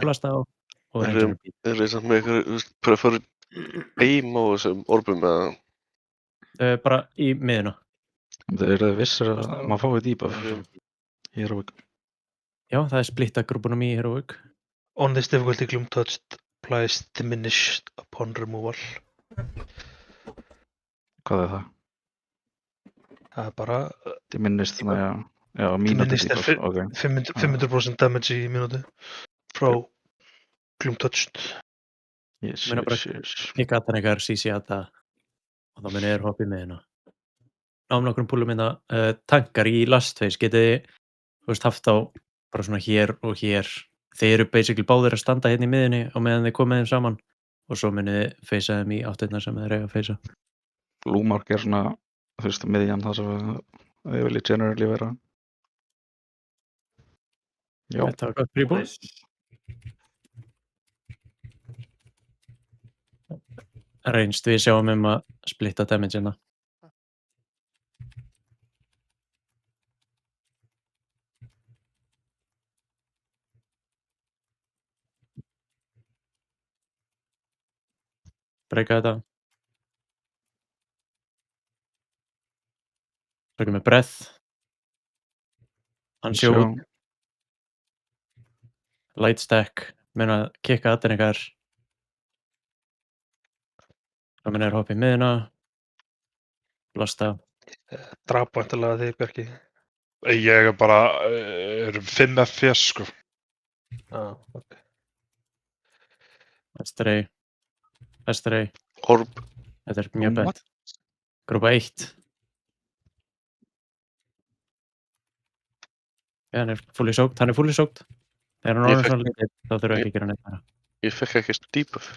blasta á og Eru ranger repeat. þið samt með ykkur, þú veist, prefer aim á þessum orbum eða? Bara í miðuna. Það eru vissir að maður fái debuff Mhm. í Heroic. Já, það splitta grúpunum í Heroic. On this difficulty, Gloom Touched applies diminished upon removal. Hvað er það? Það bara Diminished, þannig að já, mínútu diminished debuff, ok. 500% damage í mínútu frá Gloom Touched. Yes, Meina bara- Kikka að þannig að CC að það og þá munið hoppa í miðuna. Náum nokkrum púlum minna tankar í last phase getið þið, þú veist, haft á bara svona hér og hér. Þeir eru basically báðir að standa hérna í miðunni og meðan þið komið þeim saman og svo munið þið feysa þeim í áttirnar sem þeir eiga að feysa. Lúmark er svona, þú veist, miðjan það sem við viljum generally vera. Já, Þetta var gott príbúl. Reynst við sjáum að splitta damage-ina. Breyka þetta. Tökum við breath. Hann sjó út. Light stack. Meina kikka að ykkar. Það munið hoppa í miðuna. Blasta. Drap væntanlega þig, Bjarki. Ég er bara 5 FPS sko. Ok. Estray. Orb. Þetta er mjög bett. Grúpa 1. Já, hann er fully soaked. Þegar hann Ég orðin fékk- svona litið, þá þurfa ekki að gera neitt meira. Ég fekk ekkert debuff.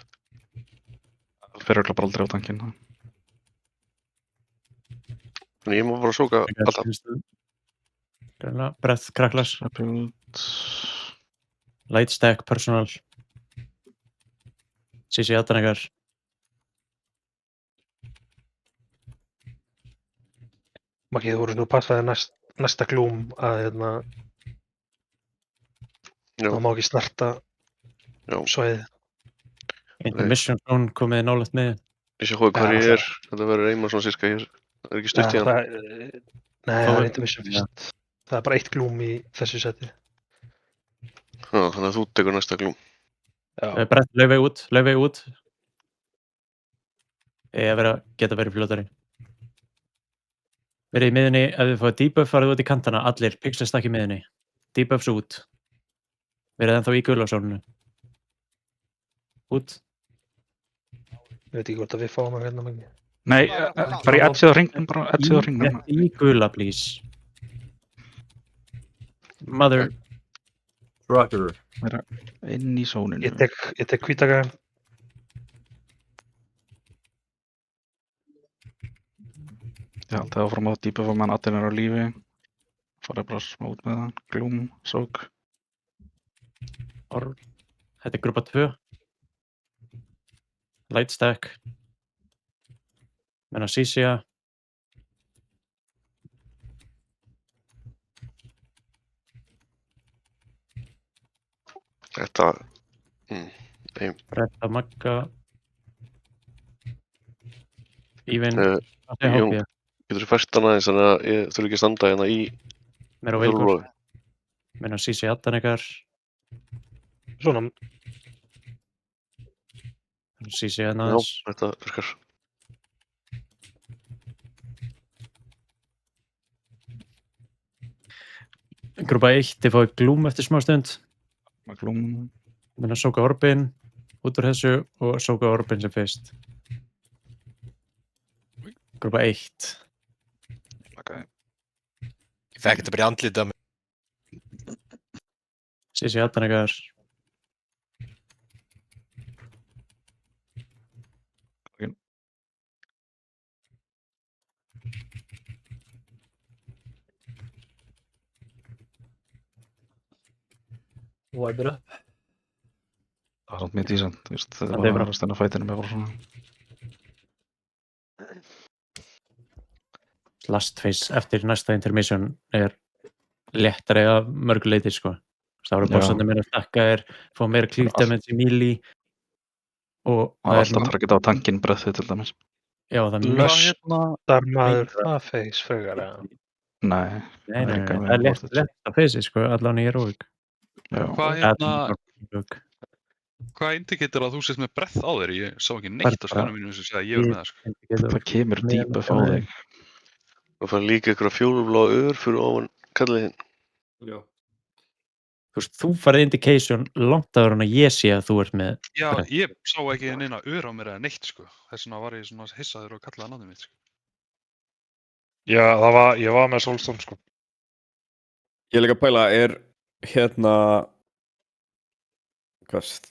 það fer örugglega bara aldrei á tankinn. Þannig ég má bara sóka alltaf. Greinlega, breath, cracklas, Rebuild. light stack, personal. CC aðdæningar. Maggi, þú voru nú passaði næsta Gloom að Já, það má ekki snerta já. svæðið. Intermission zone komið nálægt með. Ég sé hvað Já, ég er. Þetta verður eima svona sirka hér. Það er ekki stutt í hann. Nei, það er intermission fyrst. Það er bara 1 Gloom í þessu seti. Já, þannig að þú tekur næsta glúm. Já. Brett, laufey út. Geta verið fljótari. Verið í miðunni, ef þið fáið debuff farið út í kantana, allir, pixlast ekki í miðunni. Debuffs út. Verið ennþá í gulasónunu. Út. Ég veit ekki hvort að við fáum að hérna, Maggi. Nei, bara í eddsið á hringnum, bara eddsið á hringnum. Í gula, please. Mother. Rocker. Vera inn í sóninu. Ég tek hvítaka. Já, það var fram á debuffa meðan allir er á lífi. Farið bara smá út með það. Gloom, soak. Þetta er grúpa 2. Light stack. Menna Sisia. Þetta... Bretta Magga. Even. Jón, getur þú fært hana eins þannig að ég þurfi ekki að standa hérna í Mér á veilgur. þjálfurlofi. Menna Sisi aðdæningar. Svona, Sisi hérna Já, aðeins. þetta virkar. Grúpa 1, þið fáið Gloom eftir smá stund. Með Gloom. Menna sóka orbin út úr þessu og sóka orbin sem fyrst. Grúpa 1. Okay. Ég fekk þetta bara í andlitið á mig. Sisi aðdæningar. Wipe it up. Það var samt mjög decent, þú veist, þetta Það er var bara- að stenna fætinu með bara svona. Last phase eftir næsta intermission er léttari að mörgu leiti, sko. Það eru Já. bossandi meira stakka fá meira cleave Allt- damage í melee og Það er alltaf að geta á tankinn breðið til dæmis. já, það er Löss. mjög Þar maður Meira. það face frekar, eða? Nei, Nei, það er nei, líka nei, vel það er worth it. létt að feysi, sko, allan í heroic. Já. Hvað indiketur að þú sést með brett á þér? Ég sá ekki neitt á skjánum mínum sem segja að ég var með það, sko. Það kemur debuff á þig. Og fara líka ykkur fjólubláa ör fyrir ofan kalliðinn. Já. Þú veist, þú farið indication langt áður en að ég sé að þú ert með Já, brett. ég sá ekki neina ör á mér eða neitt, sko. Þess vegna var ég svona hissaður og kallaði nafnið mitt, sko. Já, ég var með Soulstone, sko. Ég er líka að pæla,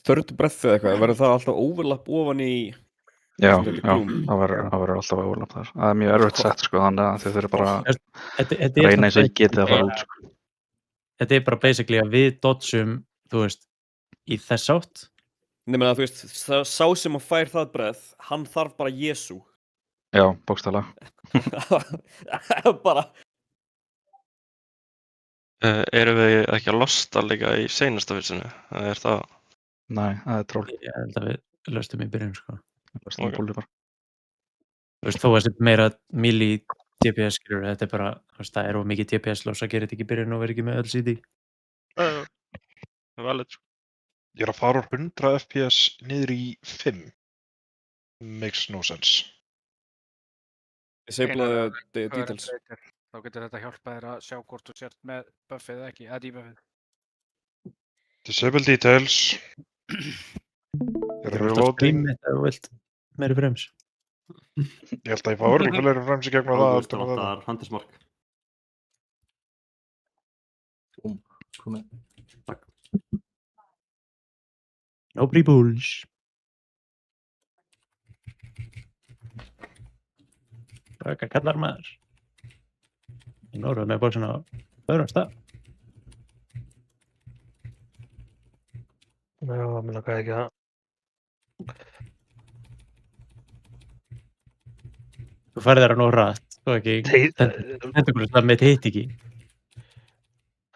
þördu breath eða eitthvað, verður það alltaf overlap ofan í Já, Þetta er já, Gloom. það verður alltaf overlap þar. Það er mjög erfitt sett, sko, þannig að þið þurfum bara að Þetta er reyna eins og samt ég getið að fara út, sko. Þetta er bara basically að við dodgeum, þú veist, í þess átt. Nefnir að þú veist, sá sem að fær það breath, hann þarf bara Jesú. Já, bókstaflega. Bara. Erum við ekki að losta líka í seinasta vitsinu? Það er það. Nei, það er troll. Ég held að við löstum í byrjun, sko. Lestum í púli bara. Þú veist, þó að þetta er meira melee DPS, skilur, þetta er bara, þú veist, það er of mikið DPS lós að gera þetta ekki í byrjun og vera ekki með öll CD. Valid. Ég er að fara úr 100 FPS niður í 5. Makes no sense. Disable the details. Þá getur þetta hjálpað þér að sjá hvort þú sért með buffið eða ekki, eða debuffið. Disable details. Ég er að reloading. Ef þú vilt meiri frames. Ég held að ég fá örgulega fleiri frames í gegnum það. Það er handismark. Komið. Takk. Nobody bulls. Hvað kallar maður? Ég norður með bóksina á öðrum stað. Já, mér lakaði ekki það. Þú færði þér að nóg rætt, þú ekki. Þetta er það með heit ekki.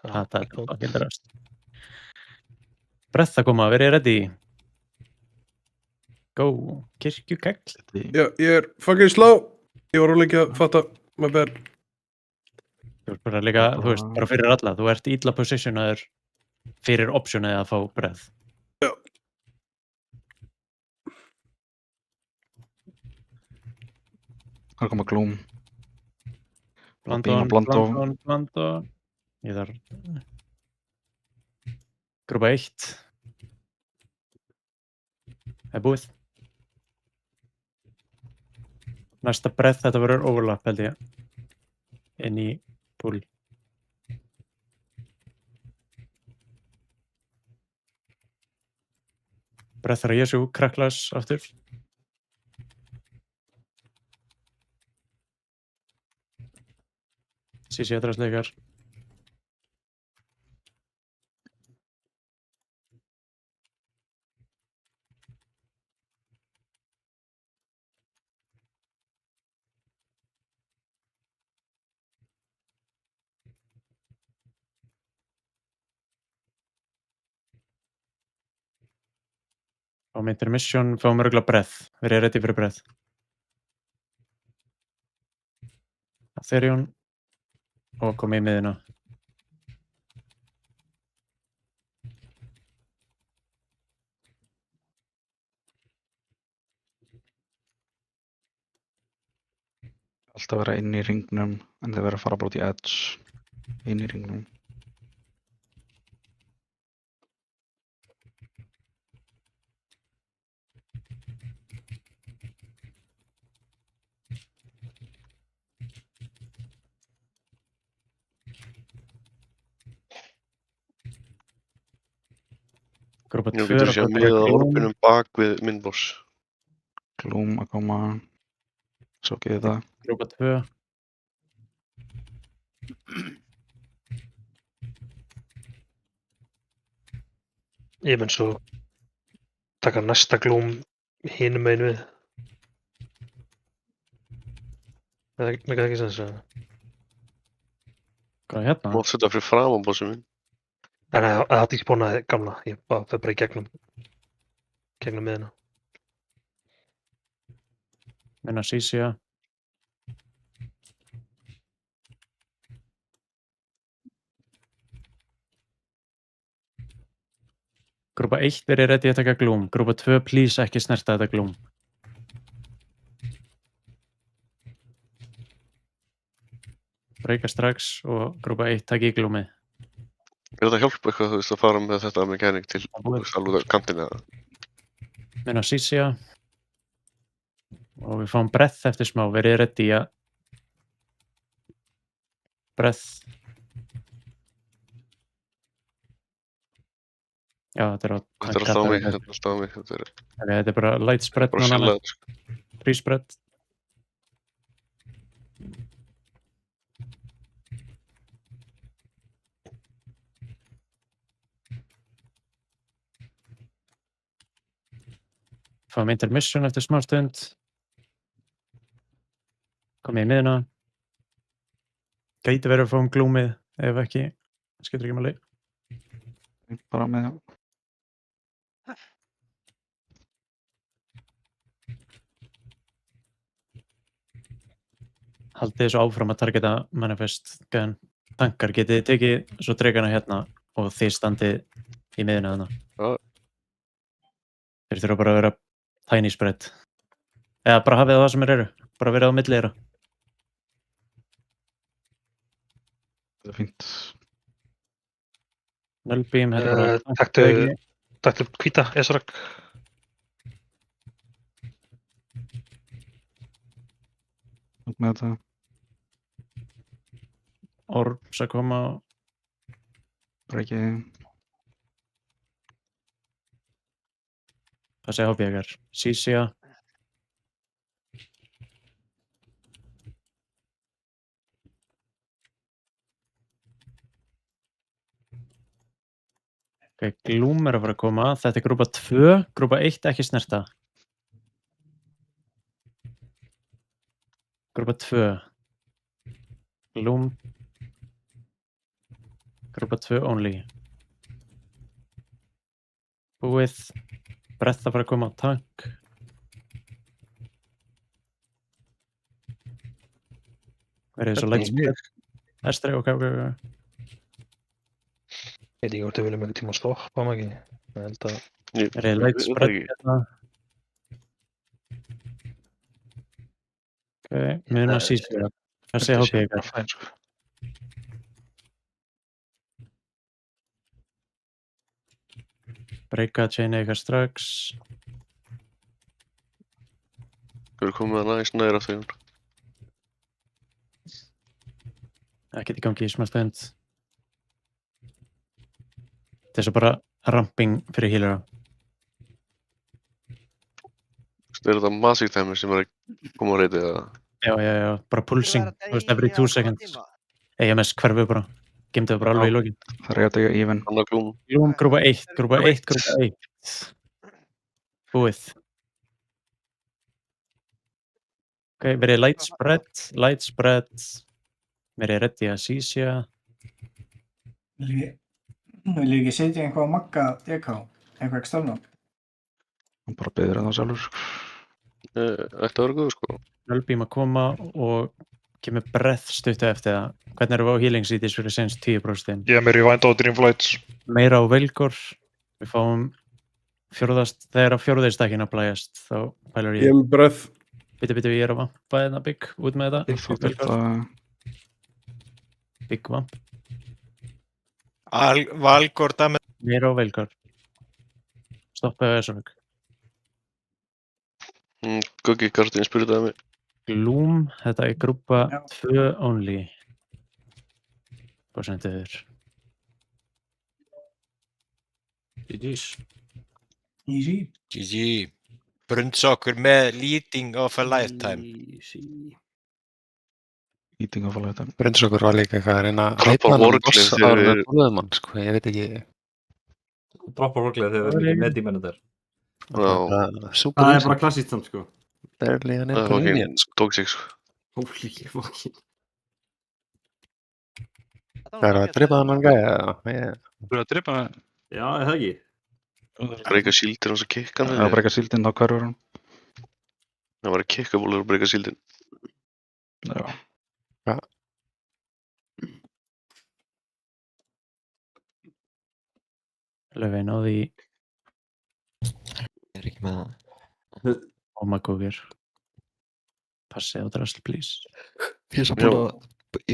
Það er ekki ræst. Brett að koma, verið ready. Go, kirkjukegl. Já, ég er fucking slow. Ég var óleikið að fatta, my bad. Þú ert bara líka, þú veist, bara fyrir alla. Þú ert illa positionaður fyrir optionið að fá breath. Já. Það koma Gloom. Blandon. Ég þarf... Grúpa 1. Það er búið. Næsta breath, þetta verður overlap, held ég. Inn í pool. Breath þar að Jesú, Kraklas aftur. Sísi aðdrasleikar. Á intermission fáum við örugglega breath. Verið ready fyrir breath. Atherion og komið í miðina. Alltaf vera inn í ringnum, en þið verður að fara bara út í edge. Inn í ringnum. Grúpa 2 Nú getur við séð miðað á orfinum bak við minn boss. Gloom að koma. Svo getur það. Grúpa 2. Ég mun svo taka næsta Gloom hinum megin við. Það er ekki sens að... Hvað er hérna? Mátt setja fyrir fram á bossum minn. En það átti ekki spónaði gamla, ég fer bara í gegnum miðina. Minna Sísja. Grúpa 1 verið ready að taka glúm. Grúpa 2, please ekki snerta þetta glúm. Breyka strax og grúpa 1 taki í glúmið. þetta hjálpa eitthvað, þú veist, að fara með þetta mechanic til, þú veist, alveg kantinn eða? Minna Sísja. Og við fáum breath eftir smá. Verið ready að breath. Já, þetta er á... Þetta er alltaf á mig, þetta er alltaf á mig. Þetta er bara light spread bara núna. sjálflega, sko. Free spread. Fáum intermission eftir smá stund. Komið í miðuna. Gæti verið að fáum glúmið, ef ekki, skiptir ekki máli. Bara með það. Haldið þessu áfram að targeta manifest gun. Tankar getið þið tekið svo dregana hérna og þið standið í miðuna þarna. Já. Þeir þurfa bara að vera tiny spread. Eða bara hafið það sem eru. Bara verið á milli þeirra. Það er fínt. Nullbeam, þetta er bara... Taktu hvíta, Esrak. Út með þetta. Orbs að koma. Breykið. Það sé hábjögar. Sísja. Ok, glúm er að fara að koma. Þetta er grúpa 2. Grúpa 1 ekki snerta. Grúpa 2. Glúm. Grúpa 2 only. Búið. Breath að fara að koma á tank. Verið svo light spread. Estri, ok. Ég veit ekki hvort við viljum einhvern tíma að stoppa mig ekki. Ég held að... Verið light spread hérna. Ok, muna sísja. Það sé hábjögar. Þetta sé fæn, sko. Breyka chainið ykkar strax. Við erum komið að næst næra því. Ekkert í gangi í smá stund. Þetta er svo bara ramping fyrir healera. Er þetta massive timer sem er að koma á reyti eða? Já, bara pulsing, þú veist, every 2 seconds. AMS hverfið bara, gemdið bara alveg í lokin. Það er rétt ekki even. Annar glúm. Glúm, grúpa 1, grúpa 1. Búið. Ok, verið light spread. Verið ready að sísja. Vil ég ekki setja einhvað á Magga DK? Eitthvað external? Hann bara beður það sjálfur, sko. Ætti að vera góð, sko. Nullbeam að koma og kemur breath stuttu eftir það. Hvernig erum við á healing cities fyrir senst 10%? Ég er með Rewind og Dreamflights. Meira á Velgor. Við fáum þegar að fjórðistakkin að blæjast, þá pælar ég. Ég er með breath. Bitti, ég er að vampa þetta bygg út með þetta. Bygg vamp. Valgor dæmi. Meira á Velgor. Stoppaðu þessu vögg. Guggi Guardian spurði það mig. Gloom, þetta er grúpa 2 only. Hvað sendið þér? GG. Brunnsokkur með leading of a lifetime. Leading of a lifetime. Brunnsokkur var líka eitthvað að reyna að Droppa reyna Wargleif þegar við... Búðumann, sko, ég veit ekki. Droppa Wargleif þegar við erum ekki með dímennu þar. Það er bara klassíkt samt, sko. Það er líka nefn Það er tók sig, sko. Holy fucking. Það er að drepa þannan gæja eða? Þú eru að drepa hann? Já, er það ekki? Breyka síldin og svo kikka hann. Já, breyka síldin, þá hverfur hann. Það var að kikka bólur og breyka síldin. Já. Ja. Löfveig náði í Ég er ekki með það. Ómakókir. Passi á drasl, please. Ég er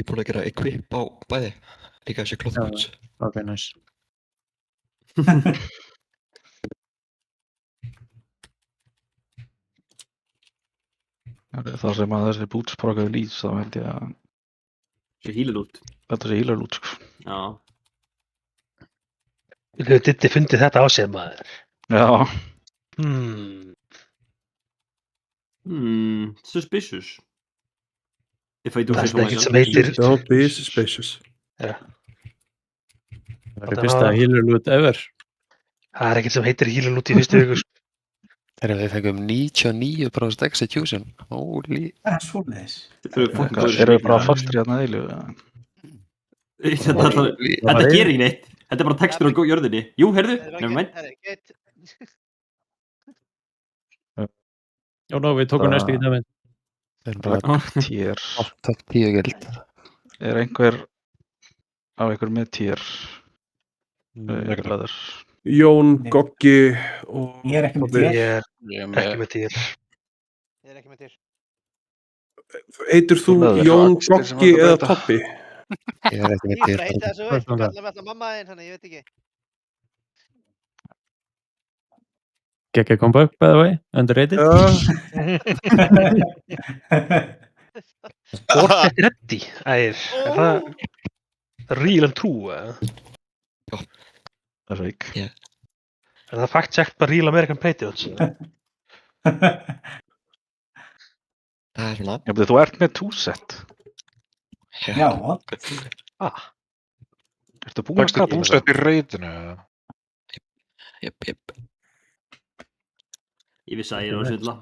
búin að gera equip á bæði. Líka þessi cloth boots. Ok, nice. Það sem að þessi boots prófaði lýs, þá held ég að Þessi hílulút. þetta sé hílarlút, sko. Já. Við höfum Diddi fundið þetta á sér, maður. Já. Suspicious. If I do Það say so er ekkert myself. sem heitir... Don't be suspicious. Já. Það er fyrsta hílulút ever. Það er ekkert sem heitir hílulút í fyrstu viku, sko. Þegar við fengum 99% execution. Holy. Það er svoleiðis. Erum við bara fastir hérna eilu? Þetta gerir ekki neitt. Þetta er bara textur á jörðinni. Jú, heyrðu, nefnum minn. Já, ná, við tókum næstu ekki nefnum. Það er bara tier. Top 10 gild. Er einhver af ykkur með tier? Leður. Jón, Goggi og... Ég er ekki með tier. Ég er ekki með tier. Ég er ekki með tier. Heitir þú Jón, Goggi eða Toppi? Ég er ekki með Ég tier. bara heita þessu upp, kalla mig alltaf mamma þinn, þannig ég veit ekki. Gekki comeback, by the way, underrated. Forget ready, er það real and true, eða? Það er veik. Er það fact-checked by Real American Patriots? Það er svona. Já, þú ert með túsett. Já. Ertu búin að skapa Þú sett í reytinu? Jep. Ég vissi að ég er á svindla.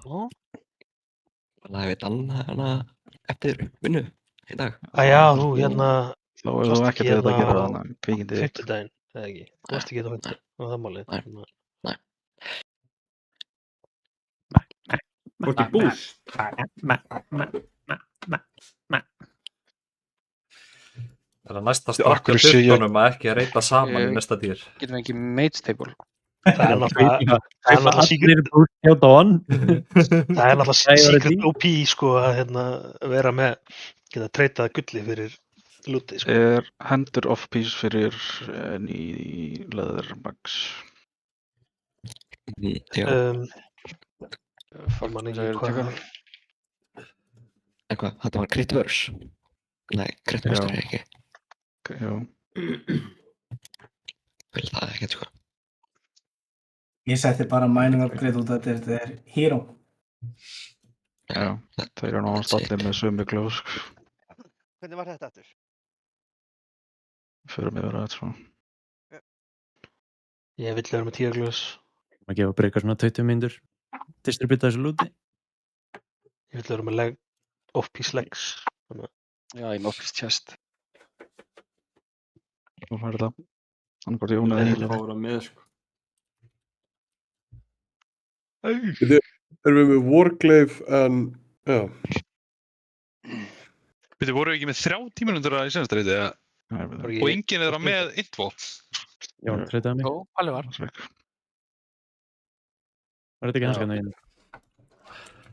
Það veit hana eftir vinnu í dag. Já, þú hérna... Þá er þú ekkert að gera þarna kvikindi. Fimmtudaginn, eða ekki? Þú varst ekki þetta á það málið. Nei. Hvorki búst. Það er næsta strakka hlutunum að ekki reyta saman í næsta dýr. Getum við ekki mage table? Það er náttúrulega secret OP, sko, að vera með, geta treytað gulli fyrir lúti, sko. Er hendur off-piece fyrir ný leather bags? Fann man ekki hvað. En hvað, þetta var crit verse? Nei, crit master er ekki. Já. Vil það ekkert, sko. Ég setti bara mining upgrade út að þetta er hero. Já, það eru náttúrulega allir með sömu glóð, sko. Hvernig var þetta aftur? Förum yfir að þetta svona. Ég vill vera með 10 glöðs. Maður gefa breyka svona 20 mínútur. Distribita þessu lúti. Ég vill vera með off-piece legs. Já, í off-piece chest. Hvað fær það? Þannig hvort ég hún að heila. Það fára með, sko. Erum við með Warglaive en... Já. Við vorum ekki með 30 mínútur í senasta reyti, eða? Og enginn er með info. Já, treytaði mig. Jó, alveg var. Var þetta ekki hanskan að einu?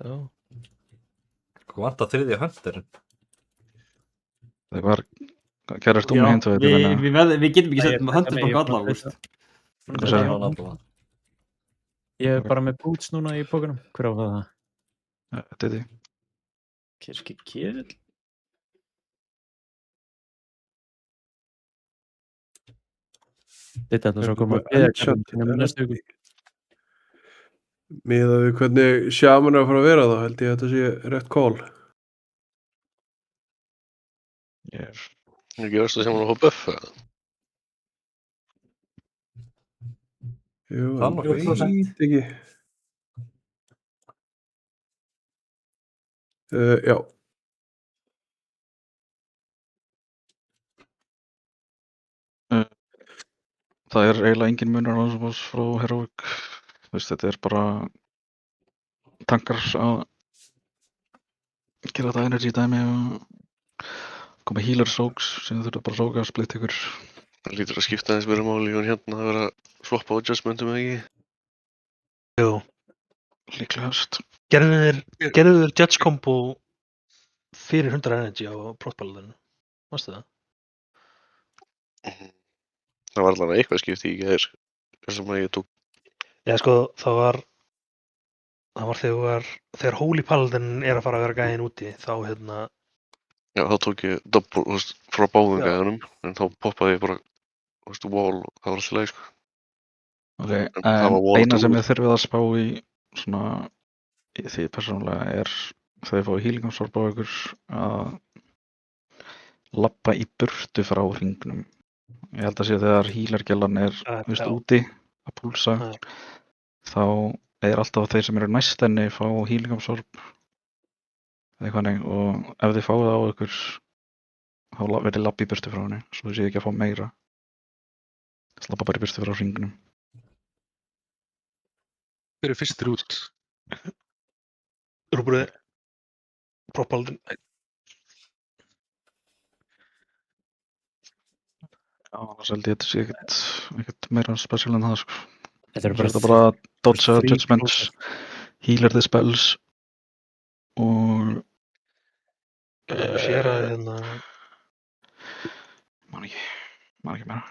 Já. Hvað vantar þriðja hunter? Það var... Hvað er stúmið hinn, þú veit? Við getum ekki sett með hunter baka alla, úrst. Hvað sagði hann? Ég er bara með boots núna í pókunum. Hver á það? Diddi. Kirkir Kirill. Þetta ætla svo að koma að næstu viku. Miðað við hvernig Shaman er að fara að vera þá held ég að þetta sé rétt call. Ég gerast það sem hann á buff, eða? Jú, veit ekki. Já. það er eiginlega engin munur á þessum boss frá Heroic. Þú veist, þetta er bara tankar að gera þetta energy dæmi og koma healer soaks sem þú þurfum bara að sóka og splitta ykkur. Það lítur að skipta aðeins meira máli og hérna að vera að swappa á adjustmentum eða ekki. Jú. Líklegast. Gerðu þér judge combo fyrir 100 energy á prófballinu? Mástu það? Það var allavega eitthvað skipti í gær sem að ég tók. Já, sko, það var þegar Holy Paladin er að fara að vera gæðin úti, þá hérna... Já, þá tók ég double, þú veist, frá báðum gæðunum, en þá poppaði ég bara, þú veist, wall og það var alltaf leið, sko. Ok, en eina sem ég þurfið að spá í svona, í því persónulega er þegar ég fái healing of sorb á ykkur að labba í burtu frá hringnum. Ég held að sé þegar healergjallan er úti að púlsa, þá er alltaf þeir sem eru næst henni fá healing of sorb eða eitthvað nefn, og ef þið fáið á ykkur þá verður labba í burtu frá henni, svo þið séu ekki að fá meira. Það labba bara í burtu frá hringnum. Hver er fyrstur út? Rúbröði. Prófbaldin. Já, annars held ég þetta sé ekkert meira special en það, sko. Þetta er bara dodge judgments, healer the spells og... sér að hérna... Man ekki meira.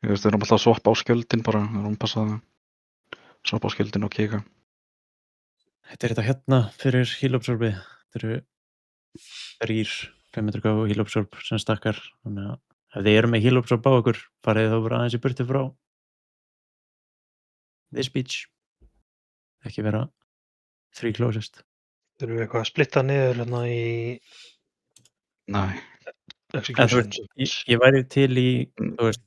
Ég veist, við erum alltaf að swappa á skjöldin bara, við erum passað að swappa á skjöldin og kika. Þetta er þetta hérna fyrir heal absorbi. Þetta eru 3 500 og heal absorb sem stakkar. Þannig að ef þið eru með heal absorb á ykkur, farið þá bara aðeins í burtu frá this beach. Ekki vera 3 closest. Þurfum við eitthvað að splitta niður hérna í... Nei. Ég væri til í, þú veist,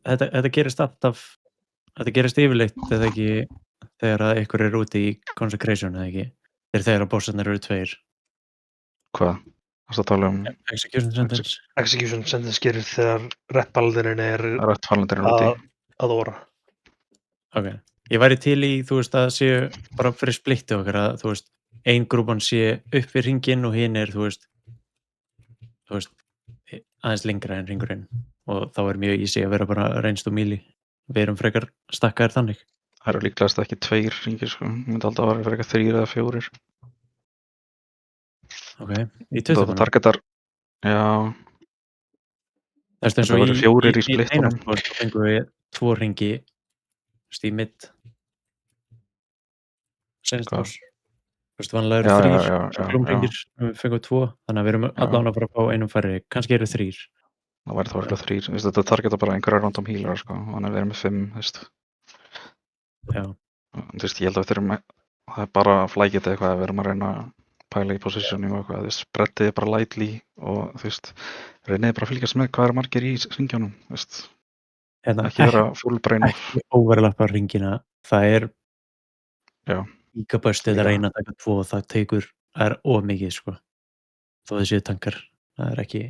þetta gerist alltaf, þetta gerist yfirleitt eða ekki þegar að ykkur er úti í consecration eða ekki, þegar að bossarnir eru 2. Hvað? Það að tala um... Execution sentence. Execution sentence gerir þegar Red-Paladinin er úti. Að óra. Ok. Ég væri til í, þú veist, að séu bara fyrir splitti okkar að, þú veist, ein grúpan sé upp við hringinn og hinn er, þú veist, aðeins lengra en hringurinn og þá er mjög easy að vera bara reynst og míli. Við erum frekar stakkaðir þannig. Það eru líklegast ekki 2 hringir, sko. Það myndi alltaf að vera frekar 3 eða 4. Ok, í 20. Það targetar, já. Það verður 4 í splittunum. Þá fengum við 2 hringi, þú veist, í midd. Senst ás. Þú veist, vanlega eru 3 glúmringir, við fengum 2, þannig að við erum allan að fara að fá einum færri, kannski eru 3. Það væri þá verið 3, þú veist, þetta targeta bara einhverja random healer, sko, þannig að við erum með 5, þú veist. Já. Þú veist, ég held að við þurfum, það er bara flækita eitthvað að við erum að reyna að pæla í positioning og eitthvað, þú veist, spreadið bara lightly og, þú veist, reynið bara að fylgjast með hvað margir í hringjunum, þú veist. Ekki vera full brain off. Ekki overlappa hringina, það er líkaböstið að reyna að taka 2 og það er of mikið, sko. Þó þessi tankar, það er ekki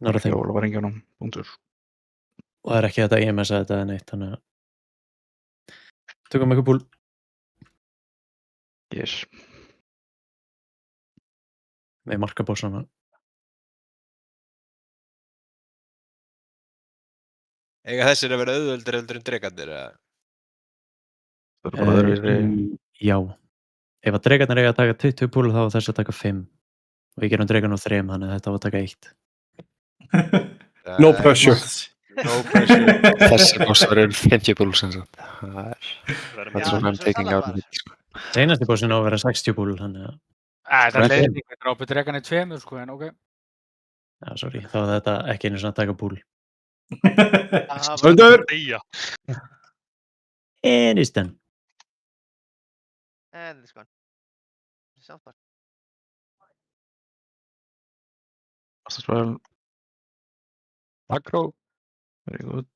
nára þeim. Ekki overlappa hringjunum, punktur. Og það er ekki þetta EMS að þetta er neitt, þannig að tökum eitthvað búl. Yes. Með markabossana. Eiga þessir að vera auðveldir heldur en dregarnir, eða? Það er bara öðruvísi. Já. Ef að dregarnir eiga að taka 20 púl þá á þess að taka 5. Og við gerum dregan á 3, þannig að þetta á að taka 1. No pressure. No pressure. Þessar bossar eru 50 púl sem sagt. Það er svona taking out of it, sko. Seinasti bossin á að vera 60 púl, þannig að... Það er leiðingur, drápið dregan í 2, sko, en ok. Já, sorry, þá var þetta ekki einu svona að taka púl. Söndur! And it's done. And it's gone. Sounds fun. As well. Macro. Very good.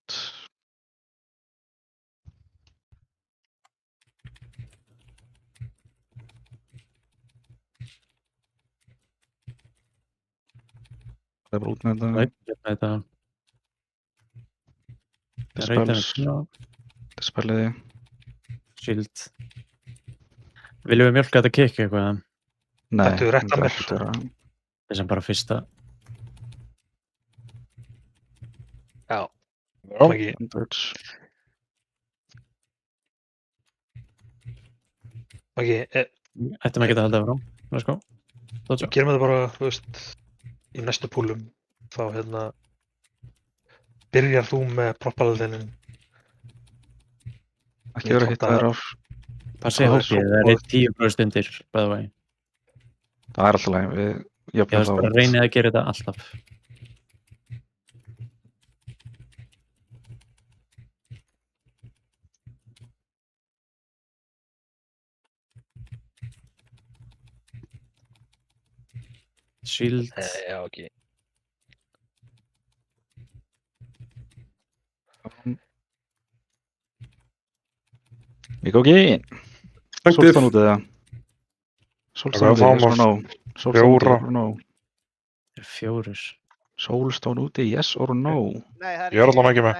Það er bara út með þetta. Nei, þetta... Spells. Spelliði. Shield. Viljum við mjölka þetta kikk eitthvað? Nei, Þetta er rétt að mér. Þess að bara fyrsta. Já. Ekki. Ættum að geta haldið áfram. Let's go. Gerum þetta bara, þú veist, í næstu púlum. Þá byrjar þú með proppalðinin. Ekki vera hitt þær ár. Passið hópið, það er 10% undir, by the way. Það er alltaf læg, við jöfnum það bara reynið að gera þetta alltaf. Shield. Já, ok. Við góðum ekki. Solstan út eða? Solstan út eða? Fjóra. Fjórir. Solstan úti, yes or no? Ég er allan ekki með.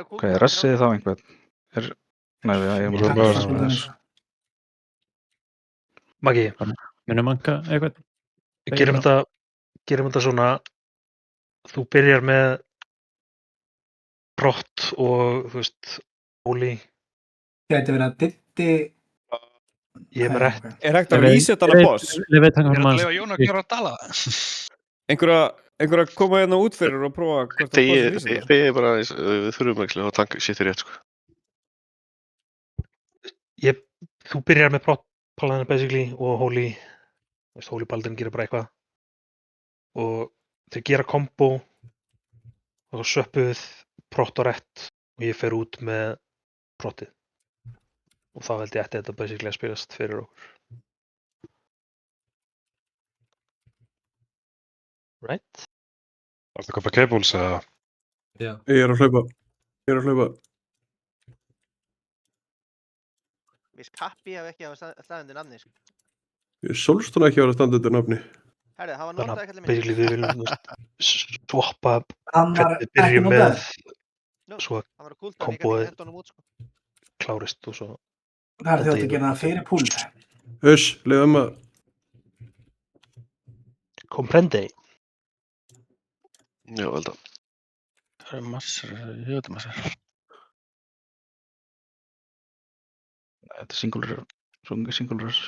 Ok, ressiði þá einhvern? Nei, við eigum að með þessu. Maggi. Munum manka eitthvað? Gerum þetta svona, þú byrjar með brott og, þú veist, Óli. Gæti verið að Diddi... Ég er með rétt. Er hægt að reset hana boss? Ég er að leifa Jón að gera að tala. Einhver að koma hérna út fyrir og prófa hvort það boss reset? Þið er bara aðeins, við þurfum ekki að tanka sér rétt, sko. Þú byrjar með proppalðinu basically og Hóli, þú veist, Hóli Baldin gerir bara eitthvað. Og þau gera kombo og þá söppuð prott og rétt og ég fer út með prottið. Og þá held ég eftir þetta basically að spilast fyrir okkur. Right? Var þetta að kaupa cables eða? Já. Ég er að hlaupa. Viss kappi hef ekki að staða undir nafni, sko. Ég Solstan ekki að standa undir nafni. Herri, það var notað ekki allir basically við viljum swappa hvernig byrjum með svo Það var kúlt að ég komboðið gæti hendt út, sko. klárist og svo Það er þjótt að gera það fyrir púl. Leiðum að... Comprende. Já, vel það. Það er massar, ég veit massar. Þetta er single rush.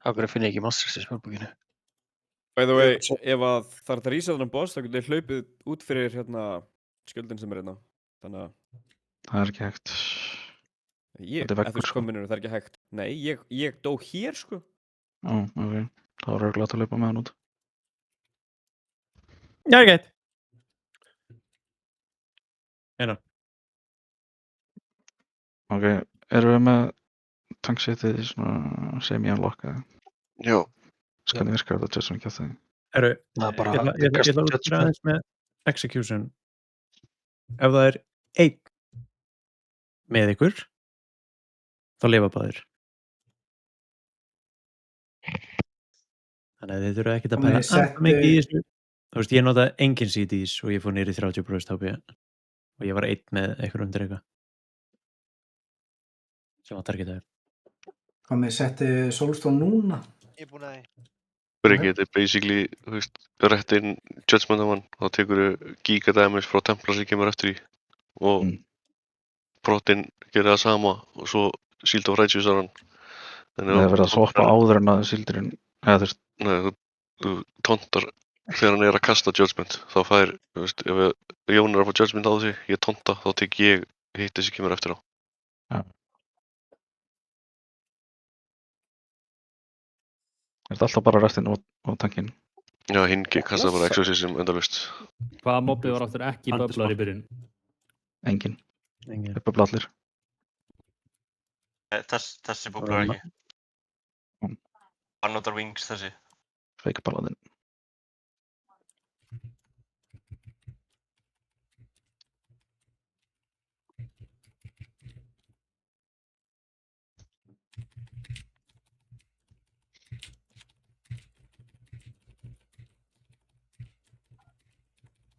Af hverju finn ég ekki Masters í spjálbókinu? By the way, ef að það er að reset hana boss, þá getur þið hlaupið út fyrir skjöldin sem er hérna. Þannig að... Það er ekki hægt. Þetta er veggur, sko. Það er ekki hægt. Nei, ég dó hér, sko. Ó, ok. Það var örugglega að hlaupa með hann út. Já, ekki eitt. Eina. Ok, erum við með tanksetið í svona semi-unlock eða? Já. Hvernig virkar þetta judgment kjátt þegar? Ég ætla að vera aðeins með execution. Ef það er einn með ykkur, þá lifa báðir. Þannig að þið þurfa ekkert að pæla alltaf mikið í þessu. Þú veist, ég notaði engin CDs og ég fór niður í 30% HP og ég var einn með eitthvað undir eitthvað. Sem var targetað. Hvað með setti Solstón núna? Ég er búin að því. Þetta er basically, þú veist, rétt inn judgment á hann, þá tekur giga damage frá templar sem kemur eftir í og prottinn gerir það sama og svo Shield of Righteous á hann. Það er verið að swappa áður en að Shieldurinn, eða þú veist... Nei, þú tontar þegar hann er að kasta judgment, þá fær, þú veist, ef Jón er að fá judgment á sig, ég tonta, þá tek ég hitti sem kemur eftir á. Já. Er þetta alltaf bara restinn og tankinn? Já, hinn kastar bara exorcism endalaust. Hvaða mobbi var aftur ekki bublar í byrjun? Engin. Það er bubla allir. Þessi bublar ekki. Hann notar wings þessi. Fake paladin.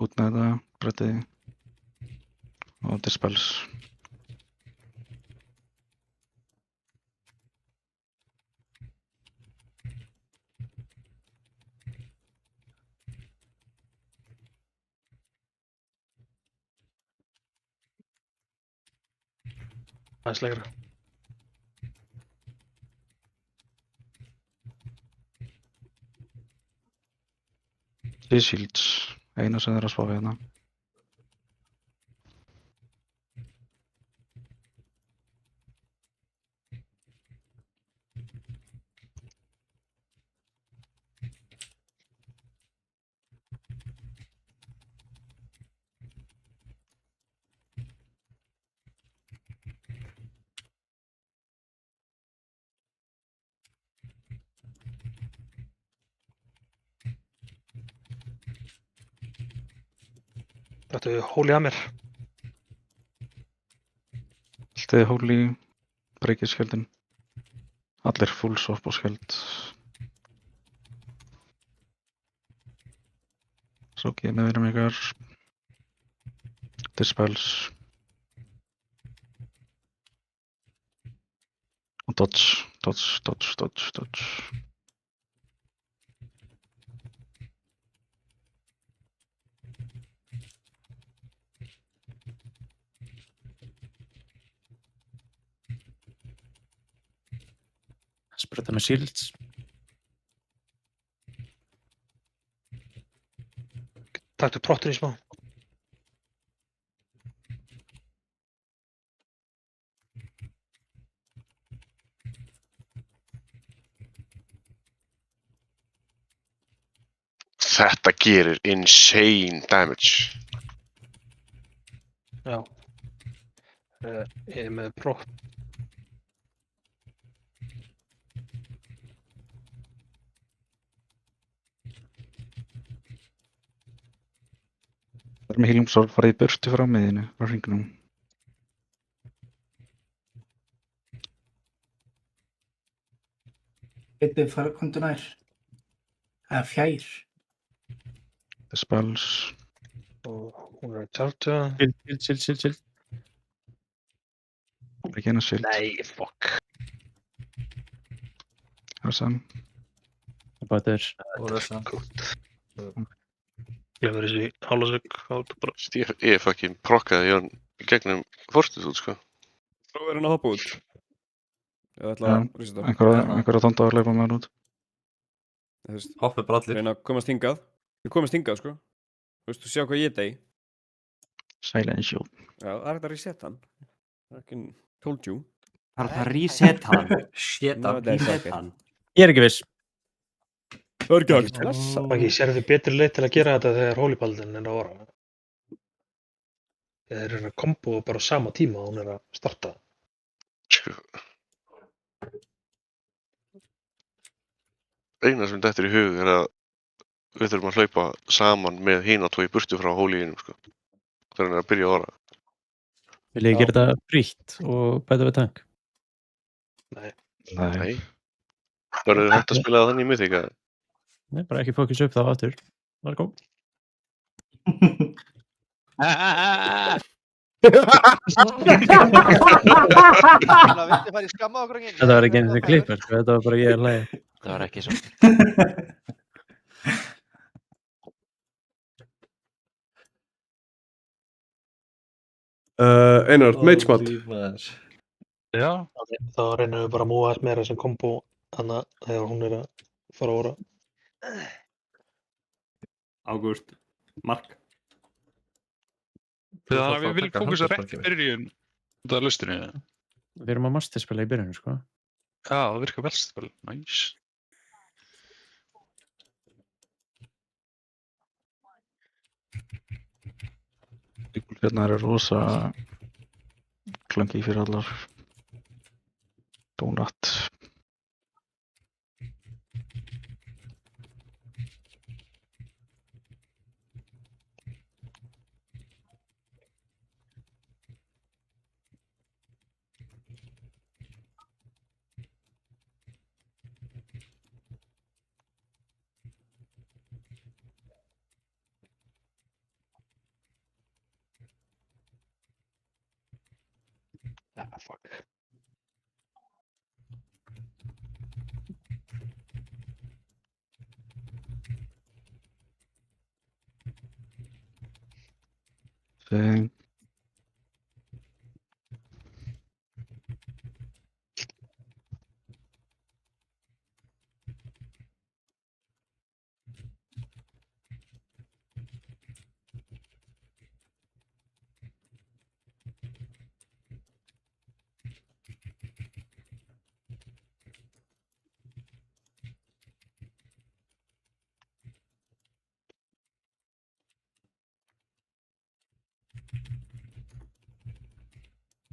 Út með þetta, brettið. og Dispels. Aðeins lengra. Shields, eina sem þeir að spá hérna. Þetta Holy Hammer. Alltið Holy, breykið skjöldin. Allir full swap og skjöld. Svo ekki með vinum ykkar. Dispels. Og dodge. Spröta með shields. Taktu prottur í smá. Þetta gerir insane damage. Já. Ég er með prott. Það með Healing Sword farið í burtu frá miðinu, frá hringnum. Eitthi, komdu nær. Eða fjær. Dispels. Og hún er að chargea. Chill. Ekki eina shield. Nei, fuck. Hassan. Bætir. Glemur þessi hálfsögg á þetta bara. Ég fucking prokkaði hann í gegnum forstuð út, sko. Svo er hann að hoppa út. Ég ætla að reseta. Einhverja tónda að leipa með hann út. Hoppið bara allir. Reyna að komast hingað. Við komast hingað, sko. Þú sjá hvað ég degi. Silent Shield. Já, það er þetta að reseta hann. Fucking told you. Það er þetta að reseta hann. Reseta hann. Ég er ekki viss. Það er ekki hægt. Maggi, sérðu betri leið til að gera þetta þegar Holy Baldin er að vara? Þeir eru að kombo bara á sama tíma og hún er að starta. Eina sem dettur í hug er að við þurfum að hlaupa saman með hina tvo í burtu frá Holy-inum, sko. Þegar hann er að byrja að vara. Vil ég gera þetta frítt og bæta við tank? Nei. Verður hægt að spila það þannig í Mythic, eða? Nei, bara ekki fókus upp þá aftur. Það er góð. Viltu fara í skamma okkur inn? Þetta var ekki eins og klippur, sko. Þetta var bara ég að hlæja. Það var ekki svo. Einar, Magemat. Já. Þá reynum við bara að múa aðeins meira sem kombo þannig að þegar hún er að fara að óra. Ágúst, Mark. Þannig að við viljum fókusa rétt í byrjun út af lustinu. Við erum að masterspila í byrjun, sko. Já, það virkar vel spil. Nice. Hérna er rosa klangi fyrir allar. Donut. Fuck. Thing.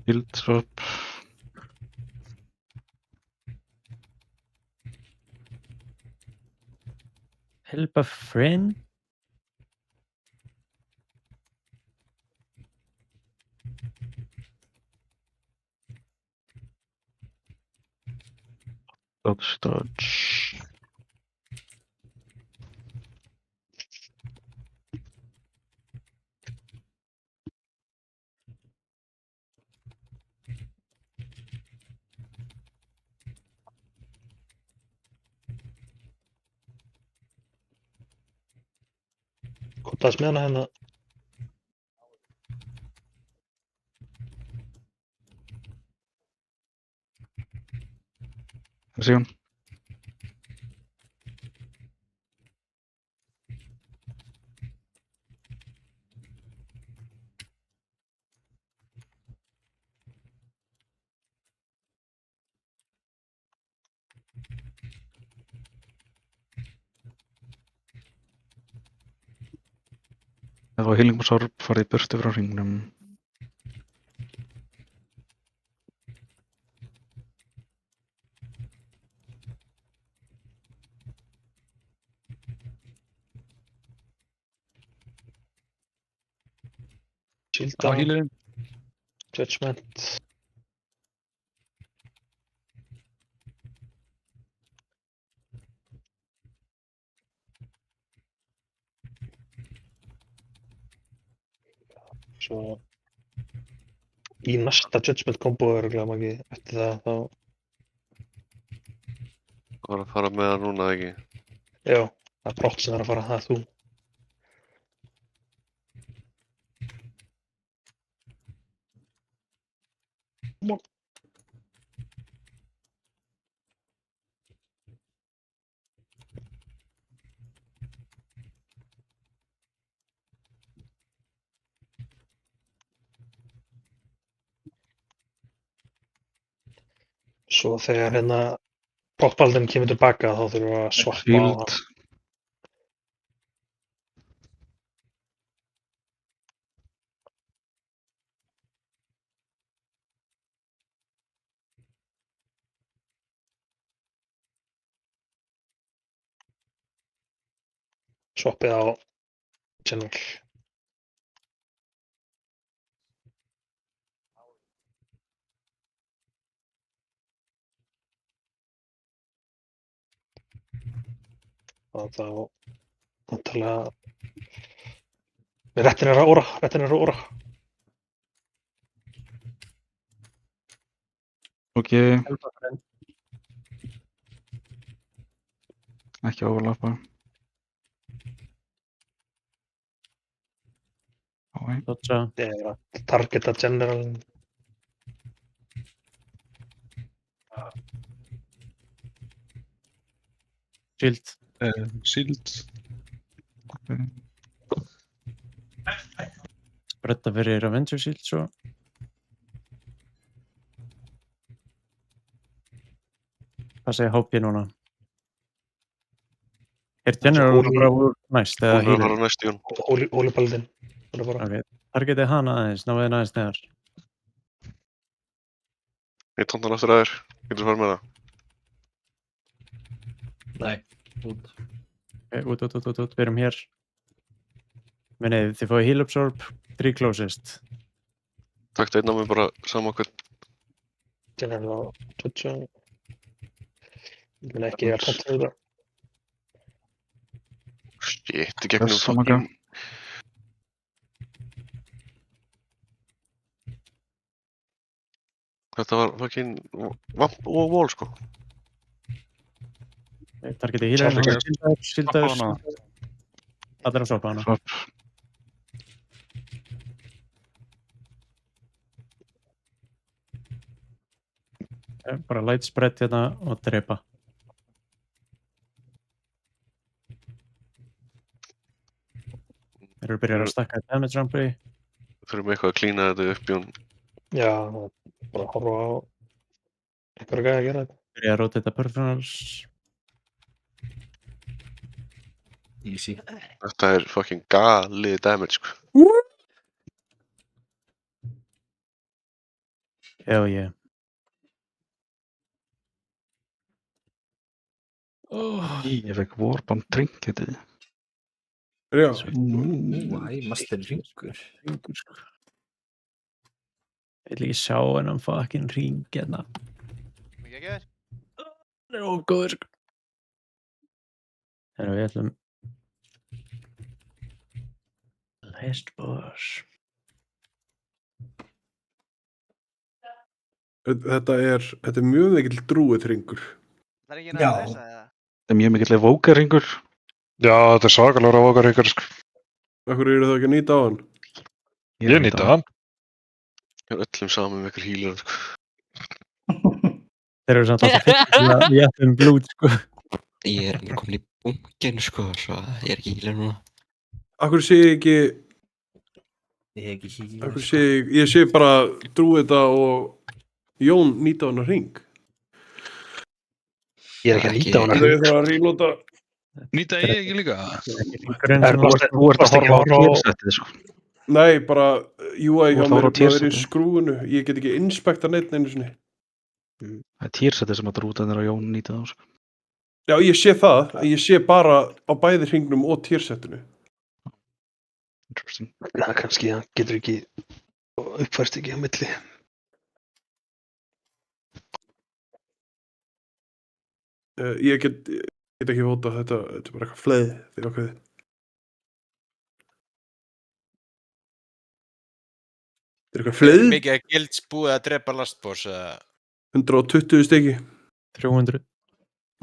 Field swap. Help a friend? Dodge. Kottaas með hana hérna. Þessi hún. Það var healing-sorb farið í burtu frá hringnum. Shielda. Healing. Judgment. Svo í næsta Judgment combo örugglega magi eftir það þá. Það var að fara með það núna, ekki? Já, það er brott sem er að fara, það er þú. Svo þegar hérna brottbaldin kemur tilbaka þá þurfum við að svappa á hann. Swappið á General. Og þá náttúrulega réttin er að óra. Ok. Ekki overlappa. Dodja. Ég er að targeta General. Shield. Shield. Spretta fyrir Avenger Shield svo. Hvað segir HP núna? Er General bara úr næst eða Hún er bara næst í hún. Hólibaldin. Ok, targetið hana aðeins, náðu þið aðeins neðar. Ég tóntan aftur að þér, getur þú farið með það? Nei, út. Ok, út, við erum hér. Minnið, þið fáið heal absorb, 3 closest. Taktu einn á mig bara sama hvern. General á Dodja. Ég mun ekki að kontra þetta. Shit, í gegnum fucking... Þetta var fucking vamp og wall sko. Targetið healer, sildaður. Allir að soppa hana. Bara light spread hérna og drepa. Þeir eru byrjað að stakka damage rampi. Þurfum eitthvað að klína þetta upp í hún. Já, bara horfa á einhverja gæði að gera þetta. Byrjað að rotata performance. Easy. Þetta er fucking galið damage sko. Hell yeah. Ég fekk Warband trinketið. Já. Master ringur. Ég vil ekki sjá hennan fucking ring hérna. Mikið ekki þér? Það er ógóður sko. Þegar við ætlum last boss. Þetta er mjög mikill drúithringur. Það er ekki náttúrulega að lesa það? Þetta er mjög mikill evoker-ringur. Já, þetta er svakalegur evoker-ringur sko. Akkur eru það ekki að nýta á hann? Ég nýta hann. Ég er öllum saman með ykkur healer sko. Þeir eru samt alltaf fyrir að jættum blút sko. Ég er komin í bunkin sko, svo ég er ekki healer núna. Akkur sé ég ekki... Akkur sé ég sé bara Druida og Jón nýta á hann að ring. Ég er ekki að nýta á hann að ring. Þau þarf að reloada. Nýta ég ekki líka? Þú ert ekki á tiersettið sko. Nei, bara UI hjá mér er í skrúinu. Ég get ekki inspekta neitt einu sinni. Það er tiersettið sem að Druidarnir og Jón nýta á sko. Já, ég sé það. Ég sé bara á bæði hringnum og tiersettinu. Interesting. Það kannski, það getur ekki uppfærst ekki á milli. Ég get ekki vóta þetta er bara eitthvað fleið fyrir ákveði. Þetta er eitthvað fleið? Mikið að gilds búið að drepa last boss eða? 120 stykki. 300.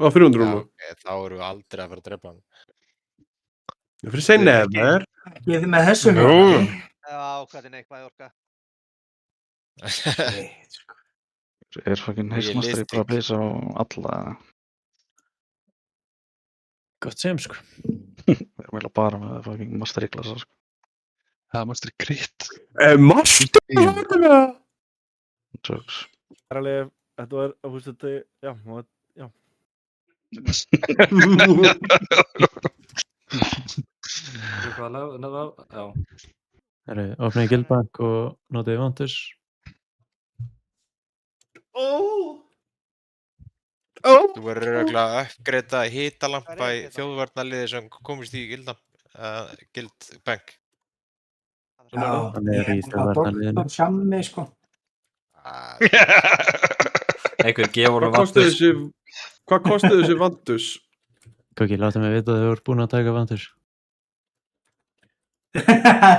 Á 300 núna. Ok, þá eru við aldrei að fara að drepa hann. Það fyrir seinni eða? Ég þið með þessu Já, hvað er neikvæð orka? Er fucking heilsmastri bara að pleysa á alla? Gott sem sko. Við erum eiginlega bara með fucking master í klassa sko. Það er master í crit. Master í klassa? Jokes. Það er alveg, þetta var, þú veist þetta, já. Já. Það eru opnaði guildbank og notaði Vantus. Þú verður örugglega að uppgreita hitalampa í þjóðvarnarliði sem komist í guildbank. Já, Hann er í þjóðvarnarliðinu. Doktor Sjammi sko. Einhver gefur honum Vantus. Hvað kosti þessi Vantus? Kóki, láta mig vita að þau voru búin að taka Vantus.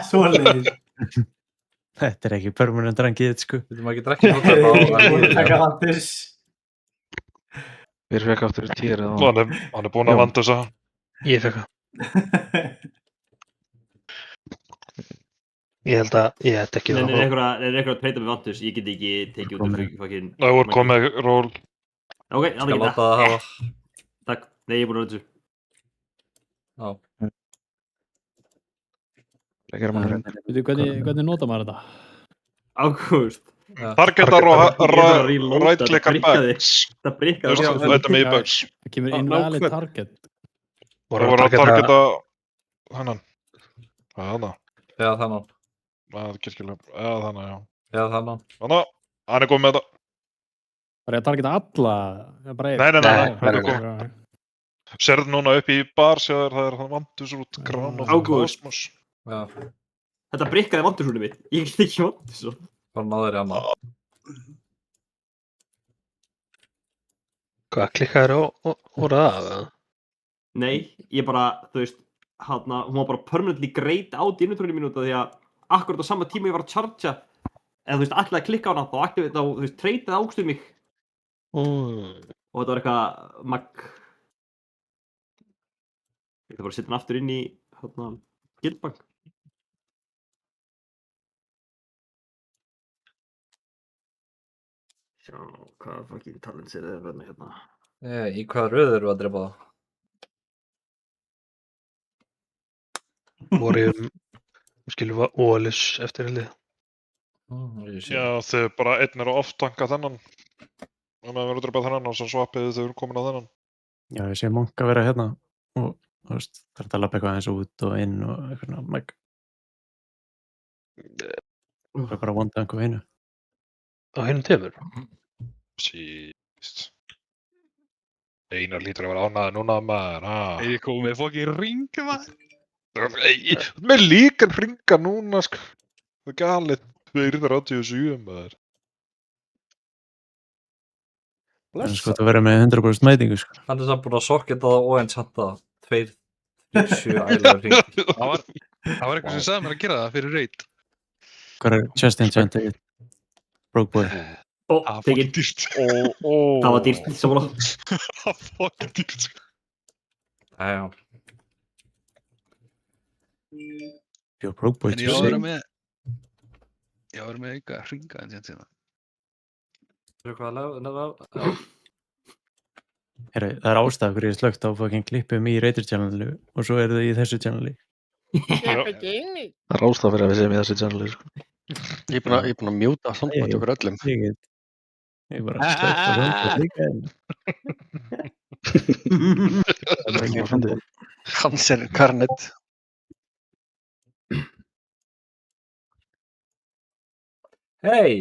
Svoleiðis. Þetta er ekki permanent rangið sko. Þú má ekki drekka nota á að taka Vantus. Við fekk aftur í tier eða... Hann er búinn að Vantusa. Ég fekk það. Ég held að ég ætti ekki það. Er eitthvað að treyta með Vantus? Ég get ekki tekið út af fucking... Það voru komið ról. Ok, það er ekki það. Takk, nei, ég er búinn að reyna þessu. Já. Veitu, hvernig nota maður þetta? Ágúst. Targetar og right-clickar bugs. Það brikkaði. Þetta með í bugs. Það kemur invalid target. Það voru að targeta hannan. Hanna. Já, þannan. Það er kirkjulega. Eða þannan, já. Já, þannan. Þannan. Hann er komið með þetta. Var ég að targeta alla? Nei. Sérðu núna upp í bar, séður það er þann Vantus út, Grán og Cosmos. Já. Þetta brikkaði Vantushúnum mitt. Ég get ekki Vantus. Hvað náður ég hana? Hvað, klikkaður og ræða? Nei, ég bara, þú veist, hún var bara permanently greyed out í inventory mínu því að akkurat á sama tíma ég var að chargea þú veist, ætlaði að klikka á hana, þá þú veist, treytaði Ágústur mig. Og þetta var eitthvað magg. Ég ætla bara að setja hann aftur inn í, Guildbank. Sjá, hvaða fucking talents er það hérna? Í hvaða röð eru að drepa það? Morium, skilur við Ólis eftir lið. Já, þau bara einn er að off-tanka þennan. Og maður verður að drepa þennan og svo swapiðu þau eru komin á þennan. Já, ég sé Monk að vera hérna og þú veist, það er að lappa eitthvað eins út og inn og eitthvað svona mæk. Það er bara one-tank á hinu. Á hinum tveimur? Síst. Einar lítur að vera ánægður núna, maður. Ég kom með fokkin ring, maður. Með líkan ringa núna, sko. Það er galið. 287, maður. Það er sko að vera með 100% mætingu, sko. Hann er samt búinn að sokketa það og eins hatta 237 ægilega ringi. Það var eitthvað sem sagði mér að gera það fyrir raid. Hvað er Chest Enchanted? Broke Boy. Það var dýrt. Það var dýrt, sammála. Það var dýrt, sko. Já. Jó, Broke Boy. En ég á að vera með eitthvað hringa en síðan. Herri, það er ástæða hverju ég slögt á fucking klippum í Raider channelu og svo eru þau í þessu channeli. Það er ástæða fyrir að við séum í þessu channeli, sko. Ég er búinn að mjúta samband okkur öllum. Ég bara slögt á samband líka en. Hansel Karnet. Hey!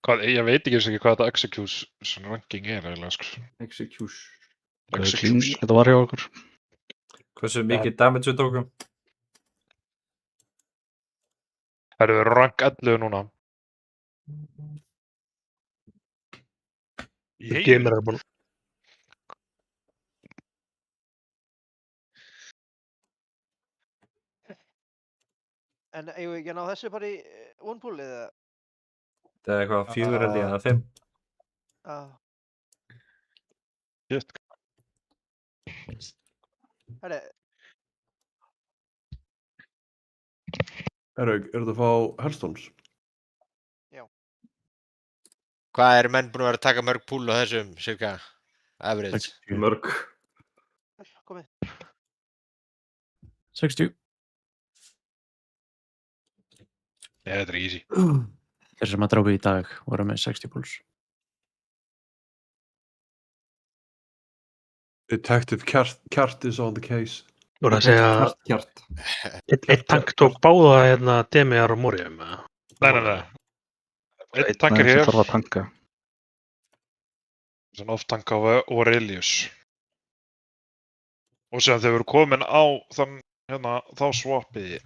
Ég veit ekki eins og ekki hvað þetta execution ranking er eiginlega, sko. Execution. Þetta var hjá okkur. Hversu mikið damage við tókum? Það eru rank 11 núna. Gamer er búinn. En eigum við ekki að ná þessu bara í one pool eða? Það er eitthvað 4 held ég eða 5. Shit. Herru, eru þetta að fá Hellstones? Já. Hvað eru menn búin að vera að taka mörg púl á þessum, cirka, average? Mörg. Komið. 60. Nei, þetta er easy. Þeir sem að drápu í dag voru með 60 púls. Detective Kjart is on the case. Þú voru að segja einn tank tók báða hérna Demiar og Morium, eða? Nei. Einn tank er hér. Það þarf að tanka. Þannig off-tank á Aurelius. Og sem þeir voru komin á þann, hérna, þá swapiði.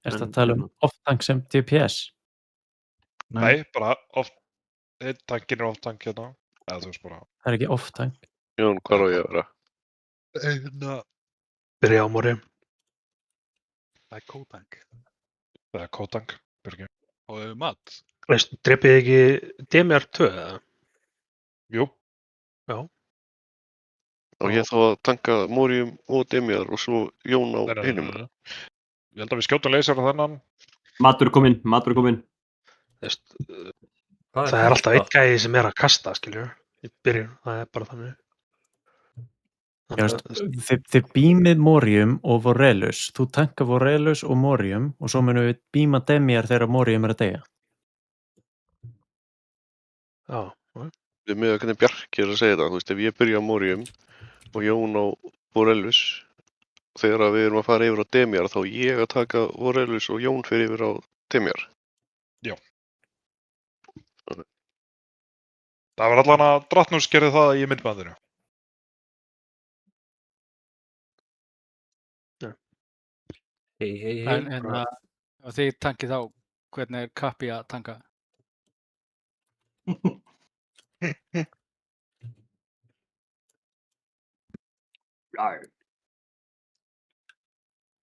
Er þetta að tala off-tank sem DPS? Nei, bara einn tankin er off-tank hérna. Eða þú veist bara. Það er ekki off-tank. Jón, hvað á ég að vera? Byrja á Morium. Það er co-tank. Það er co-tank, byrja. Og mat. Dreipið ekki Demiar 2, eða? Jú. Já. Og ég þá að tanka Morium og Demiar og svo Jón á hinum. Ég held að við skjótum leysar á þennan. Matur er kominn. Það er alltaf einn gæði sem er að kasta, skiljur. Í byrjun, það er bara þannig. Þið bímið Morium og Vorelus. Þú tanka Vorelus og Morium og svo munum við bíma Demiar þegar Morium er að deyja. Já. Við með að hvernig Bjarki er að segja þetta. Þú veist, ef ég byrja á Morium og Jón á Vorelus, þegar við erum að fara yfir á Demiar, þá ég að taka Vorelus og Jón fyrir yfir á Demiar. Já. Það var allan að Drottnús gerði það í myndbandinu. Hey. En þið tankið þá, hvernig er Kappi að tanka?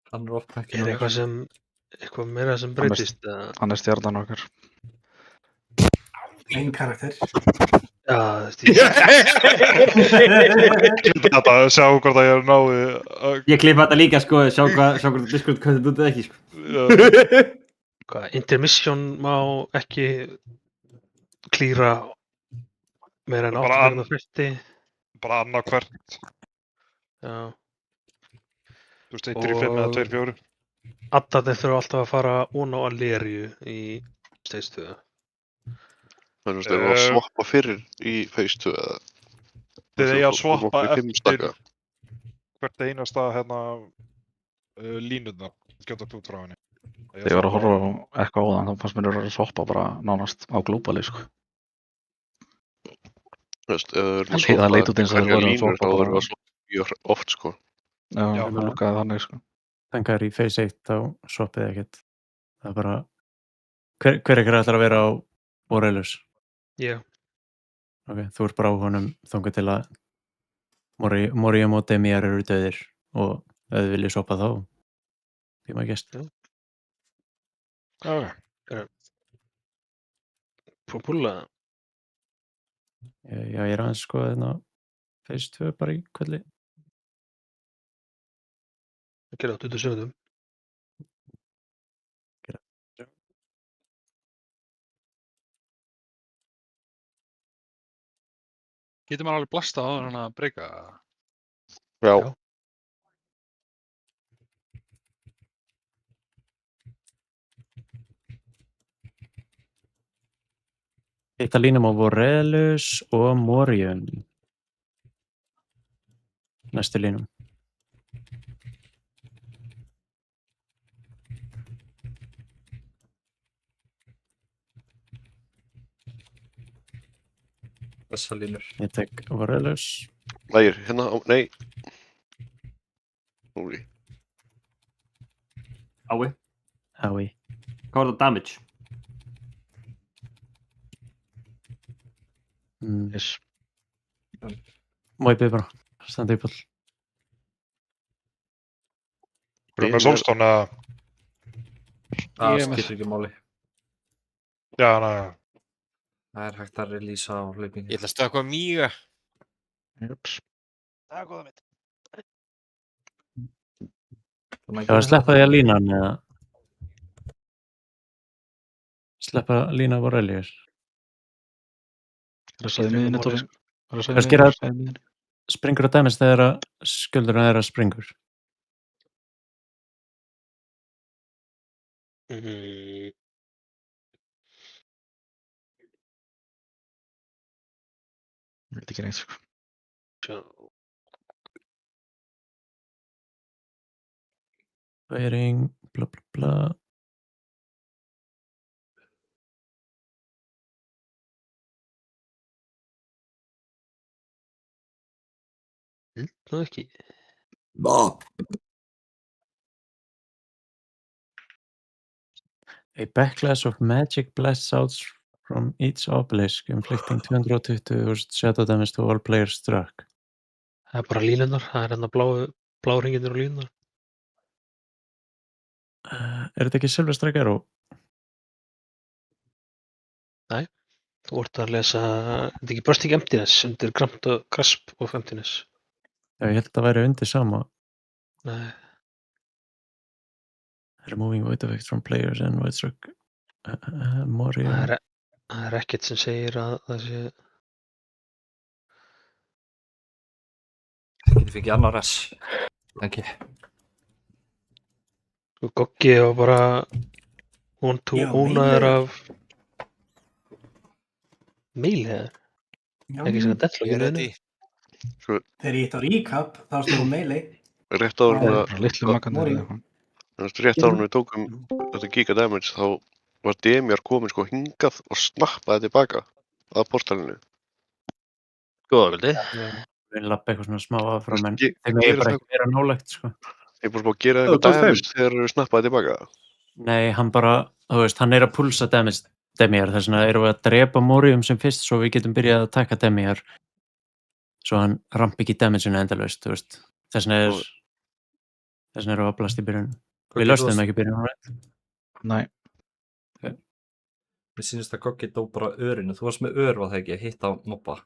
Hann er oft tankið. Er eitthvað sem eitthvað meira sem breytist? Hann er stjarnan okkar. Ein karakter. Já, Þetta, sjá hvort að ég náði Ég klippa þetta líka, sko, sjá hvort Discord hvað þetta út eða ekki, sko. Hvað, intermission má ekki klíra meira en 8 mínútna fresti? Bara annað hvert. Já. Þú veist, 1-5 eða 2-4. Addarnir þurfa alltaf að fara ón á Alerju í Stage 2. Þannig að það er að swappa fyrir í Phase 2 eða? Þið eigi að swappa eftir hvert einasta línurnar geta út frá henni. Þegar ég var að horfa á eitthvað á þann, þá fannst mér að swappa bara nánast á globali, sko. Þú veist, ef það leit út eins og þeir voru að swappa þá erum við að swappa mjög oft, sko. Já, það lukkaði þannig, sko. Þangar í Phase 1 þá swappið ekkert. Það er bara hver ætlar að vera á Morelus? Ég. Ok, þú ert bara á honum þangað til að Morium og Demiar eru döðir og ef þið viljið swappa þá be my guest. Já, púla. Já, ég er aðeins sko þarna Phase 2 bara í kvöldi. Það gerði á 27. Getur maður alveg blasta áður en að breyka? Já. Hitta línum á Vorelus og Morium. Næstu línum. Þessa línur. Ég tek Vorelus. Lægir, hérna, nei. Óli. Ái. Ái. Hvað var það damage? Yes. Má ég byrja bara, standa í pall. Erum við með Solstone eða? Það skiptir ekki máli. Já, næja. Það er hægt að releasa á hlaupingi. Ég ætla að stökkva mýga. Jöps. Það er góða mitt. Já, sleppa því að lína hann eða? Sleppa lína Vorelius. Ressaði miðinni, Tóri. Kannski er að springur á dæmis þegar að skuldurinn er að springur. Ég veit ekki neitt, sko. Firing, bla bla bla. Það ekki. A backlash of magic blasts out from each obelisk, inflicting 220 shadow damage to all players struck. Það er bara línunar, það er hérna blá hringinir og línunar. Er þetta ekki Silver Strike Arrow? Nei, þú ert að lesa, þetta er ekki Bursting Emptiness undir Grasp of Emptiness. Já, ég held að það væri undir sama. Nei. Removing void effects from players and void struck Morium. Það er ekkert sem segir að það sé... Getur fengið annar res. Ekki. Sko Goggi var bara ónaður af meilheðar. Ekki sem að deadlockinu þennu. Þegar ég hitt á recap, þá stóðum meili. Rétt áður en við tókum þetta giga damage, þá var Demiar komin sko hingað og snappaði tilbaka að portalinu. Góða veldi. Við lappa eitthvað svona smá áfram en þeim er bara ekki meira nálegt sko. Ég búið að gera eitthvað damage þegar þú snappaði tilbaka? Nei, hann bara, þú veist, hann er að pulsa damage Demiar, þess vegna erum við að drepa Morium sem fyrst svo við getum byrjað að taka Demiar svo hann rampi ekki damage-inu endalaust, þú veist. Þess vegna erum við að blast í byrjun. Við löstum ekki byrjun á rétt. Nei. Mér sýnist að Goggi dó bara örinu. Þú varst með ör, var það ekki, að hitta mobba?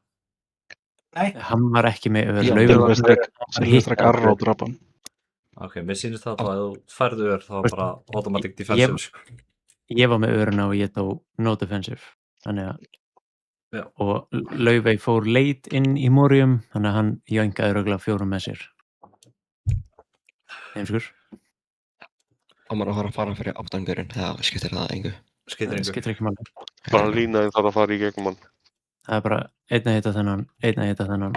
Nei. Hann var ekki með ör. Silvestra Garro drapa hann. Ok, mér sýnist það að þú færðu ör, það var bara automatic defensive, sko. Ég var með öruna og ég dó no defensive. Þannig að og Laufey fór late inn í Morium, þannig að hann jöngaði örugglega 4 með sér. Heimskur. Á maður að fara fyrir aftangjörinn, eða skiptir það engu? Skiptir ekki máli. Bara línaðin þarf að fara í gegnum hann. Það er bara einn að hitta þennan, einn að hitta þennan.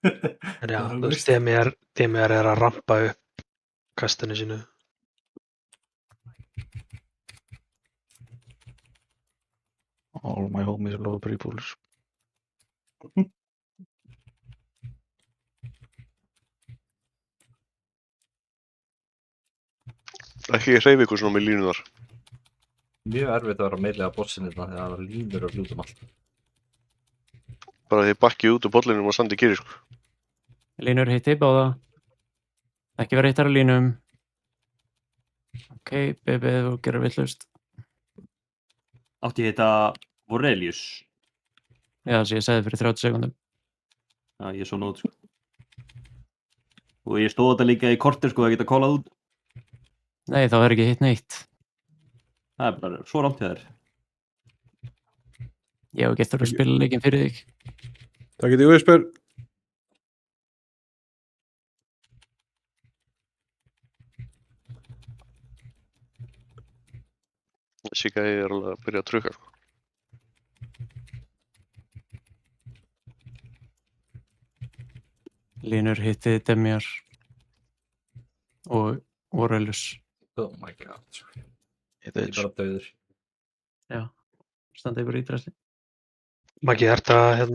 Já, þú veist, DMR er að rampa upp kastinu sínu. All my homies are low pre-pools. Ekki hreyfa ykkur svona með línunar. Mjög erfitt að vera meirlega bossinn þetta þegar það var línur og lútum allt. Bara því bakkið út úr bollinum og standi kyrri, sko. Línur hitti báða. Ekki vera hittar á línum. Ok, BB, þú gerir villust. Átti ég hitta Vorelius? Já, þess að ég segði fyrir 30 sekúndum. Já, ég svo nót, sko. Og ég stóð þetta líka í korter, sko, að geta kólað út. Nei, þá er ekki hitt neitt. Það er bara svo rámt hjá þér. Ég hef ekki eftir að spila leikinn fyrir þig. Takk fyrir Jesper. Sigga er alveg að byrja að trukka, sko. Línur hitti Demjar og Vorelius. Oh my god. Ég er bara döður. Já, standa yfir ídræsli. Maggi, ert að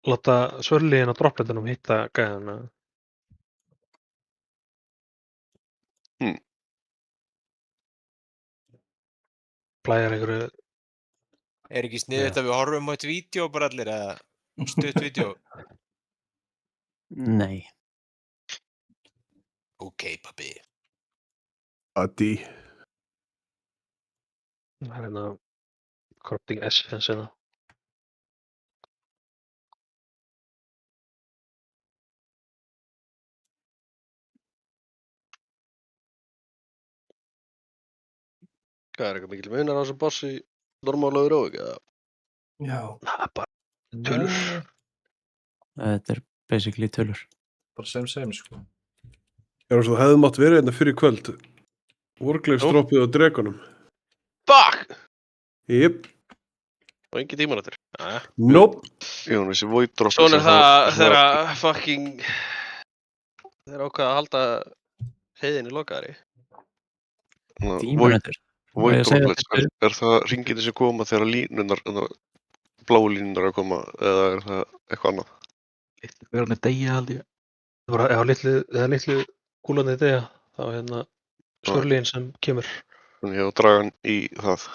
láta svörliðin á droppletunum hitta gæðana? Plæjar einhverju... Er ekki sniðugt að við horfum á eitt vídeo bara allir, eða stutt vídeo? Nei. Ok, pabbi. Addi. Það er corrupting essence hérna. Hvað er eitthvað mikil munar á þessum bossi normal og heroic, eða? Já. Það er bara tölur. Þetta er basically tölur. Bara same, sko. Já, þú hefði mátt verið hérna fyrir kvöld. Warglaves droppið á dregunum. Fuck! Jep. Og engin tíman eftir. Nope. Jón, þessi void droppið. Svona er það þegar fucking... Þeir ákvaða að halda heiðinni lokaðari. Tíman eftir. Void droppið, er það ringindi sem koma þegar línunar, bláu línunar að koma, eða er það eitthvað annað? Verðan er degja held ég. Eða litlu kúlandi degja, þá er svörliðin sem kemur. Þannig að draga hann í það.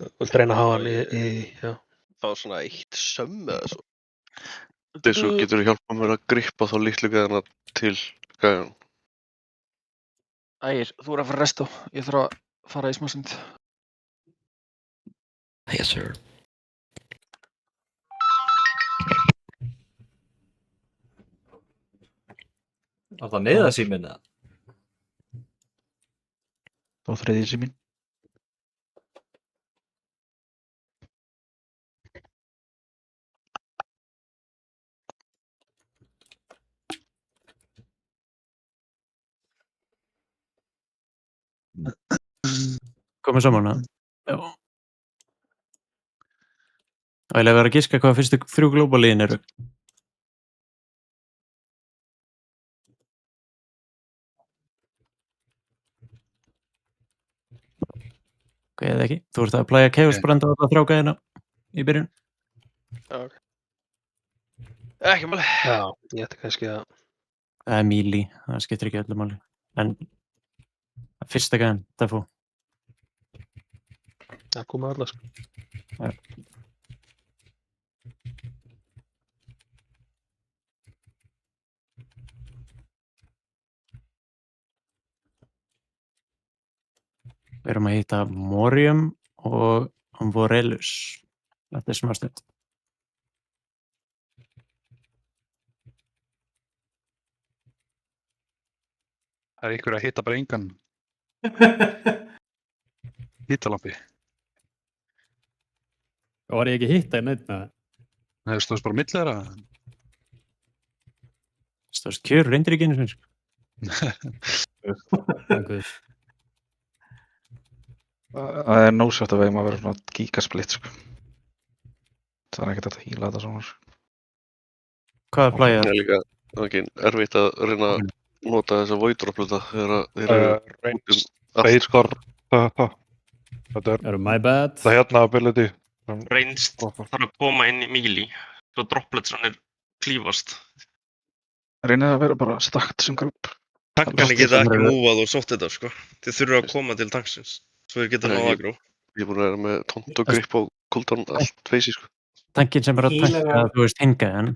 Og reyna að hafa hann í já. Fá svona eitt sömm eða svo. Þessu getur þú hjálpað mér að grippa þá litlu gæðana til gæðan. Ægir, þú er að fara resto. Ég þarf að fara í smá stund. Yes, sir. Var það neyðasíminn eða? Það var þriðji síminn. Komið saman að? Já. Það er að vera að giska hvað fyrstu 3 global-liðin eru. Ok, eða ekki. Þú ert að plæja Chaos-brand á þetta 3 gæðina í byrjun. Já, ok. Ekki máli. Já, ég ætti kannski að... Það er melee, það skiptir ekki öllu máli. En fyrsta gæðin, Defo. Það komið alla, sko. Já. Við erum að hitta Morium og Vorellus. Þetta er smá stund. Það er ykkur að hitta bara engan hitalampi. Var ég ekki að hitta í neitt með það? Nei, þú stóðst bara á milli þeirra. Stóðst kjör reyndir ekki einu sinni. Það er nósvægt að vegum að vera svona gigasplitt, sko. Það er ekkert að hýla þetta svona. Hvað er plæðið? Það er líka ekki erfitt að reyna að nota þessa voidropluta þegar þeir eru út Beiskar, þetta er my bad. Það hérna ability. Reynst þarf að koma inn í melee, svo dropletsranir klífast. Reynið að vera bara stakt sem grúp. Tankarnir geta ekki múvað og sótt þetta, sko. Þið þurfa að koma til tanksins, svo þið geta náða agró. Ég er búin að vera með tómt og grip á kuldan allt feysi, sko. Tankin sem er að tanka, þú veist, hingaðan,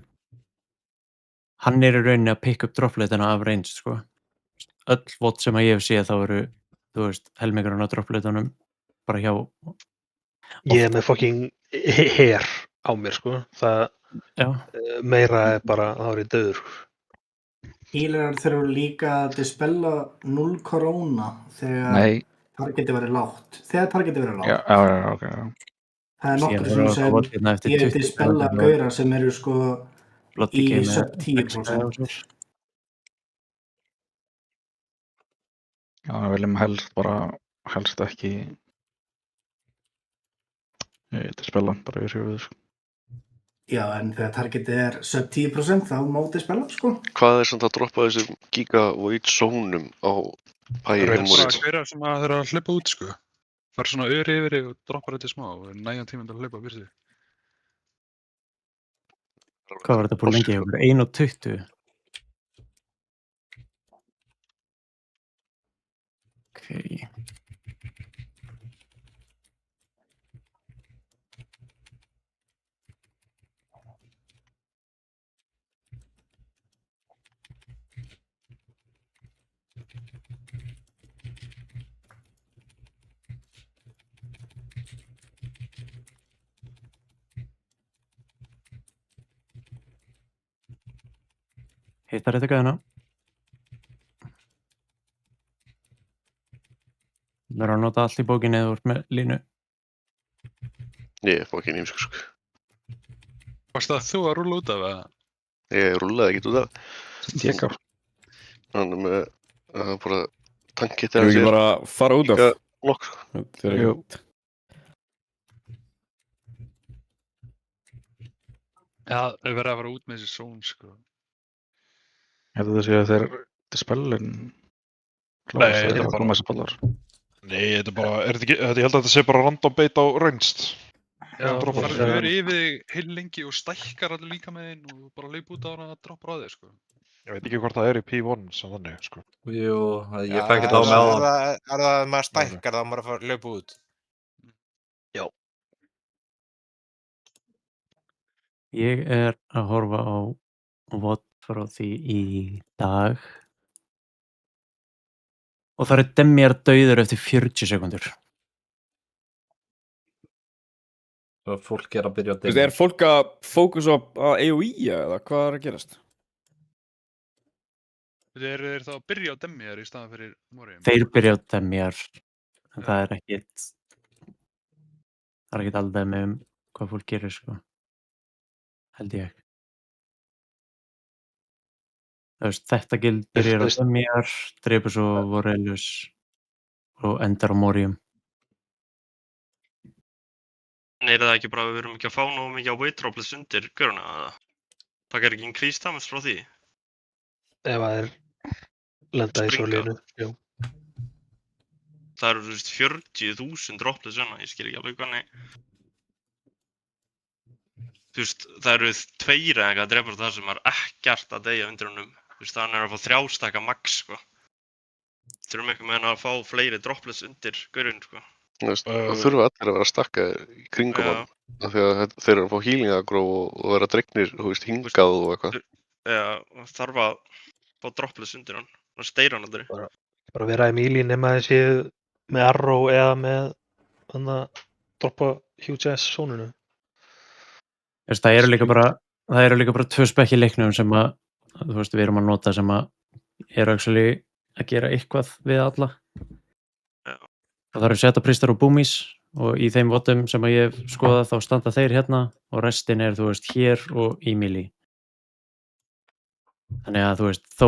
hann er í rauninni að pikka upp droppleitana af reynst, sko. Öll vott sem að ég hef séð þá eru, þú veist, helmingurinn á droppleitunum bara hjá... Ég er með fucking her á mér, sko. Það meira er bara, þá er ég döður, sko. Healerar þurfa líka að dispella 0 korona þegar targetið verið lágt. Þegar targetið verið lágt. Já, ok. Það er nokkur sem ég dispella gauðra sem eru sko í sub 10%. Já, við viljum helst ekki dispella bara yfir höfuð, sko. Já, en þegar targetið er sub 10% þá má dispella, sko. Hvað er samt að droppa þessum giga-void zónum á pæjum? Hverja sem að þeirra að hlaupa út, sko. Fær svona öri yfir og droppar þetta smá og nægan tíma til að hlaupa virði. Hvað var þetta búin lengi hjá okkur? 1:20? Ok. Hittar þetta gæðina. Það er að nota allt í bókinni eða úr með línu. Ég er bókinni ímsku, sko. Varst það þú að rúlla út af það? Ég rúllaði ekkert út af. Tjekka. Þannig með bara tankið þegar ekki bara fara út af. Nokk, sko. Jú. Já, það er verið að fara út með þessi són, sko. Hefðu það séð að þeir dispellin Nei, þetta er bara, ég held að þetta sé bara random bait á reynst. Já, það verður yfir þig heil lengi og stækkar allir líka með þinn og bara leipa út á hana að droppa á þig, sko. Ég veit ekki hvort það er í P1 sem þannig, sko. Jú, ég fæ ekki það á með á það. Er það að maður stækkar þá maður að fara að laupa út? Já. Ég er að horfa á VOD frá því í dag og það eru Demjar dauður eftir 40 sekundur. Fólk er að byrja að Er fólk að fókusa á AOE eða hvað er að gerast? Þeir þá að byrja á Demjar í staðan fyrir Morium? Þeir byrja á Demjar, en það er ekkert aldrei með hvað fólk gerir, sko. Held ég. Þetta gild byrjar á Demjar, dreipur svo Vorellus og endar á Morium. En er það ekki bara að við verum ekki að fá nógu mikið á weight droplets undir göruna, eða? Það er ekki increased damage frá því? Ef það er lenda í svolínu, já. Það eru 40.000 droplets svona, ég skil ekki alveg hvernig. Þú veist, það eru 2 eða eitthvað að drepa það sem er ekkert að deyja undir honum. Þú veist, þannig er að fá 3 staka max, sko. Þurfum ekki með hann að fá fleiri droplets undir gaurinn, sko. Það þurfa allir að vera stakkaðir í kringum hann af því að þeir eru að fá healing aggro og vera dregnir, hingað og eitthvað. Já, þarf að fá droppless undir hann og steyra hann aldrei. Bara vera í melee nema þessi með arrow eða með þannig að droppa huge ass sónunu. Það eru líka bara 2 spekk í leiknum sem að við erum að nota sem að eru actually að gera eitthvað við alla. Það eru setapristar og boomies og í þeim votum sem að ég hef skoðað þá standa þeir hérna og restin er hér og í melee. Þannig að þó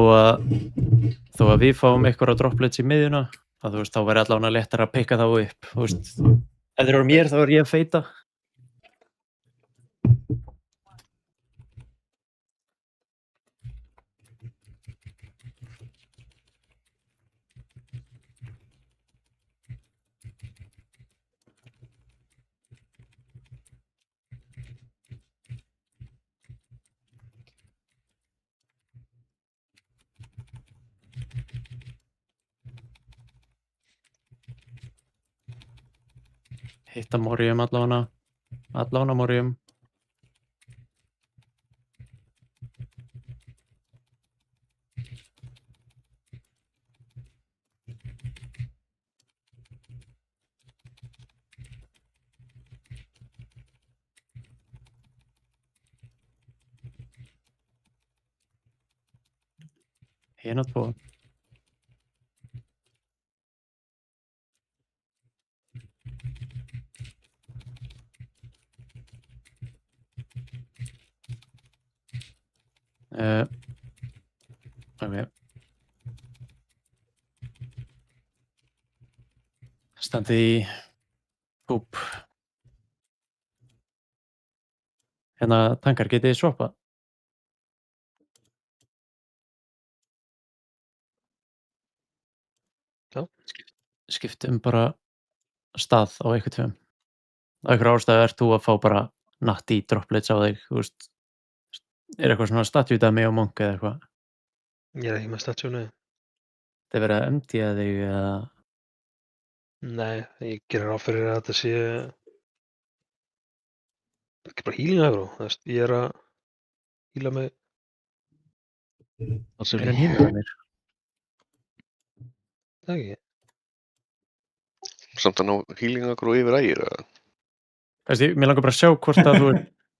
að við fáum eitthvað dropplets í miðjuna að þá væri allavega léttara að pikka þá upp. Ef þeir eru mér þá er ég að feita. Hitta Morium allavega Morium. Hina 2. Okay. Standi í húp. Hérna tankar, getið þið swappað? Já. Skiptum bara stað á eitthvað tveim. Á einhverju ástæðu ert þú að fá bara natti dropplets á þig, Er eitthvað svona statjúdæmi á Monk eða eitthvað? Ég er ekki með statjúnu. Það er verið að MD-a þig eða? Nei, ég gerir ráð fyrir að þetta sé ekki bara healing aggro, ég er að heala mig. Er hann healing að mér? Það ekki. Samt að ná healing aggro yfir ægir eða? Mér langar bara að sjá hvort að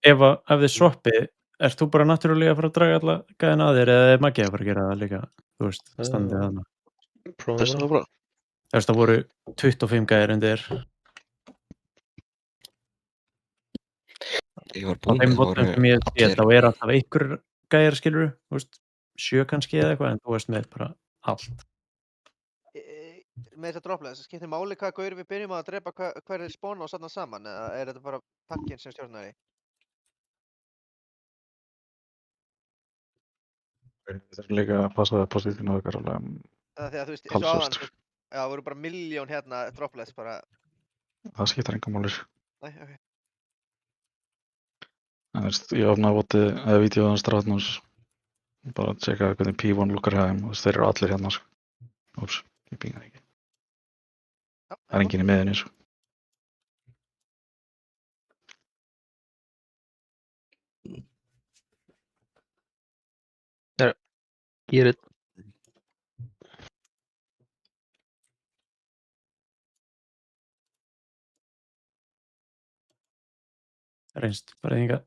ef þið swappið, ert þú bara náttúrulega að fara að draga alla gæðina að þér eða er Maggi að fara að gera það líka, standið þarna? Þess að bara. Það voru 25 gæðir undir. Á þeim votum sem ég sé þá er alltaf einhver gæðir skilurðu, 7 kannski eða eitthvað en þú veist með bara allt. Með þess að dropla, skiptir máli hvað gaur við byrjum að drepa hver er spána og sanna saman eða er þetta bara pakkin sem stjórnar því? Þetta er líka að passa það positífinu og eitthvað alveg Þegar þú veist, eins og áðan, það voru bara 1.000.000 hérna droplets bara. Það skiptir enga máli. Nei, ok. Ég opnaði votið eða vídeóðan strafnums bara að tjekka hvernig P1 lukkar hjá þeim og þeir eru allir hérna. Úps, ég pingaði ekki. Það er enginn í miðinni. Get it. Reynst bara hingað.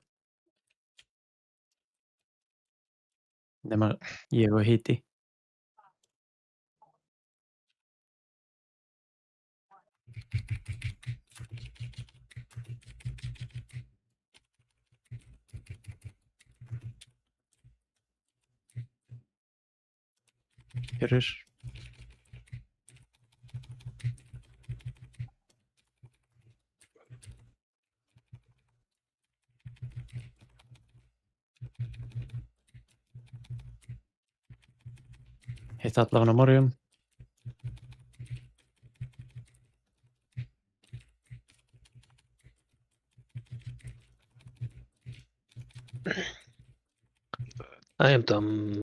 Nema ég og Hiti. Hér er. Hitt allavega Morium. I am dumb.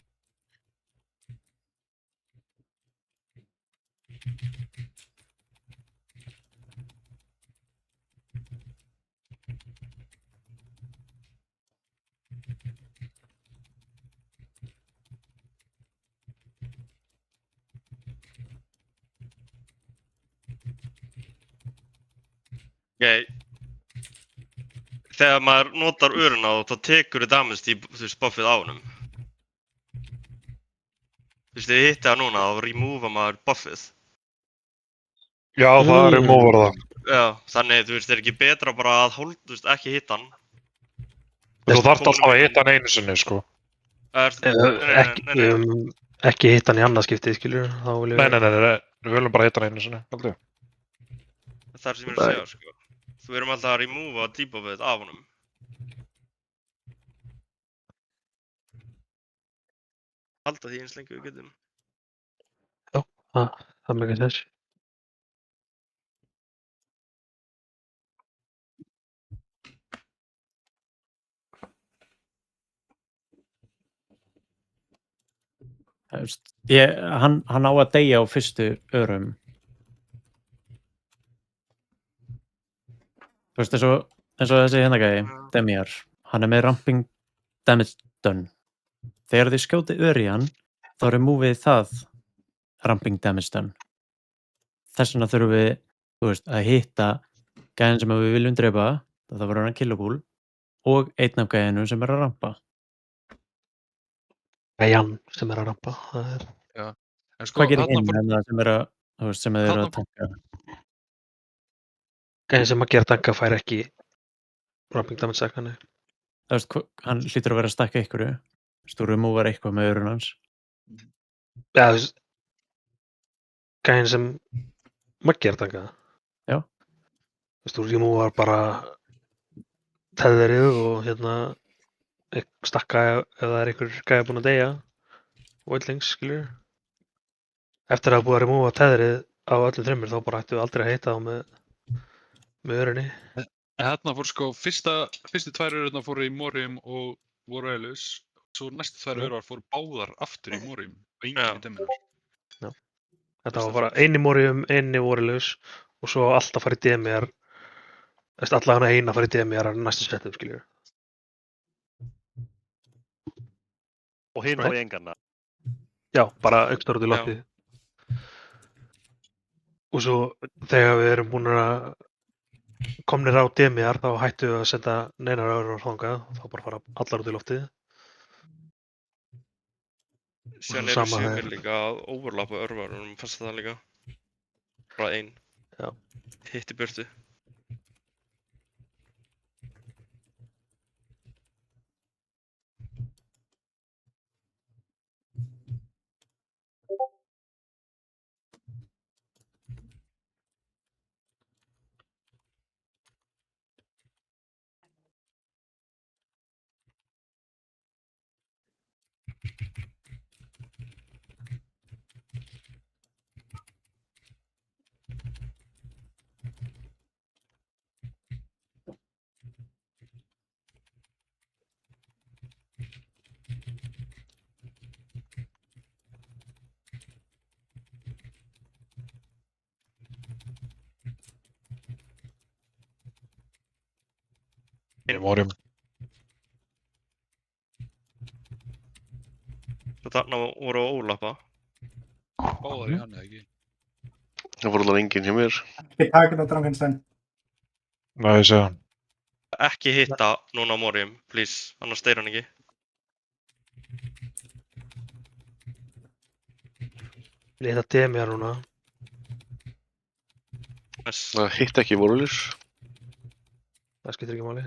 Ok. Þegar maður notar öruna þá tekur þið damage í, þú veist, buffið á honum. Þú veist, þið hitti það núna, þá remova maður buffið. Já, það removar það. Já, þannig, þú veist, er ekki betra bara að þú veist, ekki hitta hann. Þú þarft alltaf að hitta hann einu sinni, sko. Ekki hitta hann í annað skiptið, skilur. Nei, við viljum bara hitta hann einu sinni, held ég. Það er sem ég er að segja, sko. Þú erum alltaf að remova debuffið af honum. Halda því eins lengi við getum. Já, það meikar sens. Hann á að deyja á fyrstu örum. Þú veist, eins og þessi hérna gæi, Demiar, hann er með ramping damage done. Þegar þið skjóti ör í hann, þá removið það ramping damage done. Þess vegna þurfum við, þú veist, að hitta gæðin sem við viljum drepa, það verður hann killable, og einn af gæðinu sem er að rampa. Gæjan sem er að rampa, það er... Já, en sko... Hvað gerir hinn sem er að, þú veist, sem er að tanka? Gæðin sem að gera tanka fær ekki ramping damage sekkanir. Það veist, hann hlýtur að vera að stakka einhverju. Þú removar eitthvað með örun hans. Já, þú veist, gæðin sem að gera tanka. Já. Þú veist, þú removar bara teðrið og hérna stakka ef það er einhver gæði búinn að deyja og öllings, skilur. Eftir að búið að remova teðrið á öllum þreymur þá bara ættu við aldrei að heita þá með örunni. Þarna fór sko, fyrstu tvær örurnar fóru í Morium og voru Elus, svo næstu tvær örurar fóru báðar aftur í Morium og enginn í Demiar. Já. Þetta var bara einn í Morium, einn í Elus og svo allt að fara í Demiar, allavega eina að fara í Demiar að næstu setum, skiljur. Og hinn á í engarna? Já, bara aukstar út í loftið. Og svo þegar við erum búin að komnir á Demiar þá hættu við að senda neinar örur þangað og þá bara fara allar út í loftið. Síðan eru sumir líka að overlappa örvarunum, fannst það líka? Bara einn. Já. Hitt í burtu. Í Morium. Svo þarna voru að overlappa. Báðar í hann eða ekki? Það voru alveg enginn hjá mér. Ekki taka þetta Drankenstein. Nei, ég segja hann. Ekki hitta núna á Morium, please, annars deyr hann ekki. Ég hitta Demiar núna. Það hitt ekki Elus. Það skiptir ekki máli.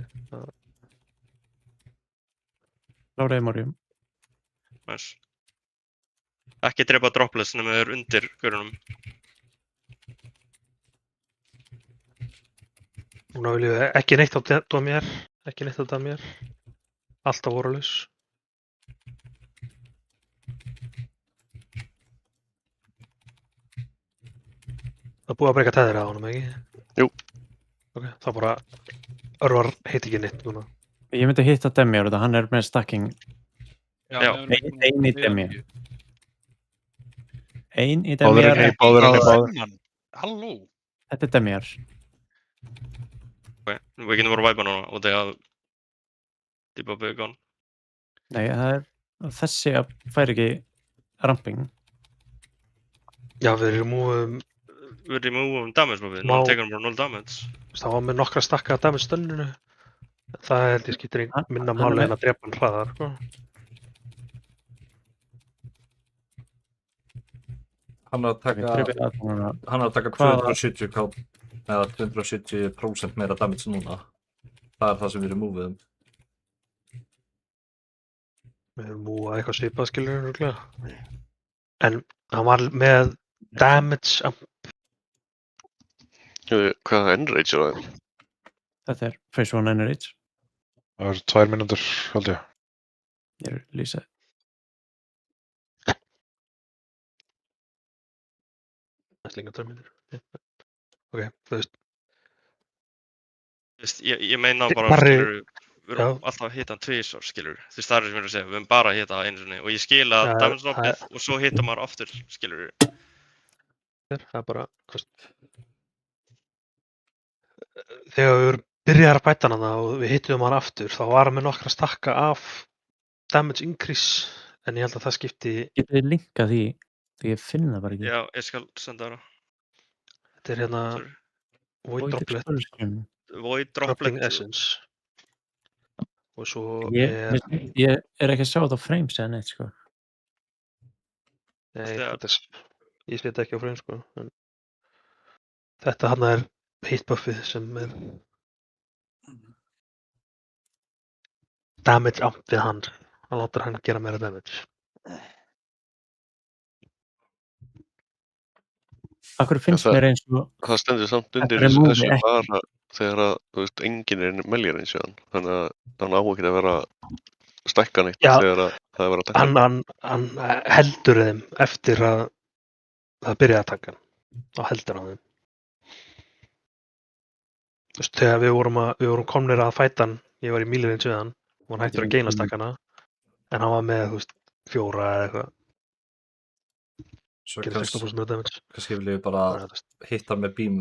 Kláraði Morium. Nice. Ekki drepa dropless nema þau eru undir görunum. Núna viljum við ekki neitt á Demiar. Ekki neitt á Demiar. Alltaf Elus. Það er búið að breyka teðrið á honum, ekki? Jú. Ok, þá bara örvar heit ekki neitt núna. Ég myndi hitta Demiar þetta, hann er með stacking. Já. Ein í Demiar. Ein í Demiar. Báður. Halló. Þetta er Demiar. Ok, við getum voru að væpa núna og þegar debuffið er gone. Nei, það er þessi að færi ekki ramping. Já, við removum við removum damage buffið, Má- núna tekur hann bara 0 damage. Það var með nokkra stakka af damage stönninu. Það held ég skiptir minna hann er máli með- en að drepa hann hraðar, sko. Hann er að taka, Trippið aðtúnuna. hann er að taka Hvaða- 270 eða 270% meira damage núna. Það er það sem við removeum. Við erum múið eitthvað svipað skilur örugglega. En hann var með damage amp. Hvaða enrage er það? Þetta er Phase 1 Enrage. Það er 2 mínútur, held ég. Ég er lýsað. Það er líka 2 mínútur. Ok, þú veist. Ég meina bara, Barri- skilur, við erum alltaf að hita hann tvisvar, skilur. Þú veist, það er sem ég er að segja, við erum bara að hita einu sinni og ég skil að Já, damage það droppið og svo hita maður aftur, skilur. Það er bara, þú veist. Þegar við erum byrjaðar að bæta hana og við hittum hann aftur, þá var hann með nokkra stakka af damage increase, en ég held að það skipti. Getið þið linkað því? Því ég finn það bara ekki. Já, ég skal senda það. Þetta er hérna Void Droplet. Explosion. Void Dropping Droplet. Essence. Og svo Ég er ekki að sjá þetta á frames eða neitt, sko. Nei, ég sé þetta ekki á frame, sko. En þetta hann er hitbuffið sem er damage amp við hann. Hann látur hann gera meira damage. Akkur finnst mér eins og Það stendur samt undir remove þessu ekki. bara þegar að, þú veist, enginn er meljar eins og hann. Þannig að hann á ekki að vera stækka neitt Já, þegar að það er verið að taka. hann heldur þeim eftir að það byrjaði að taka hann. Þá heldur hann þeim. Þú veist, þegar við vorum komnir að fæta hann, ég var í mílirins við hann, og hann hættur að geina stakkana, en hann var með, þú veist, 4 eða eitthvað. Svo Gerir 16% meira damage. kannski viljum við bara hitta með beam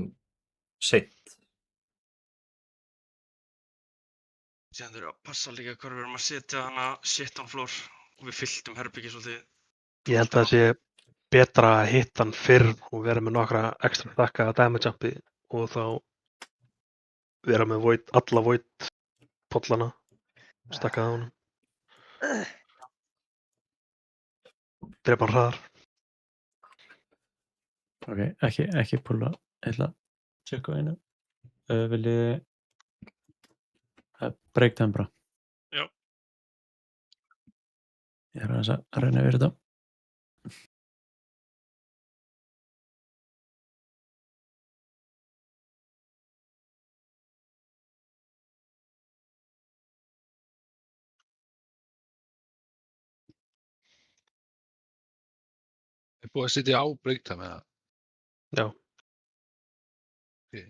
seint. Síðan þurfum við að passa líka hvað við erum að setja hana shit on floor og við fylltum herbyggið svolítið. Ég held að það sé betra að hitta hann fyrr og vera með nokkra ekstra stakka damage ampi og þá vera með alla void pollana stakkað á honum. Drepa hann hraðar. Ok, ekki púla. Ég ætla að tjekka einu. Viljið breakdown bara? Já. Ég er aðeins að reyna yfir þetta. Er búið að setja á breakdown með það? Já. Ok.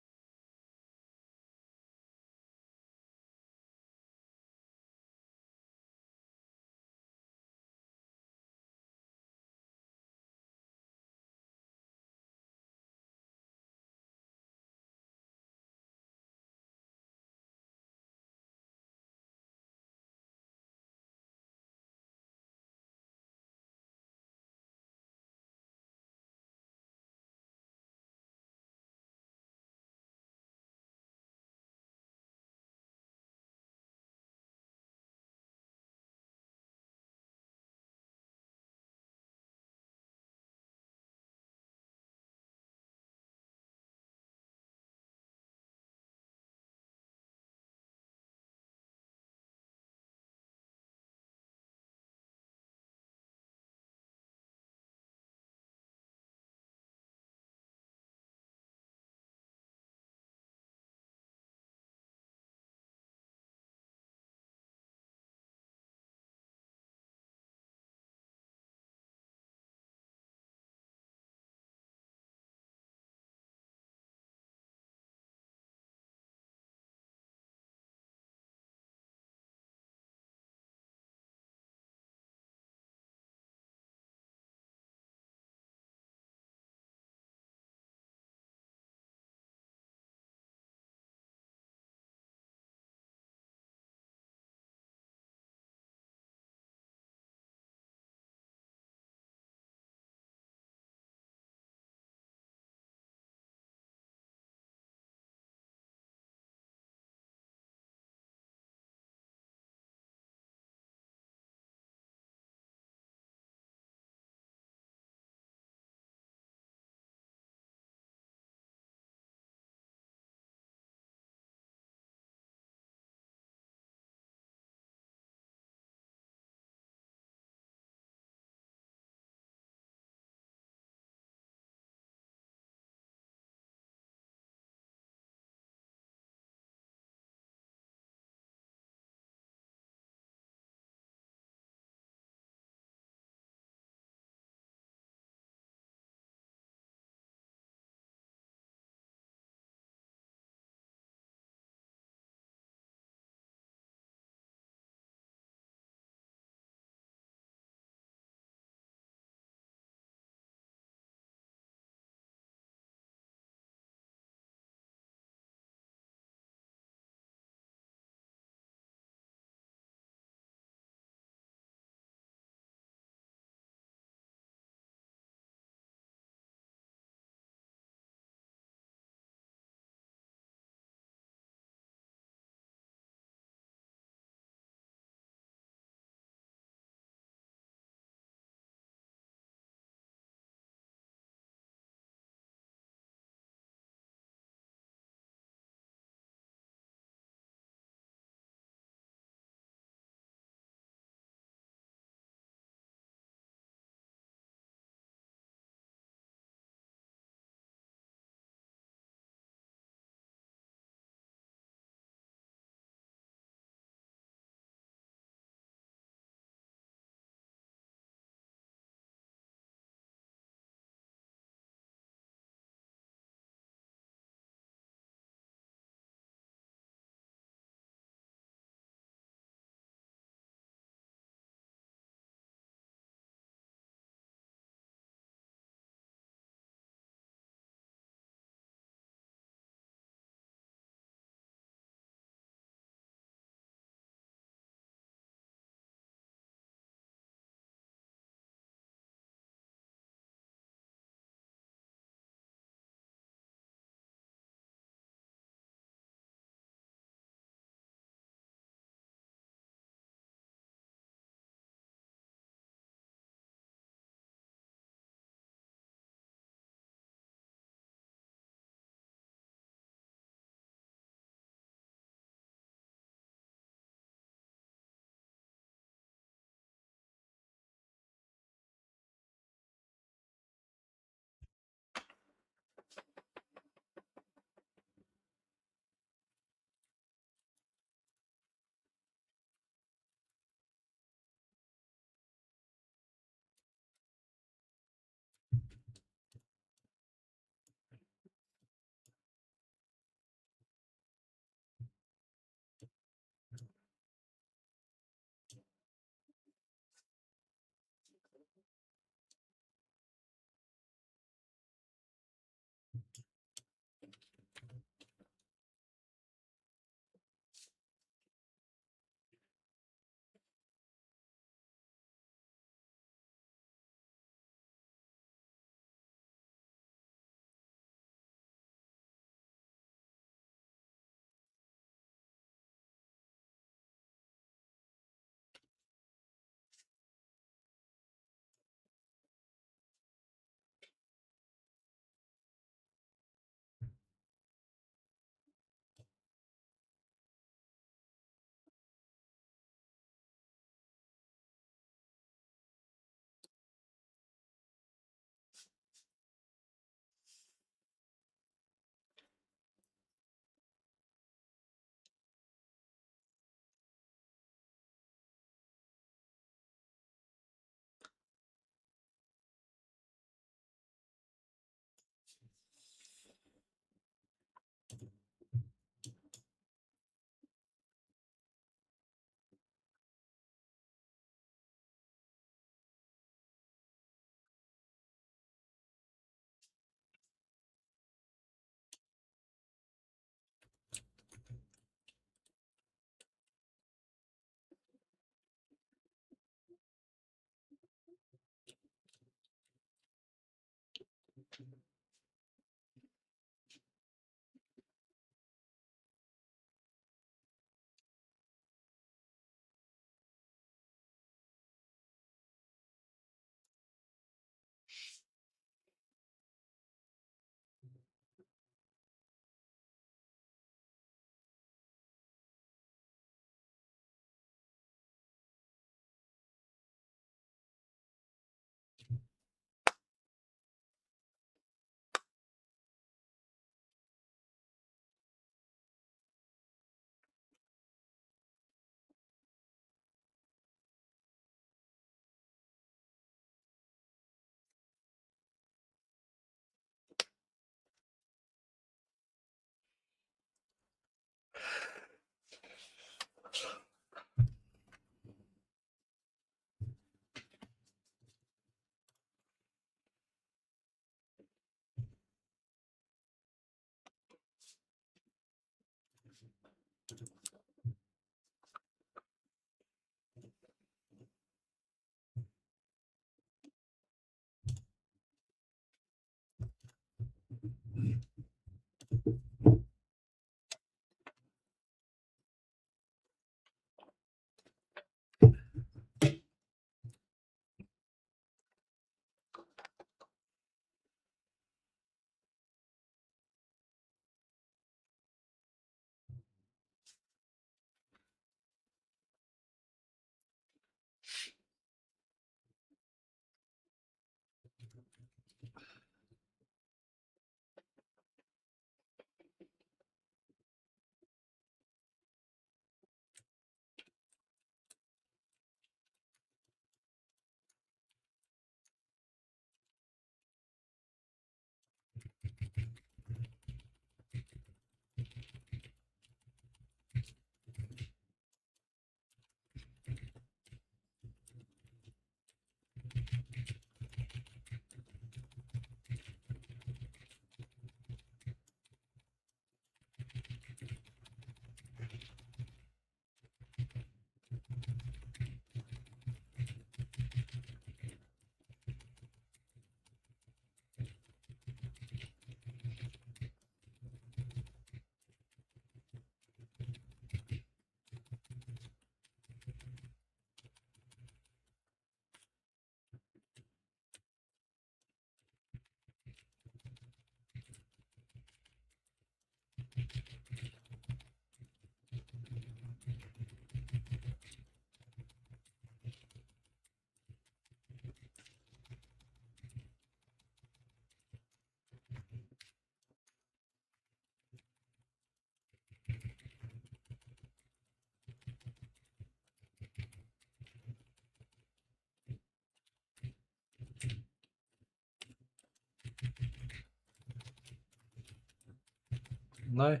Nei.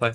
Nei.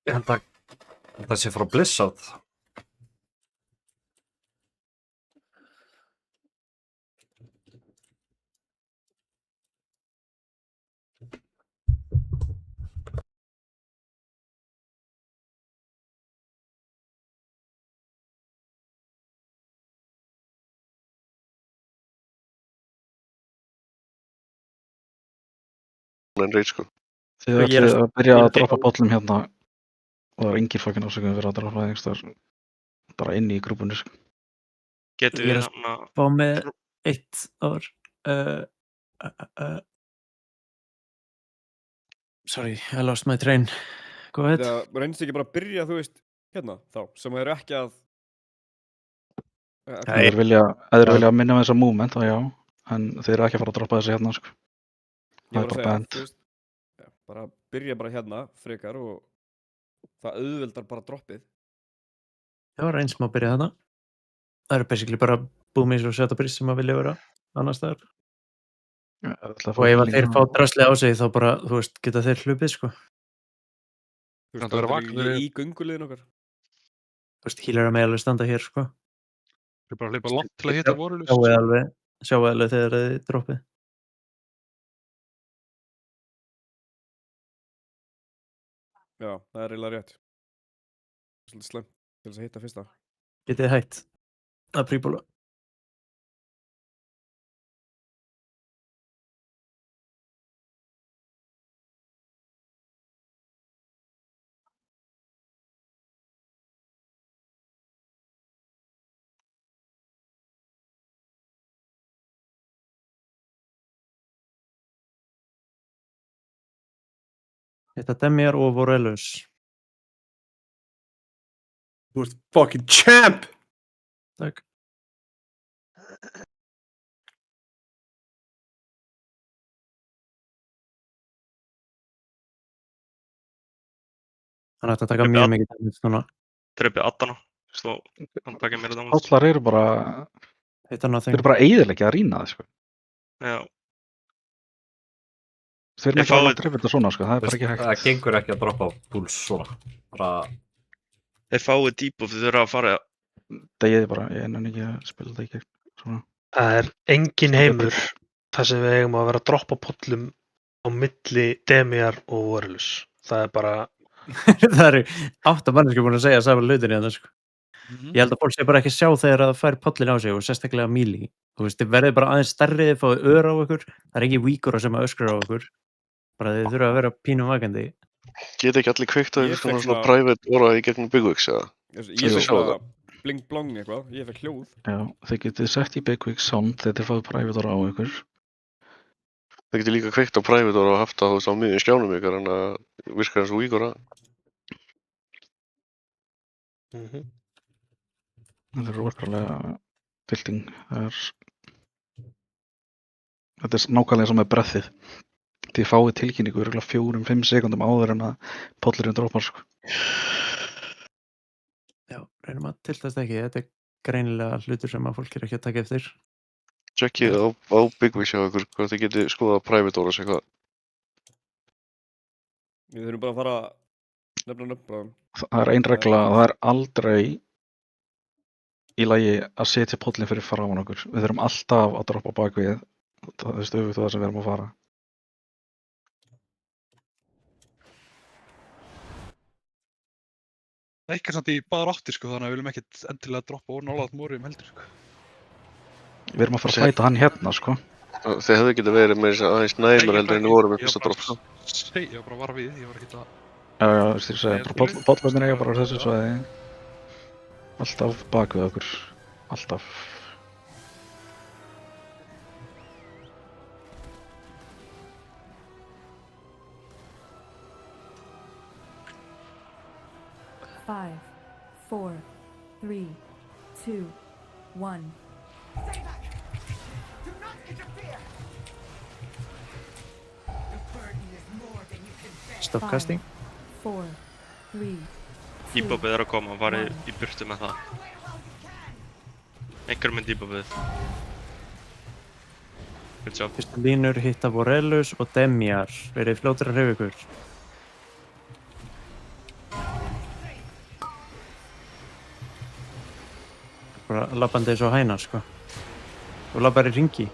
Ég held að það sé frá Blizzard. En reit sko. Þið ætlið að byrja að droppa bollum hérna og það er engin fucking ásökun að vera að droppa það einhverstaðar bara inni í grúpunni sko. Getum Ég við er að fá með eitt ár. Sorry, I lost my train. Go ahead. Það reynist ekki bara að byrja, þú veist, hérna þá, sem eru ekki að Ef þeir vilja minna með þessa movement þá já, en þeir eru ekki að fara að droppa þessi hérna sko. Það er bara band. Bara byrja bara hérna frekar og það auðveldar bara droppið. Já, eins má byrja þarna. Það eru basically bara boomies og setup-ris sem að vilja vera annars staðar. Og ef að þeir fá drasli á sig þá bara, þú veist, geta þeir hlupið sko. Þú veist, það er í gönguliðin okkar. Þú veist, healer að með alveg standa hér sko. Það er bara að hleypa langt til að hitta Warriors. Sjáu alveg þegar þið droppið. Já, það er eiginlega rétt. Svolítið slæmt til þess að hitta fyrsta. Getið þið hætt að príbóla. Þetta Demiar og Vorellus. Þú ert fucking champ! Takk. Hann ætti að taka mjög mikið damage núna. Treppi Addana, svo hann taka meira damage. Allar eru bara þeir eru bara eyðileggja að rýna það sko. Já. Þeir eru ekki að trefja þetta svona sko, það er bara ekki hægt. Það gengur ekki að droppa púls svona. Bara þeir fáið debuff þeir eru að fara. Degiði bara, ég nenni ekki að spila þetta ekki svona. Það er engin heimur þar sem við eigum að vera að droppa pollum á milli Demiar og Warriors. Það er bara það eru 8 manneskjur búin að segja saman hlutin í þetta sko. Ég held að fólk sé bara ekki sjá þegar það fær pollin á sig og sérstaklega melee. Þú veist, þið verðið bara aðeins stærri, þið fáið ör á ykkur. Það er ekki víkura sem að öskra á ykkur. Bara þið þurfa að vera pínum vakandi. Geta ekki allir kveikt að svona private orða í gegnum Bigwigs eða? Ég fekk svona bling blong eitthvað, ég fekk hljóð. Já, þið getið sett í Bigwig sound þegar þið fáið private orða á ykkur. Það getur líka kveikt á private orða og haft það á miðjum skjánum ykkur en að virkar eins og víkura. Það er orðarlega tilting. Þetta er nákvæmlega eins og með breathið. Þið fáið tilkynningu örugglega 4-5 sekúndum áður en að pollurinn droppar sko. Já, reynum að tiltast ekki. Þetta er greinilega hlutur sem að fólk er ekki að taka eftir. Tjekkið á Bigwigs hjá ykkur hvað þið getið skoðað private orðas eitthvað. Við þurfum bara að fara nefna nöfn. Það er ein regla að það er aldrei í lagi að setja pollin fyrir framan okkur. Við þurfum alltaf að droppa bakvið. Það er stöfugt það sem við erum að fara. Eitthvað samt í báðar áttir sko, þannig að við viljum ekkert endilega droppa og nálaðat Morium heldur sko. Við erum að fara að fæta hann hérna sko. Þið hefðu getið verið með þess að aðeins næmur heldur en við vorum með fyrsta dropp sko. Ég var bara við, ég var ekki að... Já, þú veist ég segi, pollböndin eiga bara þessu svæði. Alltaf bak við okkur. Alltaf. Five, 4, 3, 2, 1. Stop casting. 4, 3. Debuffið er að koma, farið í burtu með það. Einhver með debuffið. Good job. Fyrstu línur hitta Vorellus og Demiar. Verið fljótur að hreyfa ykkur. Bara labbandi eins og hæna sko. Þú labbar í hringi.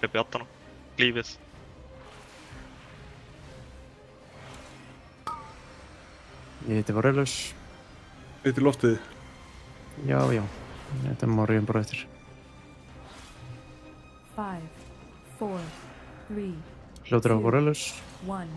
Greppi Addana, lífið. Ég heiti Vorellus. Eitt í loftið. Já. Þetta er Morium bara eftir. 5, 4, 3. Hljótur á Vorellus. 1.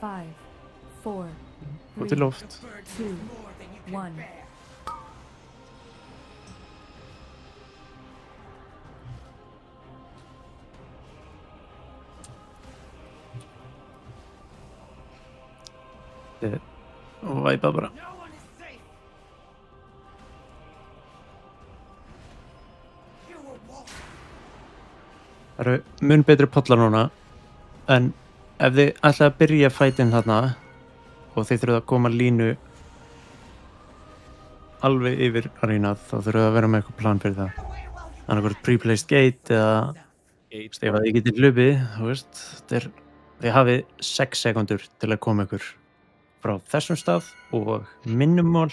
5, 4, Út í 3, loft. 2, 1. Og væpa bara. Það eru mun betri pollar núna, en ef þið ætlaði að byrja fætinn þarna og þið þurfið að koma línu alveg yfir arínað, þá þurfið að vera með eitthvað plan fyrir það. Annarkvort pre-placed gate eða ef þið getið hlupið, þú veist, þið hafið 6 sekundur til að koma ykkur frá þessum stað og minnumál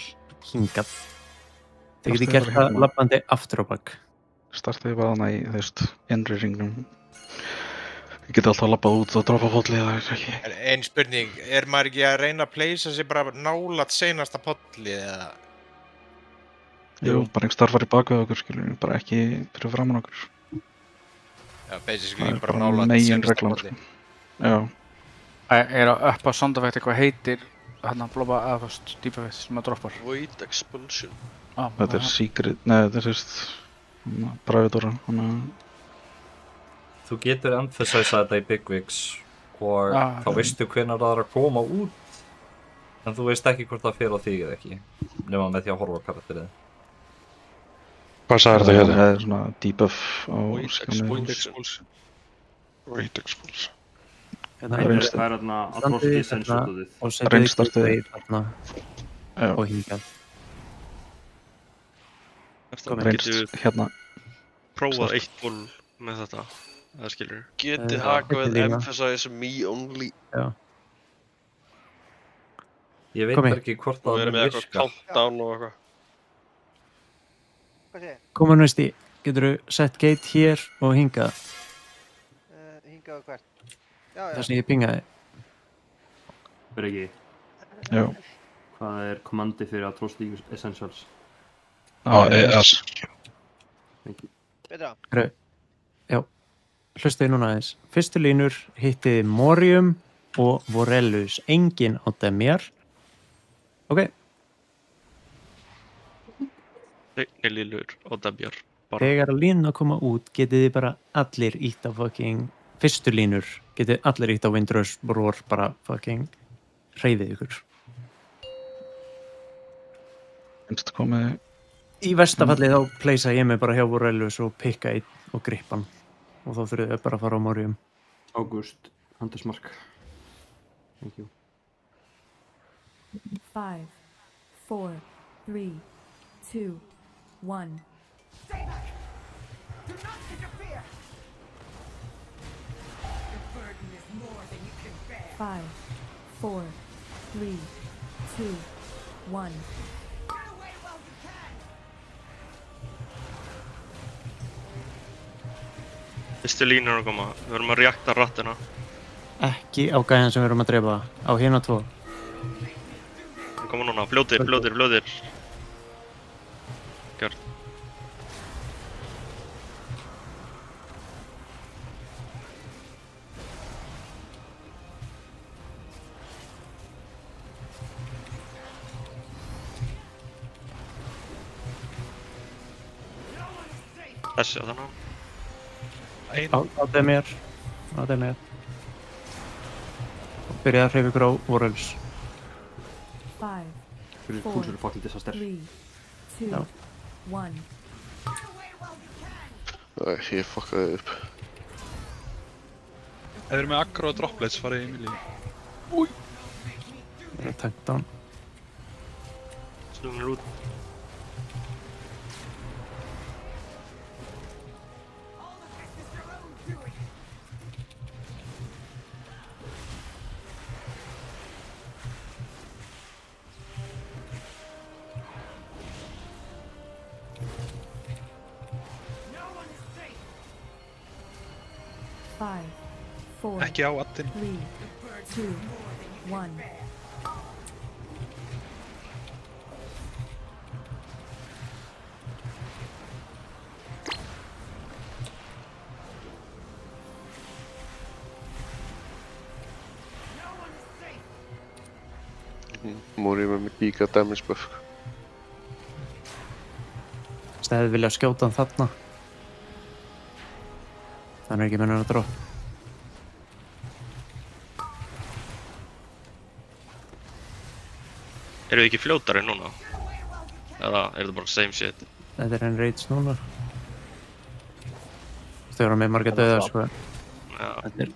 hingað. Þið getið gert það labbandi aftur á bak. Startaði bara hana í, þú veist, innri ringnum. Ég geti alltaf labbað út og droppa polli eða ekki. Ein spurning, maður ekki að reyna að pleysa sig bara nálægt seinasta polli eða? Jú, bara einhver starf var í bakvið okkur, skilur, bara ekki fyrir framan okkur. Já, basically bara nálægt seinasta polli. Já. Er upp á soundeffekt eitthvað heitir hérna blópa eða fyrst dýpafett sem að droppar? Void Expulsion. Þetta er secret, nei þetta er fyrst Bravidora, Þú getur emphasizað þetta í Big Wigs og þá veistu hvenær það er að koma út, en þú veist ekki hvort það fer á þig eða ekki, nema með því að horfa á karakterið. Hvað sagði þetta hérna? Það er svona debuff á Void Expulsion. Void Expulsion. Það er hérna Atrocity Sensuality. Og setja ykkur þarna og hingað. Hérna. Prófað eitt ból með þetta, eða skilur. Geti hakað emphasize me only. Já. Ég veit ekki hvort það mun virka. Countdown og eitthvað. Hvað segir? Koma næst í, getur þú sett gate hér og hingað? Hingað og hvert? Það sem ég pingaði. Breki. Já. Hvað er kommandi fyrir Atrocity Essentials? AES. Betra. Já, hlustaði núna aðeins. Fyrstu línur hittið Morium og Vorellus, engin á Demjar. Ok. Seinni línur á Demjar. Þegar að línuna koma út getið þið bara allir ítt á fucking fyrstu línur, getið allir ítt á Windrush, Roar, bara fucking hreyfið ykkur. Finnst komið Í verstafalli þá pleysa ég mig bara hjá Vorellus og pikka einn og grippa hann og þá þurfið þau bara að fara á Morium. Ágúst, handismark. Thank you. 5, 4, 3, 2, 1. Stay back! Do not interfere! The burden is more than you can bear. 5, 4, 3, 2, 1. Fyrstu línur að koma, við verðum að reakta rattina. Ekki á gæðan sem við erum að drepa, á hérna 2. Það koma núna, fljótir. Gjörð. Þessi á þannig. Á Demjar. Og byrjaði að hreyfa ykkur á Vorellus. 5, Fyrir púlsur fucking disaster. 3, 2, 1. Ég fuckaði upp. Ef þið eru með aggro og droplets farið í milli. Új! Það er tank down. Slumir út. Ekki á addin. 3, 2, 1. Morium er með giga damage buff. Stæði vilja skjóta hann þarna. Þannig er ekki munur að dropp. Eru þið ekki fljótari núna? Eða er þetta bara same shit? Þetta er enn raids núna. Þau eru með marga döða, sko. Já. Þetta er...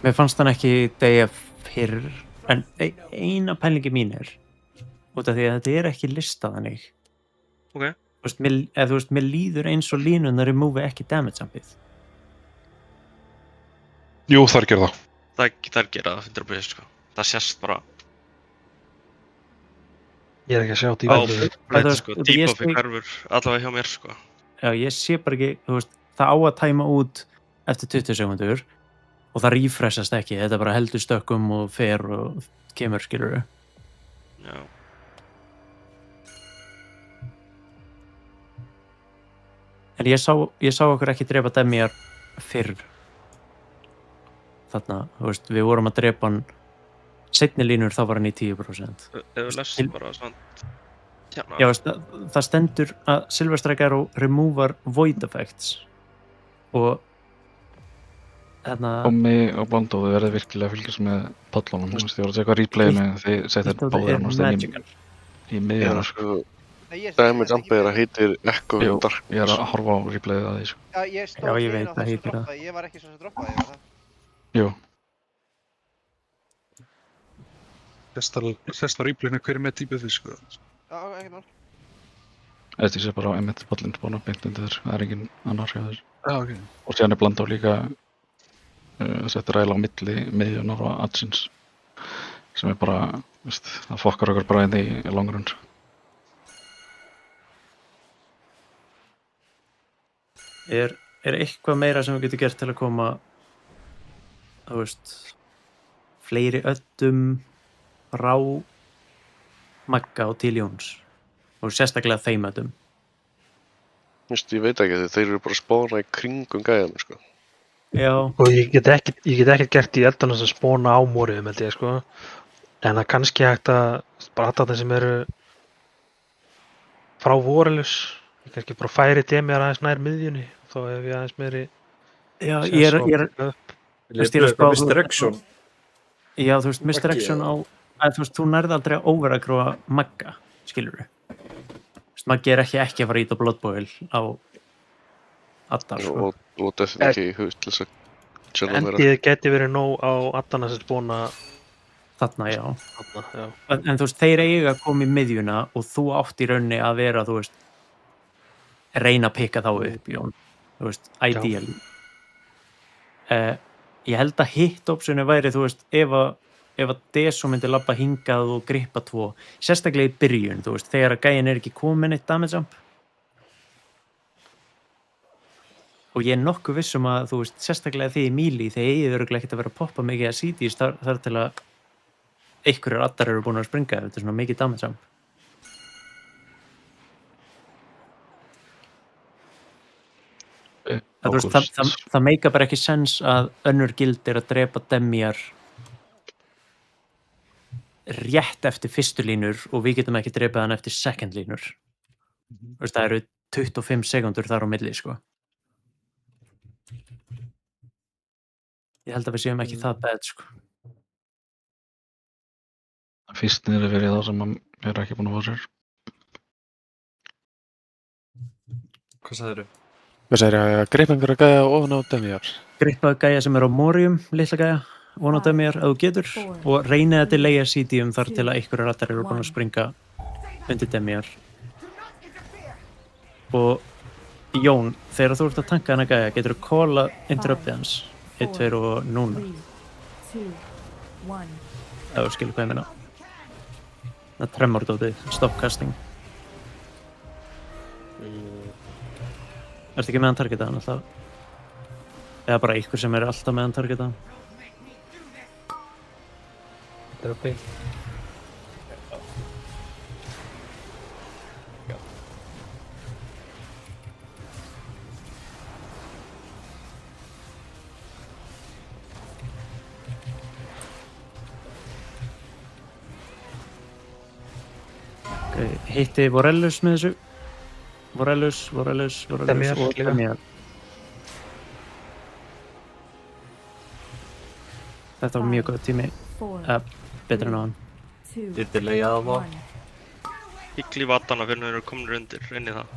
Mér fannst hann ekki deyja fyrr, en eina pælingi mín er út af því að þetta er ekki listað þannig. Ok. Þú veist, mér líður eins og línunar remove ekki damage jumpið. Jú, þær gera það. Þær gera það 100%, sko. Það sést bara. Ég er ekki að sjá debuffið. Sko, debuffið hverfur allavega hjá mér, sko. Já, ég sé bara ekki, þú veist, það á að tæma út eftir 20 sekundur og það refreshast ekki, þetta bara heldur stökkum og fer og kemur, skilurðu. Já. En ég sá okkur ekki drepa Demiar fyrr. Þarna, þú veist, við vorum að drepa hann seinni línur, þá var hann í 10%. Ef við lest bara samt hérna. Já, veist, það stendur að Silver Strike Arrow removar void effects og Tommy og Blandó, þið verðið virkilega að fylgjast með pollunum. Þú veist, ég voru að segja replayinu, þið setja báðir hann á stein í miðjana. Damage Jumpið heitir Echo Darkness. Ég er að horfa á replayið að því, sko. Já, ég stóð fyrir á þessu droppa, ég var ekki svo sem droppaði, ég var það. Jú. Sérst á replayinu hver er með debuffið, sko. Já, ekki mál. Ég sé bara á Emmett pollin spána beint undir þér, það er engin annar hjá þér. Já, ok. Og síðan er Blandó líka settur ræðilega á milli miðjunar og adsins sem er bara, veist, það fokkar okkur bara inn í longrun. Er eitthvað meira sem við getum gert til að koma, þú veist, fleiri öddum frá Magga og til Jóns og sérstaklega þeim öddum? Vist, ég veit ekki, þeir eru bara að spána í kringum gæðan, sko. Já. Og ég get ekkert gert í eldana sem spóna á Morium, held ég, sko. En það kannski hægt að bara þetta sem eru frá Vorelus, ég kannski bara færi Demiar aðeins nær miðjunni, þá hef ég aðeins meiri. Já, ég er Mr. Action. Já, þú veist, Mr. Action á, að þú veist, þú nærði aldrei að overagróa Magga, skilurðu. Þú veist, Maggi er ekki að fara að íta Blood Boil á Adda, sko. Og definitely ekki, þú veist, til þess að Endið geti verið nóg á Addana sem spóna þarna, já. Þarna, já. En þú veist, þeir eiga að koma í miðjuna og þú átt í rauninni að vera, þú veist, reyna að pikka þá upp, Jón. Þú veist, ideal. Ég held að hit-optionu væri, þú veist, ef að Deso myndi labba hingað og grippa 2, sérstaklega í byrjun, þú veist, þegar að gæin er ekki komin eitt damage jump. Og ég er nokkuð viss að, þú veist, sérstaklega þið í Melee, þeir eigið örugglega ekkert að vera að poppa mikið að CDs þar til að einhverjir addar eru búin að springa, þetta er svona mikið damage jump. Það meika bara ekki sens að önnur gild er að drepa Demiar rétt eftir fyrstu línur og við getum ekki drepað hann eftir second línur. Þú veist, það eru 25 sekundur þar á milli, sko. Ég held að við séum ekki það bad, sko. Fyrst niður er verið það sem er ekki búin að fá sér. Hvað sagðirðu? Hvað sagðir ég að greipa einhverja gæja ofan á Demiar? Greipa gæja sem er á Morium, litla gæja, ofan á Demiar ef þú getur og reyni að delaya CD-um þar til að einhverjir addar eru búin að springa undir Demiar. Og Jón, þegar þú ert að tanka hana gæja, getur þú calla interruptið hans 1, 2 og núna. Ef þú skilur hvað ég meina. Það tremor dótið, stop casting. Ertu ekki meðan targetaðan alltaf? Eða bara ykkur sem er alltaf meðan targetaðan? Þetta er uppi. Hitti Vorellus með þessu. Vorellus Demiar og líka. Demiar. Þetta var mjög góð tími. Betur en á hann. Lítið leiðað það. Ég klífa allana fyrir að þeir eru komin undir, inn í það.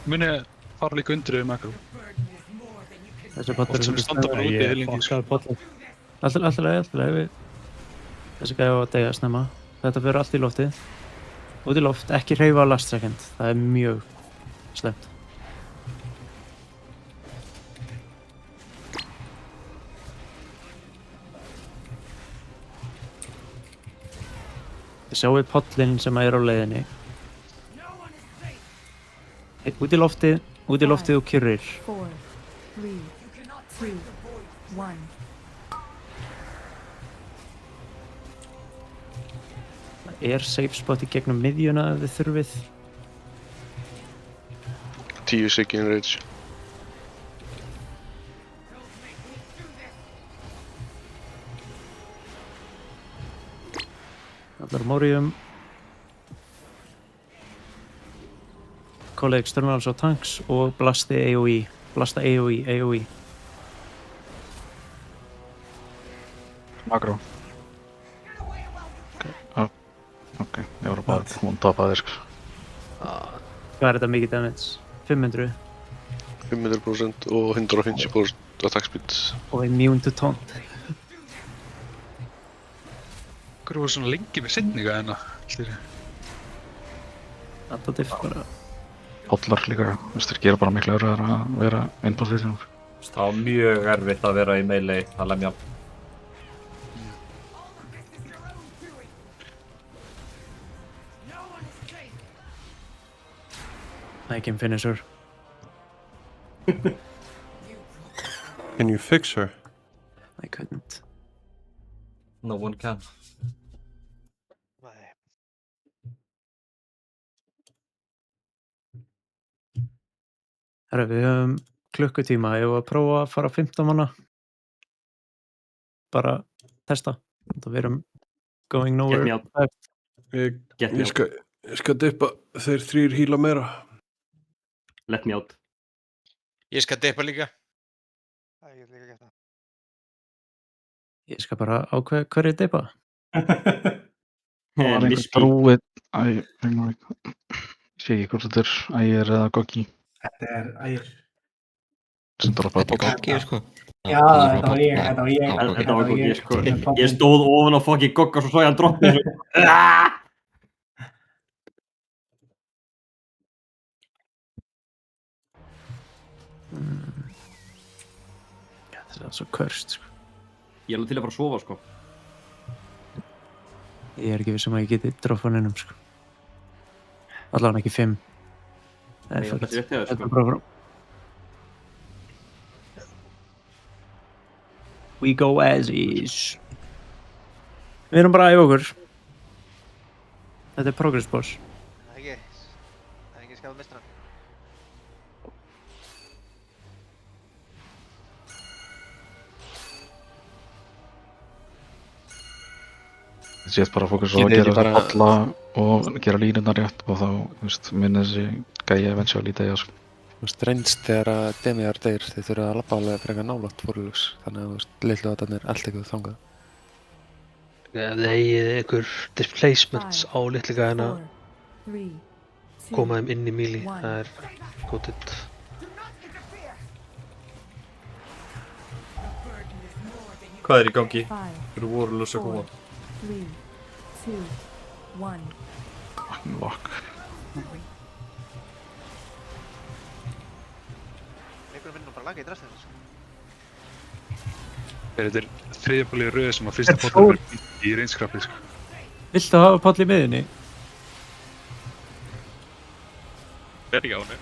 Mun ég fara líka undir við makro? Þessi pollur Sem standa bara úti í lengi. Alltaf leið. Þessi gæði á að deyja snemma. Þetta fyrir allt í loftið. Út í loft, ekki hreyfa á last second. Það er mjög slæmt. Þið sjáu pollin sem er á leiðinni. Út í loftið og kyrrir. 4, 3, 2, 1. Það safe spot í gegnum miðjuna ef þið þurfið. 10 second rage. Allar Morium. Colleague Externals og Tanks og Blasta AoE. Makro. Ok, ég var bara hún tapaði sko. Hvað er þetta mikið damage? 500? 500% og 150% attack speed. Og immune to taunt. Hvað voru svona lengi með setninga hérna? Alltaf diff bara. Pollar líka, þeir gera bara miklu öðru að vera einbáðsvísinum. Það var mjög erfitt að vera í melee að lemja. I can finish her. Can you fix her? I couldn't. No one can. Herra, við höfum klukkutíma. Ég var að prófa að fara 15 manna. Bara testa. Við erum going nowhere. Ég skal dippa þeir 3 híla meira. Let me out. Ég skal dippa líka. Ég vil líka geta það. Ég skal bara ákveða hverju dippa. Það var einhver brúið. Ég sé ekki hvort þetta er Ægir eða Goggi. Þetta er Ægir. Þetta er Goggi, sko. Já, þetta var ég. Þetta var Goggi, sko. Ég stóð ofan á fucking Gogga og svo ég hann droppið svo. Þetta er svo cursed, sko. Ég er alveg til að fara að sofa, sko. Ég er ekki vissum að ég geti droppa neinum, sko. Allavega ekki 5. Nei, þetta er rétt hjá þér, sko. Þetta er bara frá. We go as is. Við erum bara að æfa okkur. Þetta er progress boss. Það er ekki skafað mistran. Ég sé bara að fókusa á að gera alla og gera línurnar rétt og þá, minni þessi gæja eventually deyja, sko. Reynst þegar að Demiar deyr, þið þurfa að labba alveg frekar nálægt Vorellus, þannig að litlu aðeins allt eitthvað þangað. Ef þið eigið einhver displacements á litlu gæðina, koma þeim inn í melee, það er góðið. Hvað er í gangi? Eru Vorellus að koma? 3, 2, 1. Lock. Einhverjum finnir nú bara laga í drastinu, sko. Þetta er þriðjabali röð sem að fyrsta pollur verður í reynskrafli, sko. Viltu hafa poll í miðinni? Verð ekki á henni.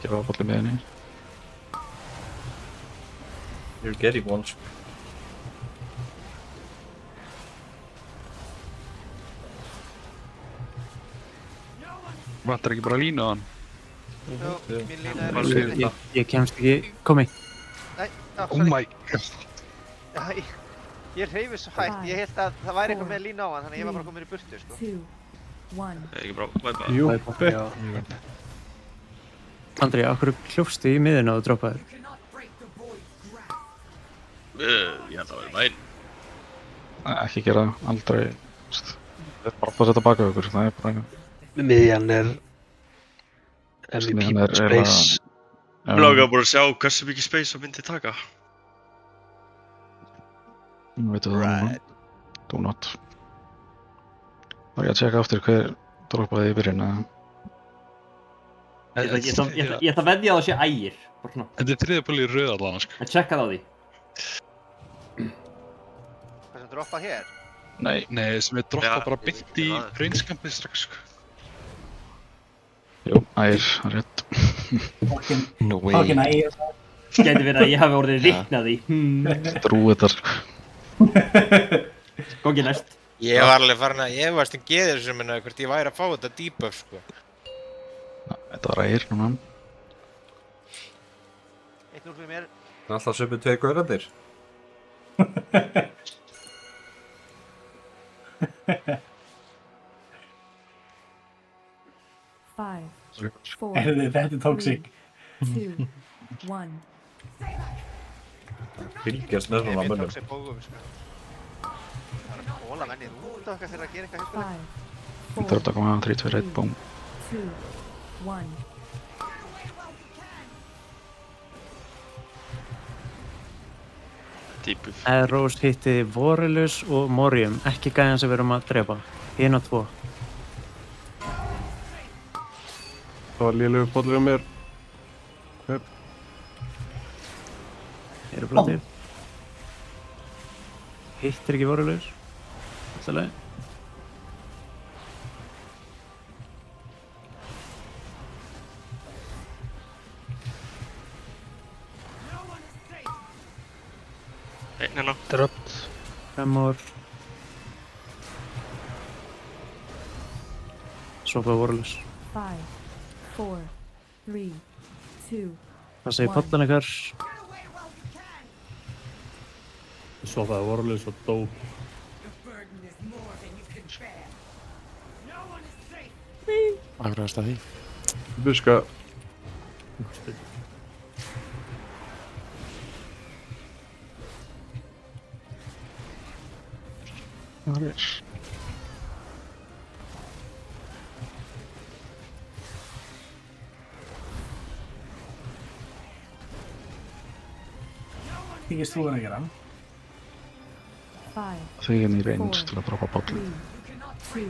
Ég var poll í miðinni. You're getting one, sko. Vantar ekki bara línu á hann? Jó, mín lína er... Ég kemst ekki, komi. Nei, Oh my god. Æ. Ég hreyfi svo hægt, ég held að það væri eitthvað með lína á hann, þannig að ég var bara komin í burtu, sko. 2, 1. Ekki bara, væpa. Jú, Já. Andri, af hverju hljófstu í miðuna og droppaðir? Ég held að það væri væn. Ekki gera það, aldrei. Það er bara að setja baka okkur, það er bara... Miðjan er MVP space. Mér langar bara að sjá hversu mikið space það myndi taka. Veitu það núna? Do not. Var ég að tjekka aftur hver droppaði í byrjun, eða? Ég ætla að veðja að það sé ægir. Þetta er þriðja púli í rauð allan, sko. En tjekka það á því. Hvað sem droppað hér? Nei, sem er droppað bara beint í reynskampið strax, sko. Jú, ægir, það er rétt. No way. Fucking ægir. Gæti verið að ég hafi orðið reiknað í. Drúið þetta, sko. Góki næst. Ég var alveg farin að efast geðir sem minna hvort ég væri að fá þetta debuff, sko. Þetta var ægir núna. 1-0 fyrir mér. Það er alltaf sömu 2 gaurandir. 5, 4, Þetta er toxic. 2, 1. Fylgjast með svona mönnum. Það er að hóla mennið út okkar þegar að gera eitthvað hispilegt. Þetta er að koma 3, 2, 1, búm. 2, 1. Rose hitti Vorelus og Morium, ekki gæjan sem við erum að drepa. 1 og 2. Það var lélegur bollur á mér. Hver? Eru platið. Hittir ekki Vorelus. Alltaf leið. Hérna. Dropped. Tremor. Svopaði Vorelus. 5, 4, 3, 2, Hvað segir pallan ykkar? Svopaði Vorelus og dó. Afræðast að því. Buska. Það er. Þykist þú að gera? Þau er í range til að droppa bollin.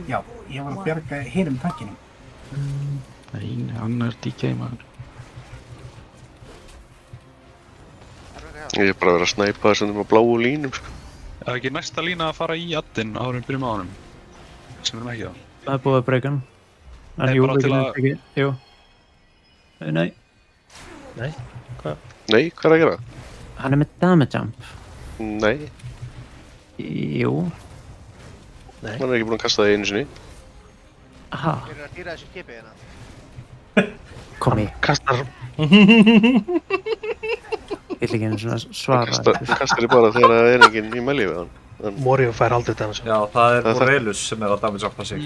Já, ég var að bjarga hinum tankinum. Nei, hann er DK maður. Ég er bara að vera að snæpa þessum á bláu línum, sko. Það er ekki næsta lína að fara í addinn áður en byrjum á honum. Sem við erum ekki á. Það er búið að breyka hann. Nei, bara til að... Jú. Nei. Nei? Hvað? Nei, hvað er að gera? Hann er með damage jump. Nei. Jú. Nei. Hann er ekki búinn að kasta það einu sinni. Aha. Þeir eru að dýra þessu skipi hérna. Komi. Kastar. Ég vil ekki einu svona svara. Kastar þið bara þegar það er enginn í melli við hann. Morium fær aldrei damage. Já, það er Vorelus sem er að damage uppa sig.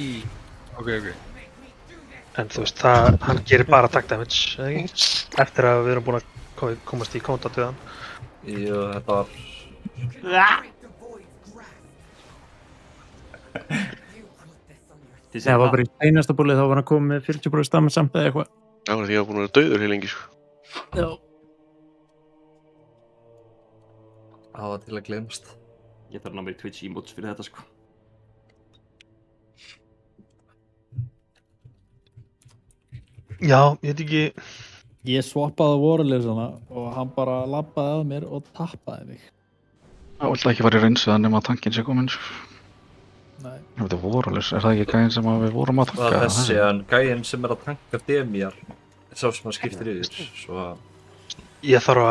Ok. En þú veist, hann gerir bara attack damage, eða ekki? Eftir að við erum búin að komast í kontakt við hann. Jú, þetta var... Það var bara í einasta búlið, þá var hann komið með 40% damage samt eða eitthvað. Já, því ég var búinn að vera dauður heil lengi, sko. Já. Það var til að gleymast. Ég þarf að ná mér Twitch emotes fyrir þetta, sko. Já, ég veit ekki... Ég swappaði Vorelesana og hann bara labbaði að mér og tappaði mig. Það vildi ekki fara í reynsu það nema að tankin sé komin, sko. Nei. Þetta er Vorelus, er það ekki gæinn sem við vorum að tanka? Það er þessi, en gæinn sem er að tanka Demjar, sá sem að skiptir yfir, svo að... Ég þarf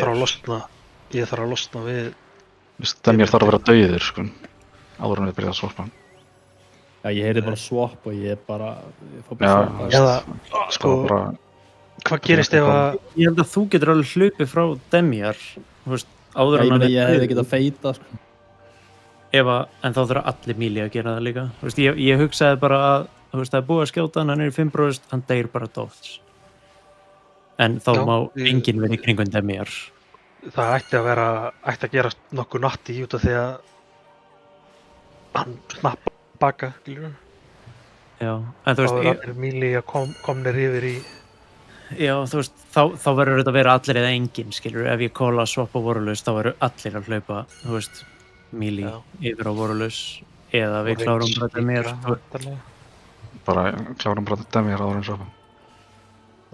að losna við... Demjar þarf að vera dauðir, sko. Áður en við byrjaði að swappa hann. Já, ég heyrði bara swap og ég bara... Eða, sko... Hvað gerist ef að... Ég held að þú getur alveg hlupið frá Demjar, þú veist, áður en hann ég hefði getað feita, sko. en þá þurfa allir melee að gera það líka. Þú veist, ég hugsaði bara að, þú veist, það er búið að skjóta hann er í 5%, hann deyr bara dodge. En þá má enginn vera í kringum Demir. Það ætti að gerast nokkuð natti út af því að hann snappa baka, skilur við. Já, en þú veist... Þá er allir melee að komnir yfir í... Já, þú veist, þá verður þetta að vera allir eða enginn, skilur. Ef ég kóla swap á Warless, þá verður allir að hlaupa, þú veist, melee yfir á Warless, eða við klárum bara Demir. Bara klárum bara Demir áður en swapa.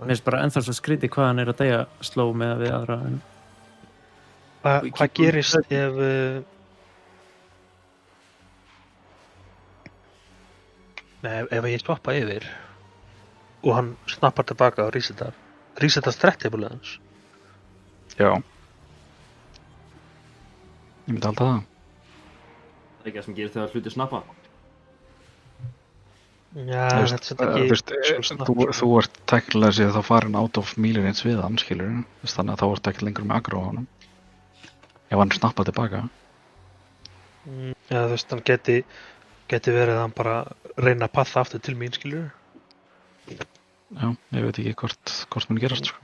Mér finnst bara ennþá svo skrítið hvað hann er að deyja sló með við aðra. Hvað gerist ef... Nei, ef ég swappa yfir og hann snappar tilbaka og resetar strettabúlega hans. Já. Ég myndi halda það. Það er ekki það sem gerist þegar hluti snappa. Já, þetta er ekki... Þú ert tæknilega séð þá farin out of melee range við hann, skilur. Þannig að þá ert ekki lengur með aggro á honum. Ef hann snappar tilbaka. Já, þú veist, hann geti verið að hann bara reyna að patha aftur til mín, skilur. Já, ég veit ekki hvort mun gerast, sko.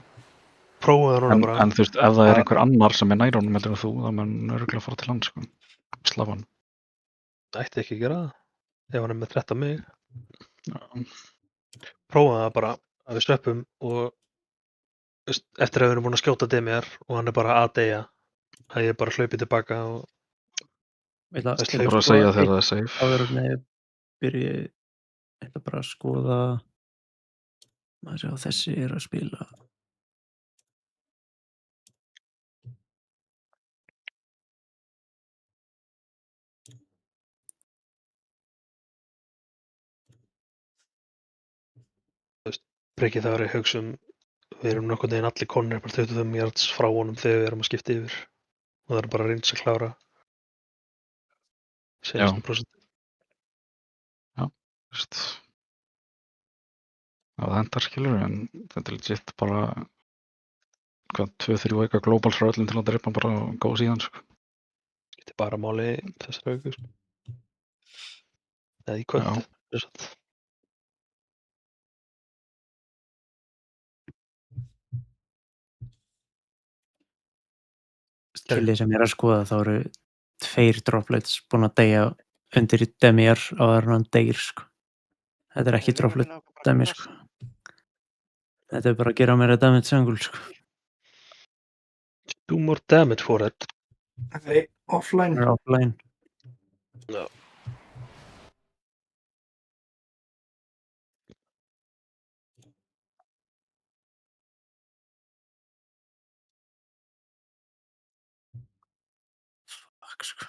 Prófaðu núna bara. En þú veist, ef það er einhver annar sem er nær honum heldur en þú, þá mun örugglega fara til hann, sko. Slafa hann. Það ætti ekki að gera það, ef hann er með 13 mig. Prófaðu það bara að við sveppum og eftir að við erum búin að skjóta Demir og hann er bara að deyja, að ég bara hlaupi tilbaka og... Bara að segja þegar það er safe. Áður en ég byrji bara að skoða maður sjá þessi er að spila. Breki það að hugsa við erum nokkurn veginn allir konur bara 25 yards frá honum þegar við erum að skipta yfir og það er bara að reynda að klára 16%. Já, veist það hendar, skilur, en þetta er legit bara 2-3 auka globals frá öllum til að drepa bara og góða síðan, sko. Þetta er bara máli þessar auku, sko. Eða í kvöld, þess. Skilið sem ég er að skoða þá eru 2 droplets búin að deyja undir Demir á þar hann deyr, sko. Þetta er ekki droplet Demir, sko. Þetta er bara að gera meira damage jungle, sko. Do more damage for it. Okay, offline. Offline. No. Sko.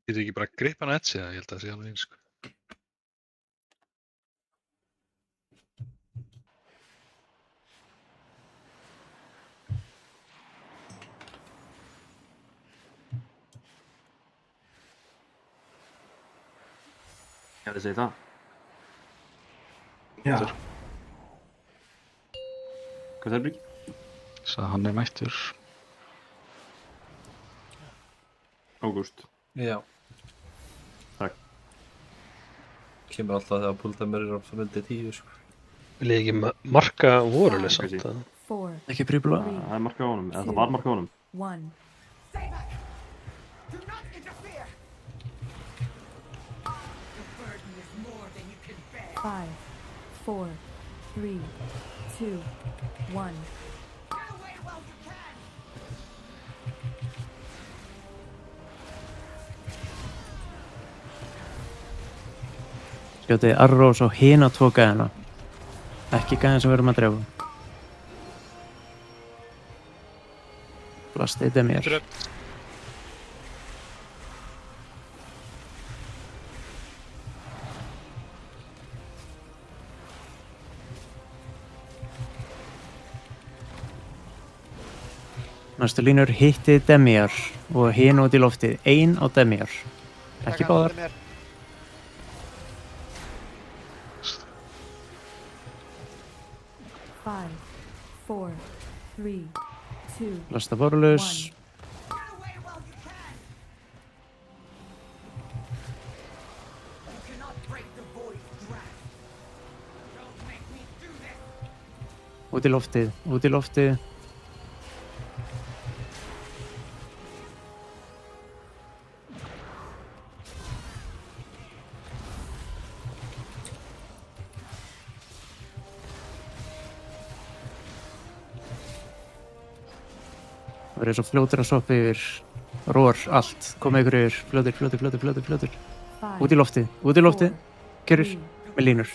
Getur ekki bara að gripa hann edge eða ég held að það sé alveg eins, sko. Já, þið segir það. Já. Hvað er Breki? Svo hann er mættur. Ágúst. Já. Takk. Kemur alltaf þegar púldæmur er á myndi 10, sko. Vil ég ekki marka voruleg samt að... Ekki príbla. Það er marka á honum, eða það var marka á honum. 1. 5, 4, 3, 2, 1. Skjótið arrows á hina 2 gæðina. Ekki gæðin sem við erum að drefa. Blastið Demir. Næstu línur hittið Demir og hin út í loftið. 1 á Demir. Ekki báðar. 5, 4, 3, 2, Lasta Warless. Út í loftið, út í loftið. Það verður svo fljótur að soppa yfir. Róar, allt. Komið ykkur yfir. Fljótur. Út í loftið. Gerur með línur.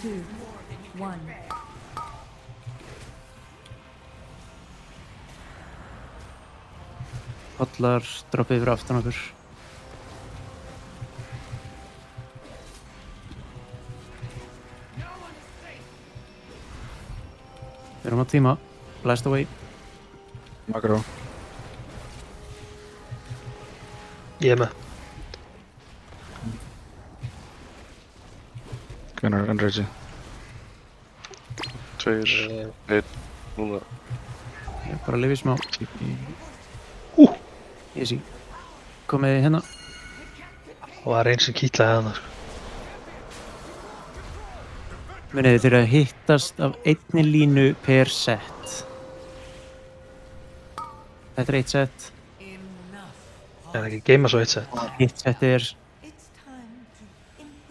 Pollar, droppið yfir aftan okkur. Við erum á tíma. Blast away. Makró. Ég er með. Hvenær er enrage? 2, 1, núna. Ég bara lifið smá. Easy. Komið hérna. Og það er einn sem kýtlaði hana, sko. Munið þið þurfa að hittast af einni línu per set. Þetta er 1 set. Er það ekki geima svo 1 set? Hitt setið er...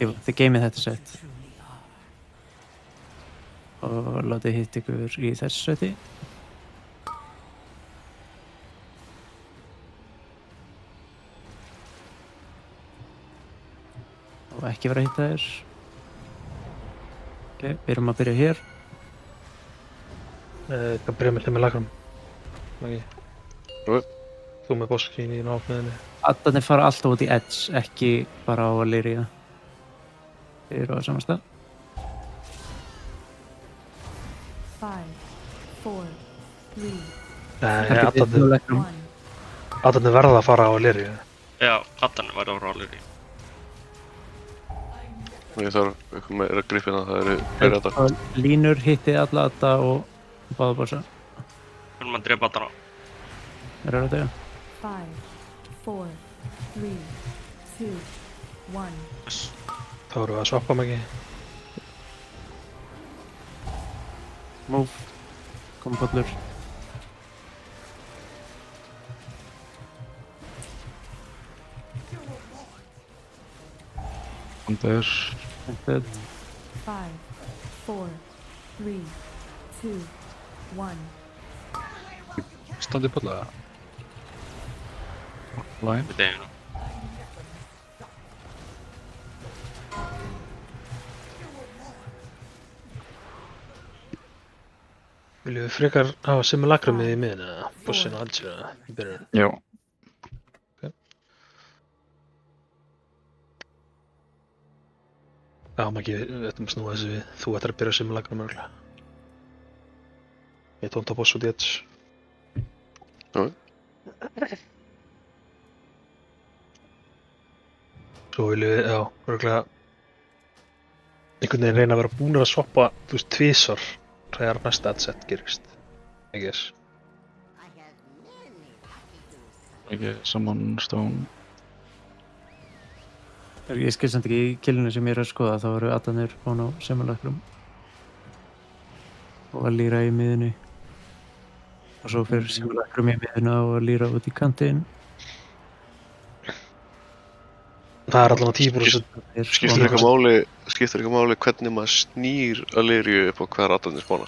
Jú, þið geimið þetta set. Og látið hitt ykkur í þessu seti. Og ekki vera að hitta þér. Ok, við erum að byrja hér. Hvað byrja með lagrum? Þú með bosskín í náttúrulega. Addarnir fara alltaf út í edge, ekki bara á Valyria. Þið eru á sama stað. 5, 4, 3. Addarnir verða að fara á Valyria. Já, addarnir verða að fara á Valyria. Ég þarf eitthvað meira að gripa hérna, það eru fleiri addar. Línur hittið alla adda og báða bossa. Við erum að drepa addana. Þeir eru að degja. 5, 4, 3, 2, 1. Þá erum við að swappa mig ekki. Move. Kom bollur. Hundur. 5, 4, 3, 2, 1. Standi bolla. Line. Við deginu. Viljum við frekar hafa simulakrumið í miðin eða bossinu og haldsfjöra í byrjun? Já. Já, Maggi, við ættum að snúa þessu við. Þú ættir að byrja simulakrum örgulega. Ég tónta boss út í edge. Já. Svo viljum við, já, örgulega einhvern veginn reyna að vera búnir að swappa, þú veist, tvisvar þegar næsta adset gerist. I guess. Ekki Summon Stone. Ég skil samt ekki í killinu sem ég er að skoða, þá eru addarnir búin á simulakrum. Og Valyria í miðunni. Og svo fyrir simulakrum í miðuna og Valyria út í kantinn. Það er allavega 10%. Skiptir eitthvað máli hvernig maður snýr Valyriu upp á hver addarnir spána?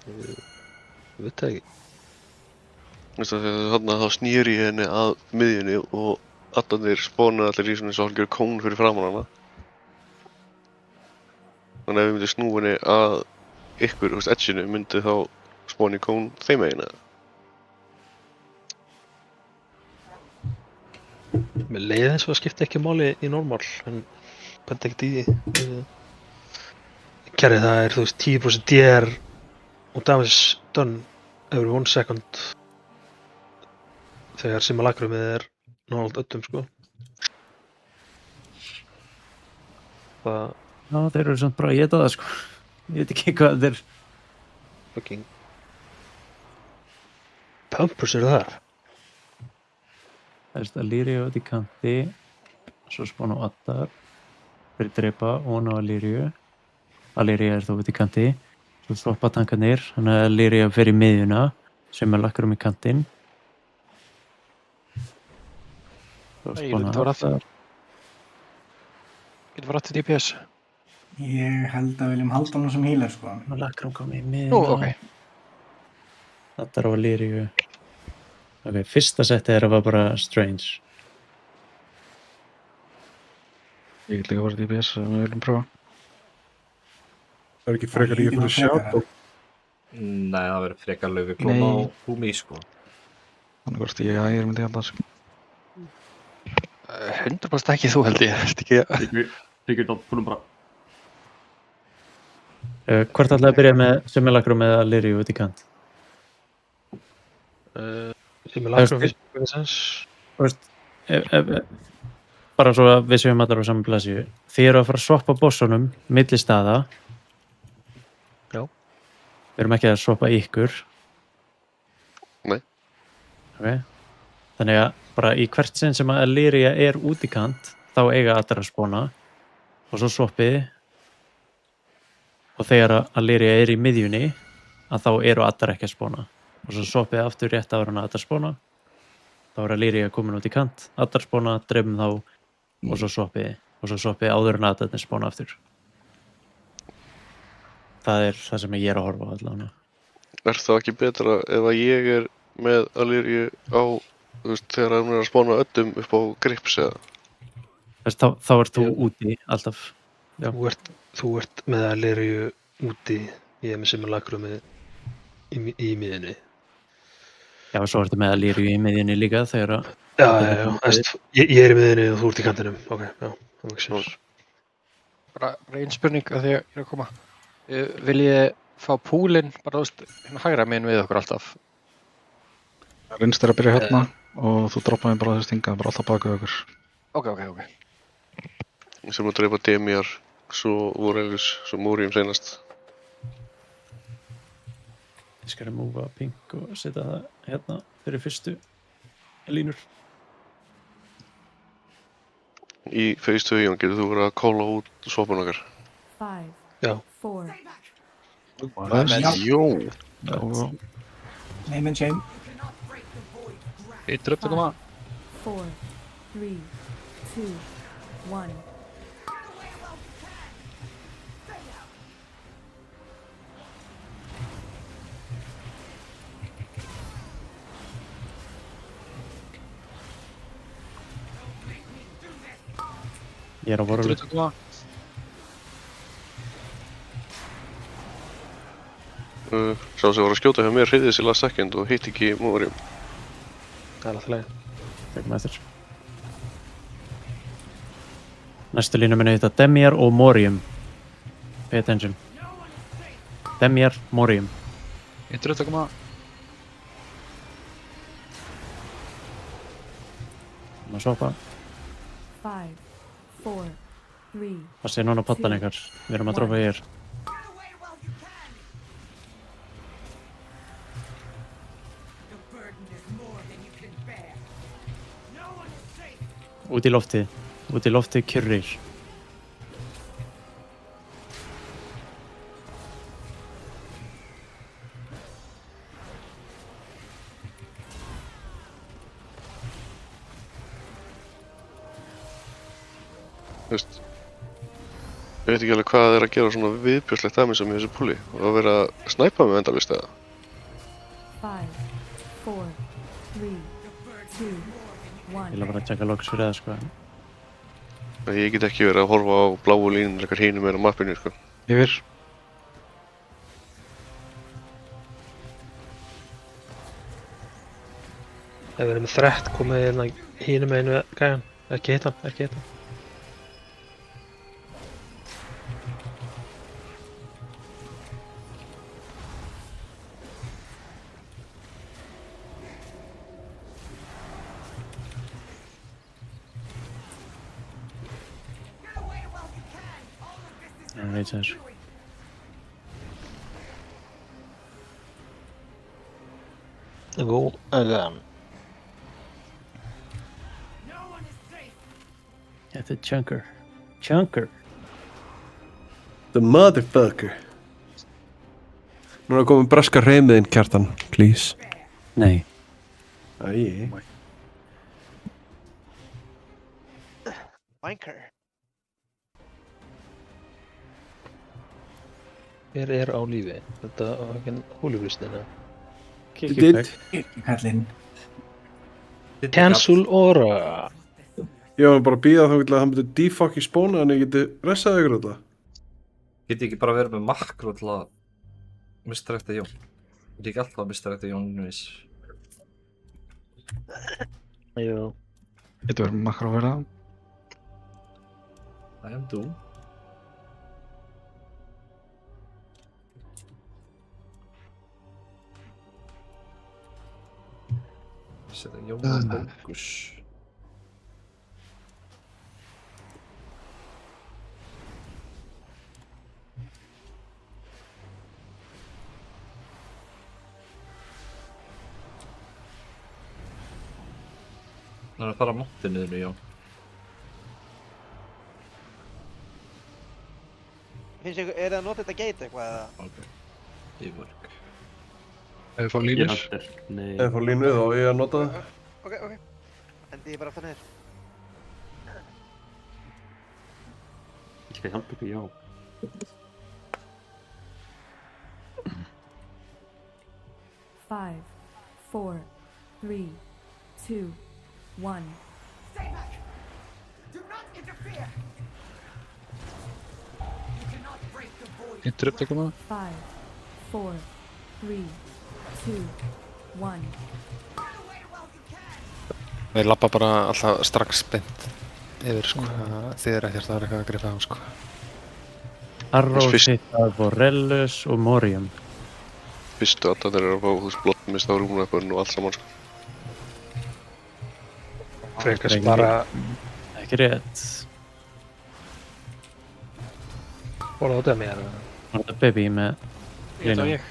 Ég veit það ekki. Þú veist að þarna þá snýr ég henni að miðjunni og addarnir spána allir í svona eins og hálfgerð kón fyrir framan hana. Þannig ef við myndum snúa henni að ykkur, þú veist, edgeinu, myndi þá spána í kón þeim megin eða? Mér leiði eins og það skipti ekki máli í normal, en bæti ekkert í því. Kerri það er, þú veist, 10% DR og damage done every 1 second þegar simulakrumið er náttúrulega öllum, sko. Það... Já, þeir eru samt bara að éta það, sko. Ég veit ekki hvað þeir... Fucking... Pumpers eru þar. Það er Valyria út í kanti, svo spána á addar, fyrir drepa og á Valyriu. Valyria er þá út í kanti. Svo svoppa tankarnir, þannig að Lyria fer í miðjuna sem er lakkur í kantinn. Ég vil fara aftur DPS. Ég held að viljum halda hann sem healer, sko. Lakkur komið í miðjuna. Ok. Þetta er á Lyriu. Ok, fyrsta settið var bara Strange. Ég vil líka fara DPS sem við viljum prófa. Það er ekki frekar ég fyrir Shadow. Nei, það verður frekar laufiklón á Húmi, sko. Þannig hvort ég myndi held að, sko. 100% ekki þú held ég. Ríkir dóttunum bara. Hvort ætlaði að byrja með Simulacrum eða Lyriu út í kant? Simulacrum fyrst. Bara svo að við séum allar á saman blaðsíu. Þið eru að fara að swappa bossunum milli staða. Já. Við erum ekki að swappa ykkur. Nei. Ok. Þannig að bara í hvert sinn sem að Lyria er út í kant, þá eiga allir að spóna. Og svo swappiði. Og þegar að Lyria er í miðjunni, að þá eru allir ekki að spóna. Og svo swappiði aftur rétt ára hann að allir spóna. Þá er að Lyria komin út í kant, allir spóna, dreifum þá og svo swappiði. Og svo swappiði áður en að allir spóna aftur. Það er það sem ég er að horfa á allavega. Er það ekki betra ef að ég er með Lyriu á, þú veist, þegar hann er að spána öllum upp á grips eða? Þá ert þú úti alltaf. Já. Þú ert með Lyriu úti, ég er með Simulacrum í miðjunni. Já, svo ertu með Lyriu í miðjunni líka þegar að... Já, ég er í miðjunni og þú ert í kantinum. Ok, já, það makes sense. Bara einn spurning að því að ég er að koma. Vil ég fá púlinn bara, þú veist, hérna hægra megin við okkur alltaf? Reynst að byrja hérna og þú droppaði bara þessi stinga, bara alltaf baka okkur. Ok. Sem að dreipa Demir, svo Vorelius, svo Morium senast. Ég skal remova pink og setja það hérna fyrir fyrstu línur. Í phase 2 getur þú verið að kála út swapun okkar. 5, Já. 4, Jó. Name and shame. Eitt upp til koma. 4, 3, 2, 1. Ég er á Vorelius. Sá sem var að skjóta hjá mér hreyði þessi last second og hitt ekki Morium. Það er alltaf leið. Tekum eftir. Næstu línu muni heita Demir og Morium. Pay attention. Demir, Morium. Eitt upp til koma. Má swappa. 5, 4, 3. Það sé núna pottan ykkar. Við erum að droppa hér. Út í loftið kjurrir. Þú veist, ég veit ekki alveg hvað það er að gera svona viðbjörnslegt damage með þessu púli og að vera að snæpa með endalist eða. 5, 4, 3, 2, 1. Ég vil bara að tjekka logs fyrir það, sko. Ég get ekki verið að horfa á bláu línur eitthvað hinum meira á mappinu, sko. Yfir. Ef við erum með þrætt komið hérna hinum megin við gæjan. Ekki hitta hann. Það veit það þessu. Go again. Þetta er Chunker. The motherfucker. Núna komum breska hreimiðinn, Kjartan, please. Nei. Æi. Wanker. Hver er á lífi? Þetta var ekki hólufristina. Kallinn. Cancel Aura. Ég var bara að bíða þá að hann myndi defocking spóna en ég geti ressaði ykkur þetta. Geti ekki bara verið með makro til að misdirecta Jón. Geti ekki alltaf að misdirecta Jón innvis. Jú. Geti verið með makro að vera það? I am Doom. Setja Jón á fókus. Það er að fara móttið niður í Jón. Finnst ykkur, er það að nota þetta gate eitthvað eða? Ok, í vörg. Ef við fá línur? Nei. Ef við fá línu þá ég að nota það. Ok. Endi ég bara aftur niður. Ég skal hjálpa ykkur, já. Five, 4, 3, 2, 1. Stay back! Do not interfere! You cannot break the void. Interrupt að koma? 5, 4, 3, 2, 1. Þeir labba bara alltaf strax beint yfir sko, þið ekkert að vera eitthvað að gripa á sko. Arrow hitta Vorellus og Morium. Fyrstu að það er að fá blottmist á rúnveppun og allt saman sko. Frekar bara... Ekki rétt. Var það á dæmi eða? Var það Baby með Þetta var ég.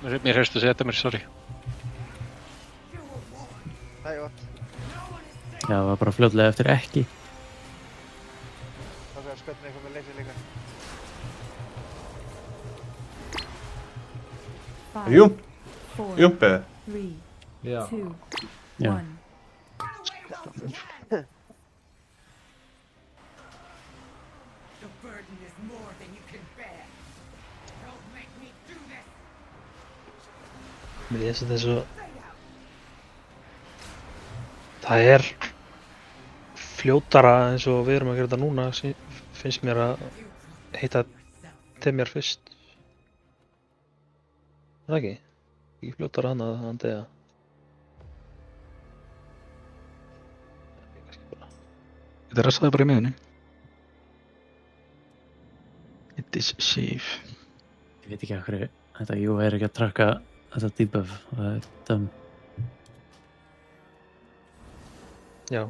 Mér heyrstu að segja þetta mér, sorry. Það er gott. Já, það var bara fljótlega eftir ekki. Ok, skvöld mig eitthvað með leysir líka. Jumpi. 3, Já. 2, Já. 1. The burden is more than you can bear. Don't make me do this. Mér finnst þetta svo... Það er fljótara eins og við erum að gera þetta núna, finnst mér að heita Temjar fyrst. Er það ekki? Ekki fljótara hann að hann deyja. Þetta restaði bara í miðunni. It is safe. Ég veit ekki af hverju þetta jú er ekki að trakka þetta debuff. Það er döm. Já.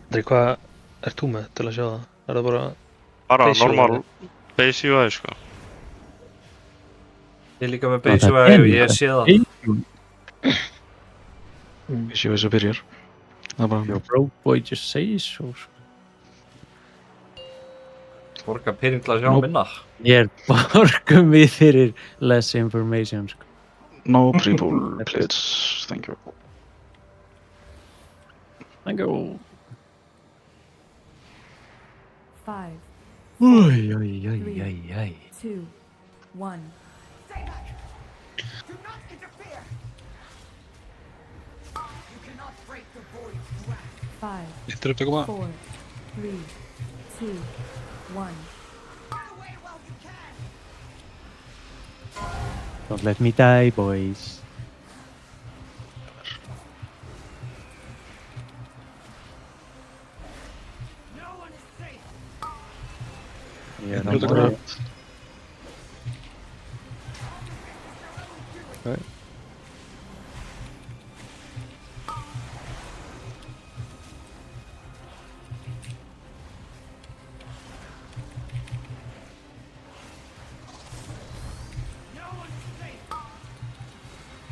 Andri, hvað ert þú með til að sjá það? Er það bara... Bara normal base UI sko. Ég er líka með base UI og ég sé það. Við séum þess að byrjar. Það er bara... Your broke boy just says so. Borga pening til að sjá minna. Ég er borgum við fyrir less information sko. No pre-pull, please. Thank you. Thank you. 5, Oi, 2, 1. Stay back! Do not interfere! You cannot break the void's wrath. 5, Interrupt að koma. 4, 3, 2, 1. Don't let me die, boys. Yeah, no more. Okay.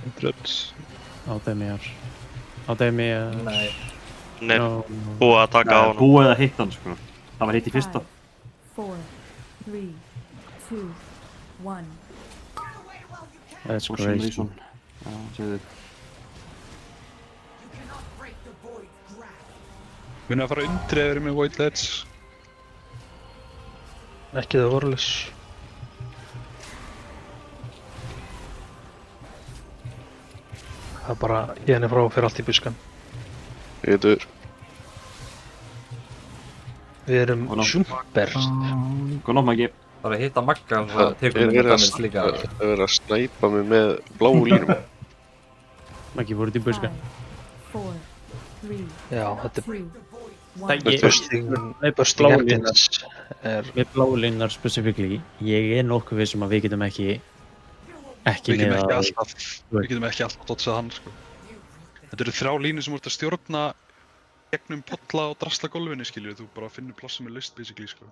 Interrupt. Á Demir. Á Demir. Nei. Nei, búið að taka á hann. Búið að hitta hann sko. Það var hitt í fyrsta. 4, 3, 2, 1. That's crazy. Já, segðu þið. Munið að fara undir eða verið með Void Ledge. Ekki það vorlaus. Það er bara hérna frá fyrir allt í buskan. Ég dör. Við erum sjúmberst. Góð nótt, Maggi. Bara hitta Magga og það tekur mér damage líka. Það verður að snæpa mig með bláu línum. Maggi fór út í buskan. 4, 3, Já, þetta 2, 1. Með bláu línar specifically, ég nokkuð vissum að við getum ekki Við getum ekki alltaf dodgað hann, sko. Þetta eru 3 línur sem voru að stjórna gegnum polla og drasla gólfinu, skiljur. Þú bara finnur plássa með list, basically, sko.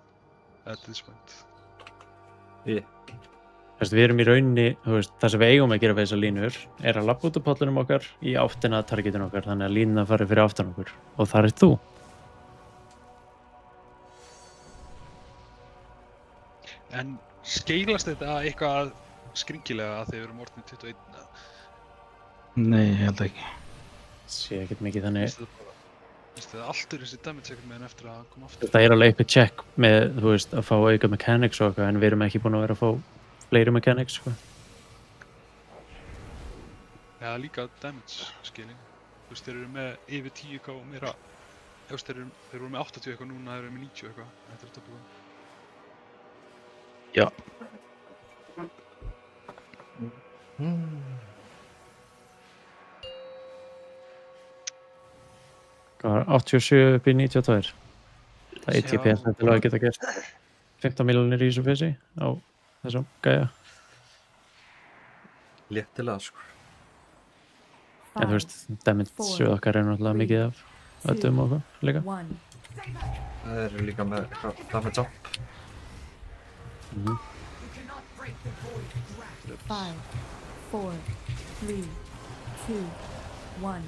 At this point. Við erum í rauninni, það sem við eigum að gera við þessar línur er að labba út úr pollunum okkar í áttina að targetinu okkar, þannig að línuna fari fyrir aftan okkur og þar er þú. En skeilast þetta eitthvað skringilega að þeir eru orðnir 21? Nei, ég held ekki. Sé ekkert mikið þannig. Finnst þið allt þessi damage ekkert með henn eftir að koma aftur? Það er alveg eitthvað check með, að fá auka mechanics og eitthvað, en við erum ekki búin að vera að fá fleiri mechanics, sko. Já, líka damage, skilning. Þeir eru með yfir 10k og meira. Þeir eru með 80 eitthvað núna, þeir eru með 90 eitthvað. Þetta er toppið. Já. Það var 87 upp í 92. Það er 1 TP til að geta gert 15 miljónir í þessu fesi á þessum gæja. Léttilega, sko. En þú veist, damage okkar er náttúrulega mikið af öllum og eitthvað líka. Það eru líka með damage up. 5, 4, 3, 2, 1.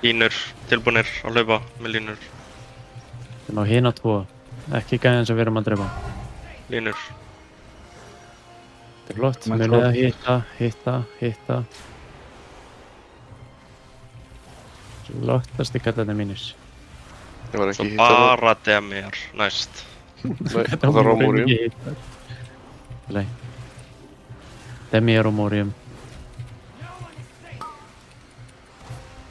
Línur tilbúinir að hlaupa með línur. Það má hina 2, ekki gæðin sem við erum að drepa. Línur. Þetta er flott, munið að hitta. Lottast í kallarnir mínir. Ég var ekki svo hitta það. bara Demir næst. Það var Romorium. Demir og Romorium.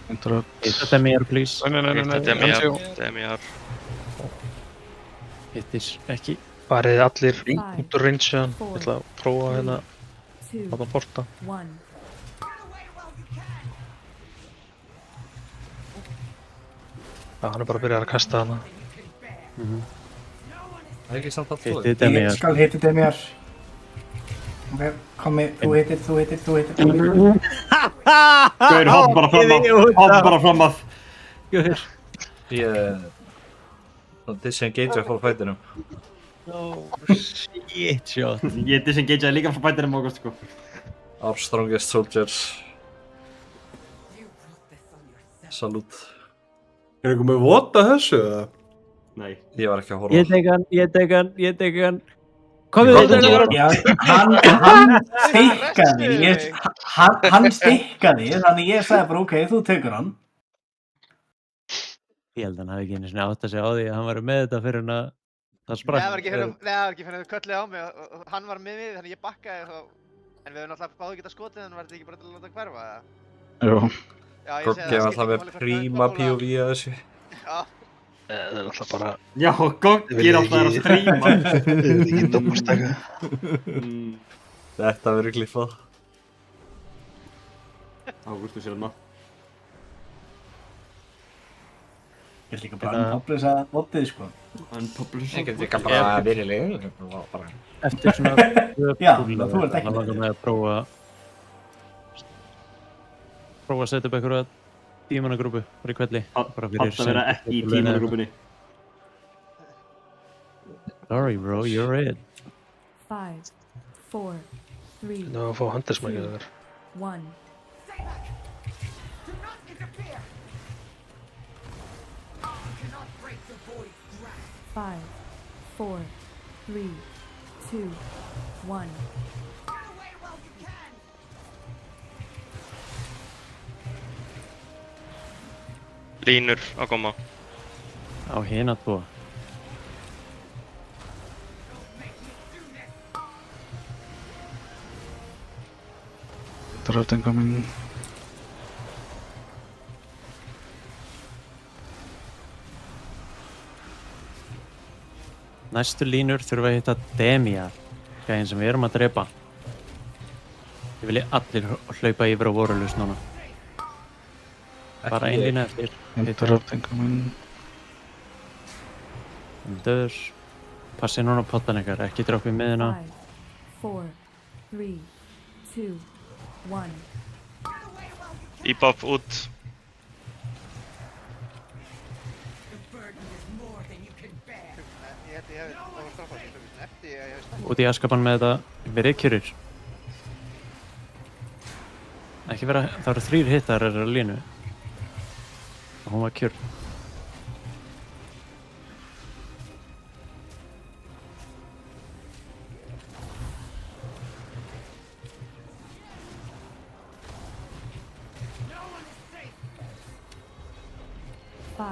Hitta Demir, please. Hitta Demir. Hittir ekki. Farið allir út úr rangean. Ég ætla að prófa hérna að porta. Já, hann er bara að byrja að kasta hana. Það er ekki samt allt þú. Ég skal hitta Demir. Ok, komi, þú hittir. Gaur, hopp bara fram að. Gaur. Ég disengagea frá fætinum. Shit shot. Ég disengageaði líka frá fætinum okkur, sko. Our strongest soldiers. Salút. Er einhver með vota þessu, eða? Nei. Ég var ekki að horfa. Ég tek hann. Komið þetta. Hann stikkaði, þannig ég sagði bara ok, þú tekur hann. Ég held að hann hafi ekki einu sinni átt að segja á því að hann var með þetta fyrir hann að það sprakk. Nei, það var ekki fyrir þau köllið á mig og hann var með mig þannig ég bakkaði þá. En við höfum náttúrulega báðu geta skotið en var þetta ekki bara til að láta hverfa, eða? Jú. Goggi var alltaf með príma POV að þessu. Já. Það er alltaf bara... Já, Goggi er alltaf að stríma. Það er ekki doppastæka. Þetta verður klippað. Ágústu sér hana. Ég ætla líka bara að unpublisa botið, sko. Unpublisa? Ég get líka bara verileg. Eftir svona... Já, þú ert ekki með. Það var að prófa að setja upp einhverja tímannagrúpu bara í kvelli. Átt að vera ekki í tímannagrúpunni. Sorry bro, you're it. 5, 4, 3, Ná, að fá handelsmækið þar. 1. 5, 4, 3, 2, 1. Línur að koma. Á hina tvo. Interrupt incoming. Næstu línur þurfa að hitta Demiar, gæðin sem við erum að drepa. Þið vilja allir hlaupa yfir á Warriors núna. Bara ein lína eftir. Interrupt incoming. Döður. Passið núna á pottan ykkar, ekki droppa í miðuna. 5, 4, 3, 2, 1. Íbaf út. Út í askabann með þetta, verið kjurir. Ekki vera, það eru 3 hittar á línu. Og hún var kjur.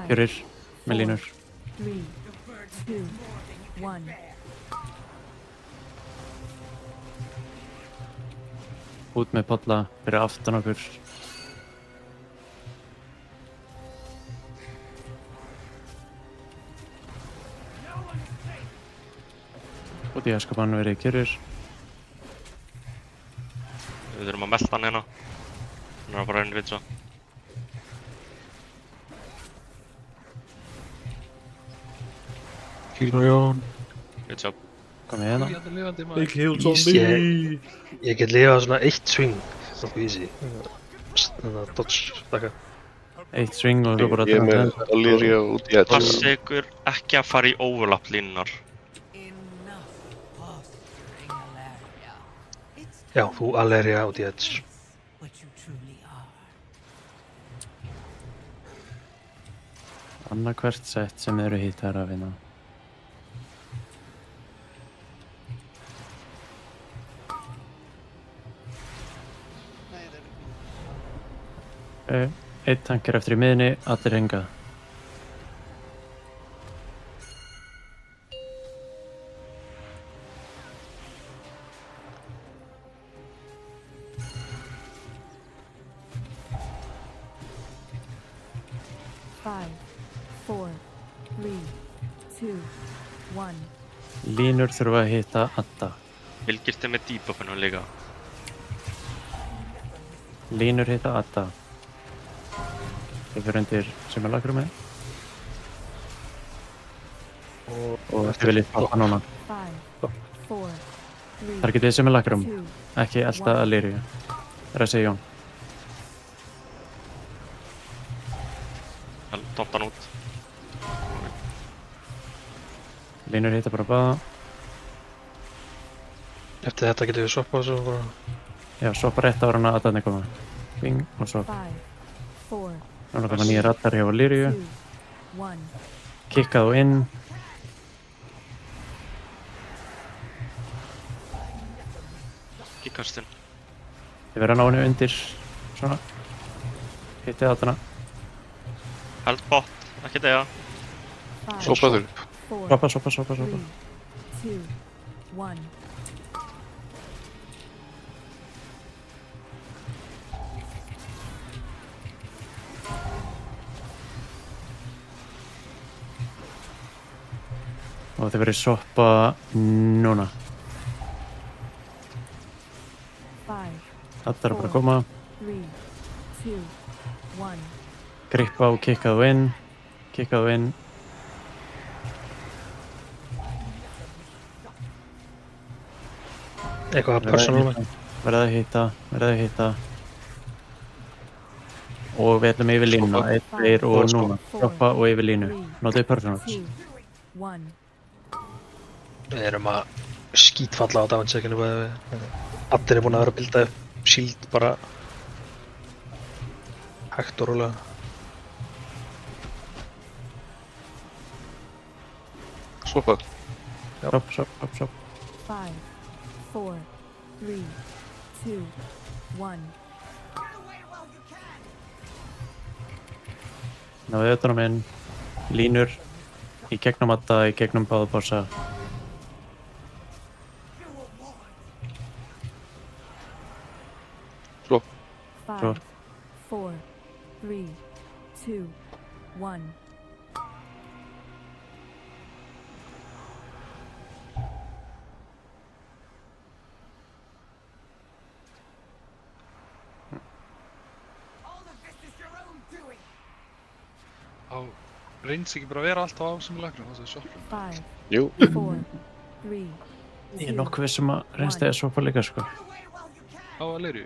Kjurir, með línur. 3, 2, 1. Út með polla, fyrir aftan okkur. Út í askabann verið kjurir. Við þurfum að melta hann hérna. Hann er að fara inn í vitsa. Heal á Jón. Good job. Komið hérna. Big heals on me. Ég get lifað svona 1 swing. Svona easy. Þannig að dodge, þakka. 1 swing og svo bara Ég er með Alleria út í edge. Passi ykkur ekki að fara í overlap línunar. Já, þú Alleria út í edge. Annað hvert sett sem eru hittar að vinna. Einn tankar eftir í miðunni, allir hengað. Línur þurfa að hitta Adda. Fylgist þið með debuffinu líka? Línur hitta Adda. Þið fyrir undir simulacrumi. Og þið viljið pappa núna. Þar getið simulacrum, ekki elda Alleria. Resi Jón. Topp hann út. Línur hitta bara báða. Eftir þetta getum við swappað svo bara... Já, swappa rétt ára hann að Adda koma. Bing og swap. Núna koma nýja rattar hjá Alleria. Kikka þú inn. Kikkastinn. Þið verða að ná henni undir. Svona. Hittið Addana. Held bot, ekki dega. Swappa þurr. Swappa. 3, 2, 1. Og þið verið swappa núna. Þetta er bara að koma. Grippa og kikka þú inn. Kikka þú inn. Eitthvað persónulega. Verða að hitta. Og við ætlum yfir línuna. 1, 2 og núna. Swappa og yfir línu. Notaðu persónulega. Við erum að skítfalla á downcheckinu bæði við. Allir er búin að vera að bilda upp shield bara hægt og rólega. Svoppa. Svopp. 5, 4, 3, 2, 1. Náðu utan á minn, línur í gegnum adda, í gegnum báða bossa. Slå. 5, 4, 3, 2, 1. Á, reyns ekki bara að vera alltaf á sem lagnum þess að sjoppum? 5, Jú. 4, 3, Ég er nokkuð vissum að reynst eða svoppa líka, sko. Á að leiru?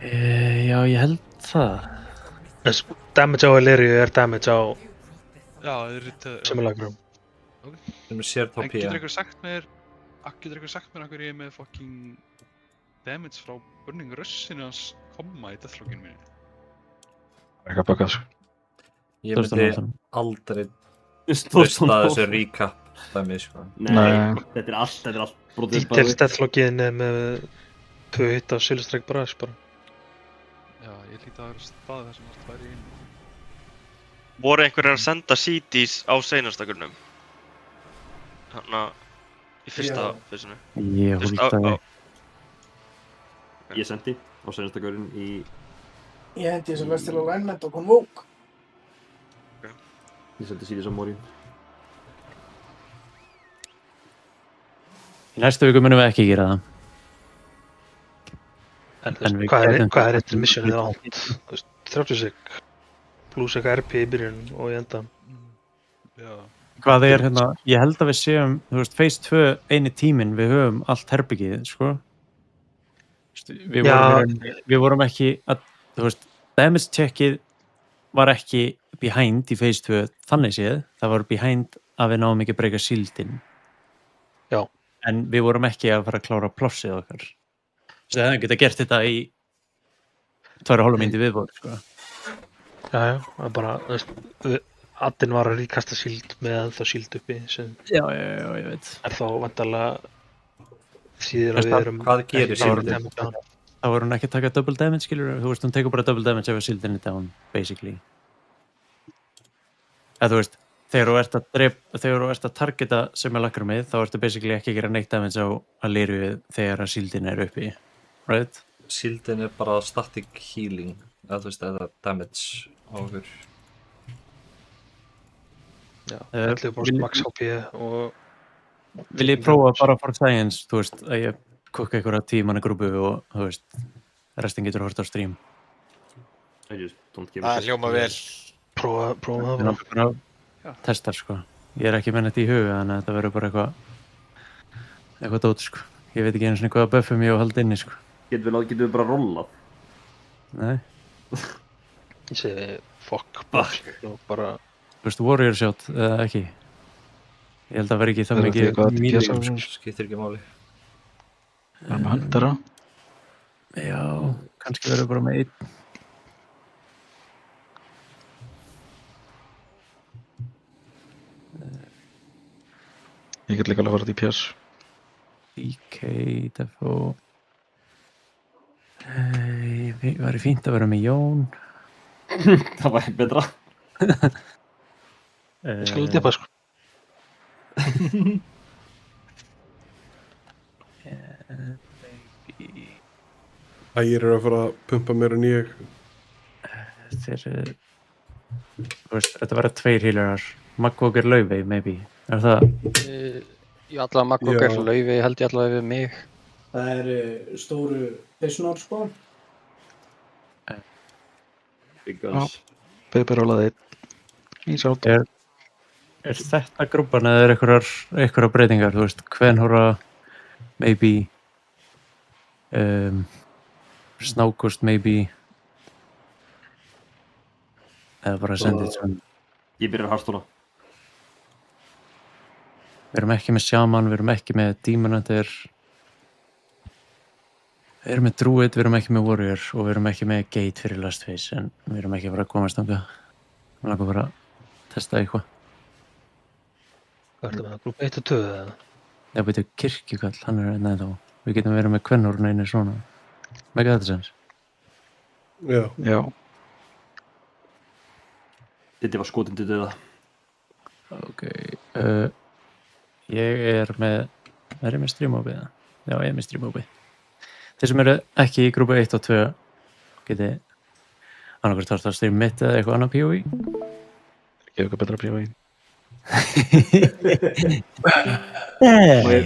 Já, ég held það. Damage á Illyrio damage á Simulacrum. Sem sér þá En P. getur eitthvað sagt mér af hverju ég er með fucking damage frá Burning Rushinu hans koma í deathloginu mínu? Eitthvað bakað, sko. Ég myndi aldrei hlusta þessu recap dæmi, sko. Nei, þetta er allt brotið. Details deathlogin með 2 hit á Silverstrike Brass bara. Já, ég hlýta að vera staðið þar sem það væri inn. Voru einhverjar að senda CDs á seinastagurnum? Hanna í fyrsta fysinu? Ég hóltaði. Ég sendi á seinastagurinn í... Ég hendi þess að verðst til alignment og convoke. Ég sendi CDs á Morin. Í næstu viku munum við ekki gera það. En hvað er þetta missionið átt? 30 sek, plus eitthvað RP í byrjun og í endan. Hvað er hérna, ég held að við séum, þú veist, phase 2 eini tíminn, við höfum allt herbyggið, sko. Við vorum ekki að, þú veist, damage checkið var ekki behind í phase 2 þannig séð, það var behind að við náum ekki að breyka síldin. Já. En við vorum ekki að fara að klára plossið okkar. Þess að það geta gert þetta í 2,5 mínútur viðbót, sko. Já, það bara, þú veist, Addin var að ríkasta síld með ennþá síld uppi sem... Já, ég veit. Er þá vantarlega þýðir að við erum... Hvað gerir síldin? Það voru hún ekki að taka double damage, skilur? Þú veist, hún tekur bara double damage ef síldin er down, basically. Eða þú veist, þegar þú ert að targeta sem er lakrumið, þá ertu basically ekki að gera neitt damage á að liru þegar að síldin er uppi, right? Síldin er bara static healing, eða þú veist, eða damage á okkur. Já, 11% max HP og... Vil ég prófa bara for science, þú veist, að ég kukka einhverja 10 manna grúpu og, þú veist, restin getur hort á stream. Það hljóma vel. Prófa það bara. Bara testar, sko. Ég er ekki með þetta í huga, þannig að þetta verður bara eitthvað dót, sko. Ég veit ekki einu svona hvaða buffum ég á að halda inni, sko. Getum við bara rollað? Nei. Ég segi fuck buff og bara... Þú veist, warrior shot, eða ekki? Ég held að vera ekki það mikið Mílíum, skiptir ekki máli. Það er með höndara. Já, kannski verður bara með 1. Ég get líka alveg að fara DPS. DK, Defo. Það væri fínt að vera með Jón. Það væri betra. Ég skal alveg depa, sko. Ægir eru að fara að pumpa mér en ég. Þú veist, þetta verða 2 healerar. Maggvok er Laufey, maybe. Er það? Ég allavega Maggvok er Laufey, held ég allavega við mig. Það er stóru Pisnor, sko. Big guns. Paper rólaði 1. Ísátt. Er þetta grúpan eða er einhverjar breytingar, þú veist, Kvenhóra, maybe, Snákost, maybe, eða bara sendið svona. Ég byrjar að Hearthstóna. Við erum ekki með Shaman, við erum ekki með Demon Hunter, við erum með Druid, við erum ekki með Warrior og við erum ekki með Gate fyrir last phase, en við erum ekki að fara að komast þangað. Við langar bara að testa eitthvað. Hvað ertu með? Grúp 1 og 2 eða? Já, veitu, kirkjukall, hann ennþá. Við getum verið með kvennúrun einu svona. Mega þetta sens. Já. Þetta var skotin til döða. Ok. Ég með streamópið? Já, ég með streamópið. Þeir sem eru ekki í grúpu 1 og 2 geti annarkvært þarf það stream mitt eða eitthvað annað POV. Ekki eitthvað betra POV.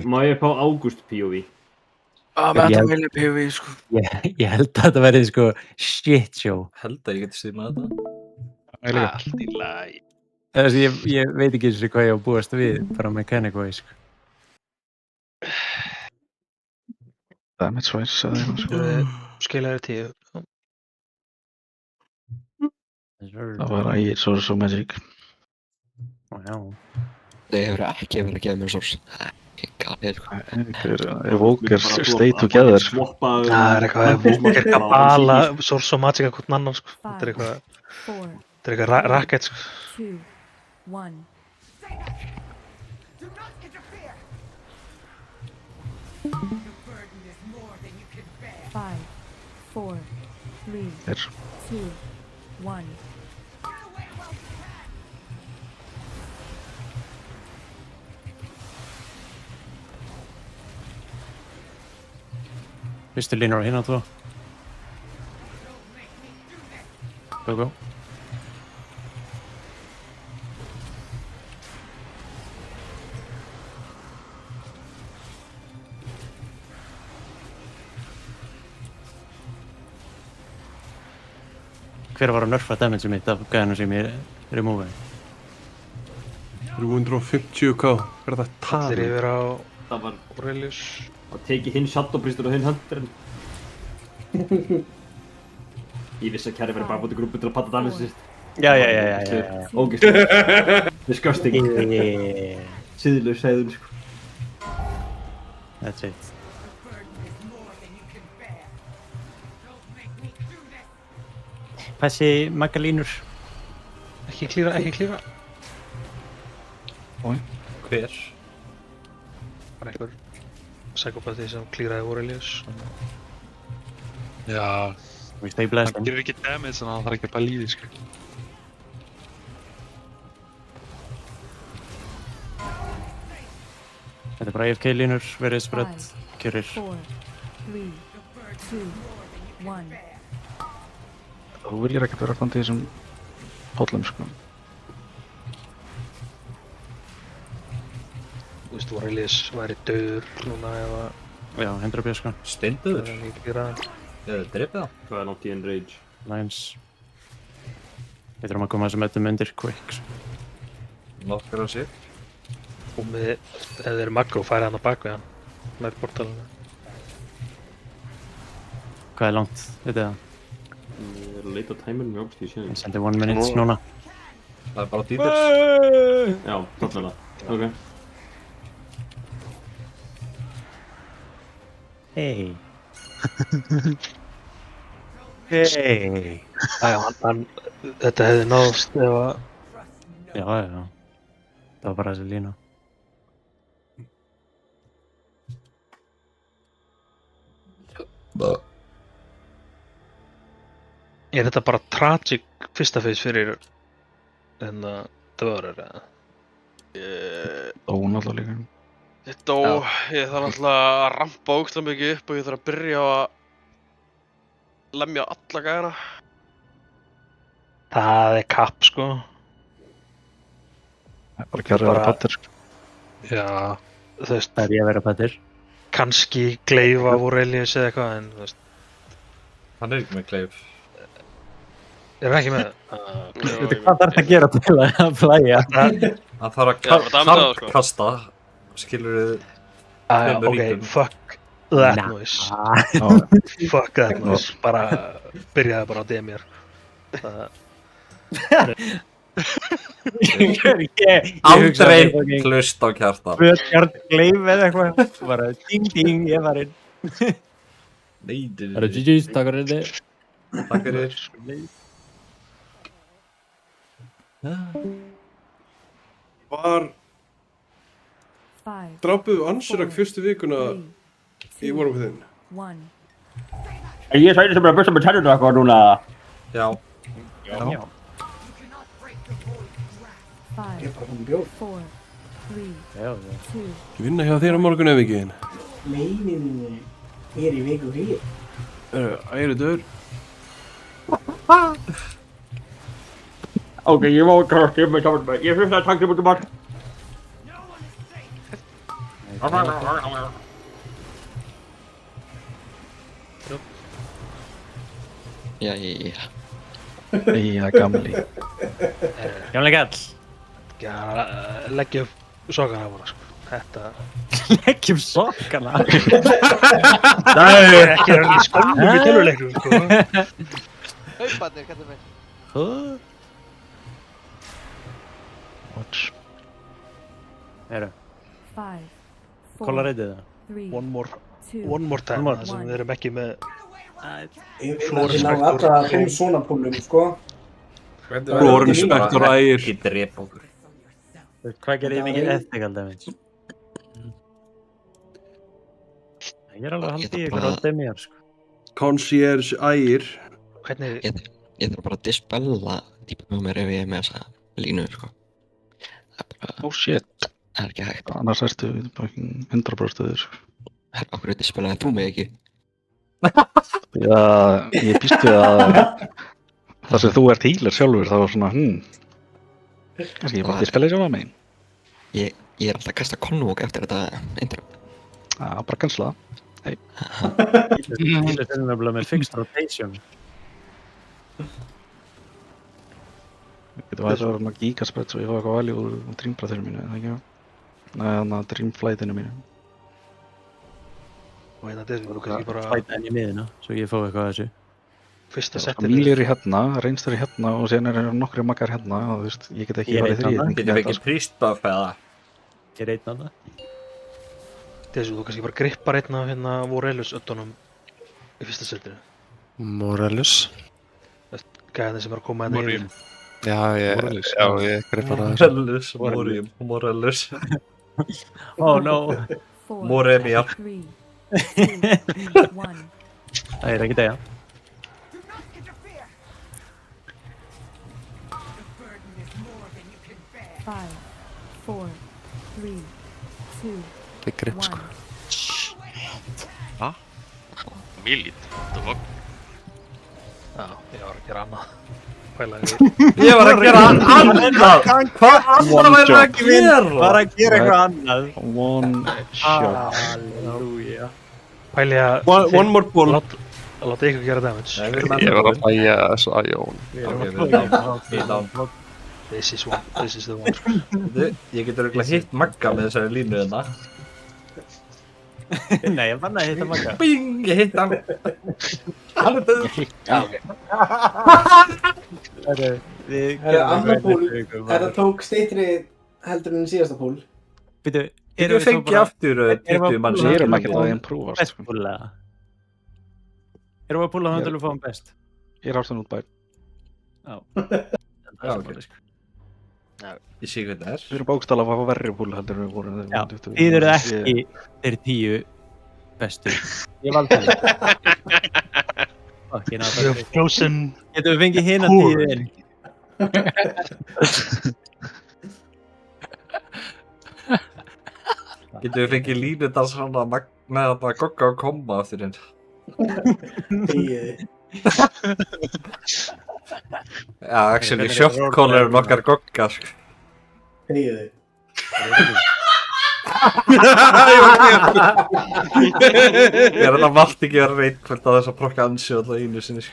Má ég fá Ágúst POV? Með þetta vilja POV, sko. Ég held að þetta verði, sko, shit show. Held að ég geti streamað þetta. Allt í lagi. Ég veit ekki eins og hvað ég á að búast við, bara mechanic-wise, sko. Damage-wise, eða eitthvað, sko. Skilaði 10. Það var ægir Source of Magic. Já. Nei, hefur ekki verið að gefa mér Source. Galið, sko. Evokers stay together, sko. Það eitthvað Evoker Kabala, Source of Magic eitthvað annan, sko. Þetta eitthvað racket, sko. 2, 1. Five, 4, 3, 2, 1. Fyrstu línur á hinn á tvo. Go. Hver var að nerfa damage mitt af gæðinu sem ég removaði? 350k, hvað er það talið? Allir yfir á Það var Aurelius. Og tekið hinn Shadowpriestur og hinn Hunterinn. Ég vissi að Kjari verið bara búin í grúpu til að patta damage sitt. Já. Ógeðslega. Disgusting. Síðlaus hegðun, sko. That's it. Passi Magalínur. Ekki klíra. Hver? Bara einhver psykopati sem klíraði Aurelius. Já. Hann gerir ekki damage, þannig að hann þarf ekki að pæla í því, sko. Þetta er bara AFK-línur, verið spredd, kjörir. 4, 3, 2, 1. Þú viljir ekkert vera fram til þessum hóllum, sko. Þú veist, Aurelius væri dauður núna eða... Já, 100 sko. Steinduður? Eða drepið það? Hvað er langt í enrage? Lines. Við þurfum að koma þessum öllum undir quick. Nokkar á sig. Og með, ef þeir eru Maggo, færi hann á bakvið hann. Með portalinu. Hvað er langt, veitu það? Ég er að leita tæmurinn með Ágúst í sér. Ég sendi 1 minute núna. Það er bara díters. Já, tóklega. Ok. Hey. Hey. Þetta hefði náðst ef að... Já. Það var bara þessi lína. Er þetta bara tragic fyrsta phase fyrir þennan dvöður eða? Dó náttúrulega líka. Ég dó, ég þarf náttúrulega að rampa ógeðslega mikið upp og ég þarf að byrja á að lemja alla gæðina. Það er kapp, sko. Það er bara ekki að vera pattir, sko. Já, þú veist... Það er ég að vera pattir. Kannski gleif af Aurelius eða eitthvað, en þú veist... Hann er ekki með gleif. Er hann ekki með Hvað þarf það að gera til að flæja? Hann þarf að kasta, skilur þið... Ok, fuck that noise. Fuck that noise. Bara, byrjaði bara á DMR. Aldrei hlust á Kjartan. Kjartan gleif eða eitthvað. Bara ding, ég var inn. Nei. Það eru GG's, takk fyrir þetta. Takk fyrir. Var Drápuðu Ansurak fyrstu vikuna í War Within. Ég sæti sem að bussa með tennurna eitthvað núna. Já. Ég er bara hún bjóð. Ég vinna hjá þér á morgun ef ekki. Nei, ég er í viku frí. Æri dör. Ok, ég má ekki að skilja mig saman með. Ég finnst það að takk til mútum marg. Jæja, gamli. Gamli kall. Leggjum sokkana á hana, sko. Þetta... Leggjum sokkana? Nei, ekki er hann í skónum í töluleiknum, sko. Hlauparnir, kallar mig. Watch. Heru. Kolla reytið það. One more time, það sem við erum ekki með... Ég ná alltaf 5 svona púlum, sko. Flórinspektor ægir. Ekki drepa okkur. Hvað gerir ég mikið ethical damage? Ég er alveg að halda í ykkur á Demiar, sko. Concierge ægir. Hvernig... Ég þarf bara að dispella típa með mér ef ég er með þessa línu, sko. Það er bara... Oh shit. Það er ekki hægt. Annars ertu bara 100% þér, sko. Okkur dispellaði þú mig ekki? Já, ég býst við að það sem þú ert healer sjálfur, það var svona, kannski ég bara dispella sjálf að mig. Ég er alltaf að kasta konvók eftir þetta intro. Já, bara cancela það. Hei. Healer er nefnilega með fixed rotation. Getur vært að vera gigaspread svo ég fá eitthvað value úr Dreambreathinu mínu, eða ekki? Nei, þannig að Dreamflightinu mínu. Og þetta er þú kannski bara... Flæta henni í miðina, svo ég fá eitthvað að þessu. Fyrsta settir... Míli er í hérna, Reynstar í hérna og síðan eru nokkri maggar hérna og þú veist, ég get ekki farið í þrýð. Getur við ekki prístbuff eða? Ég er einn annað. Þessu, þú kannski bara grippar einn af hérna Morellus öddunum í fyrsta settinu. Morellus? Gæðin sem er að koma hérna yfir. Já, ég grippar það. Morellus. Oh no. Moremia. Það er ekki degja. Það er gripp, sko. Hva? Milít, þetta var... Já, ég var að gera annað. Ég var að gera annað! Hvað annað væri að gera? Var að gera eitthvað annað. One shot. Halleluja. Pæli að... One more pull. Láta ykkur gera damage. Ég var að bæja þessu Ion. This is the one. Ég getur örugglega hitt Magga með þessari línu hérna. Nei, ég fann að hitta Magga. Bing, ég hitt hann. Hann er döð. Annar púl, þetta tók styttri heldur en síðasta púl. Býtu, Getum við fengið aftur 20 manns? Við erum ekki að improva. Best púla. Erum við að púla hann til að fá hann best? Ég er aftur út bær. Já. Já, ok. Ég sé hvað það er. Við erum bókstala að fá verri púl heldur við vorum. Já, þið eru ekki þeir 10 bestu. Ég valdi það. Við erum frozen. Getum við fengið hina 10 inn? Getum við fengið línudans svona með að gogga og koma aftur inn? Já, actually, shotcaller er nokkar gogga, sko. Þegiðu. Ég er að vallt ekki að reynd hvert að þess að prokka ansi alltaf einu sinni, sko.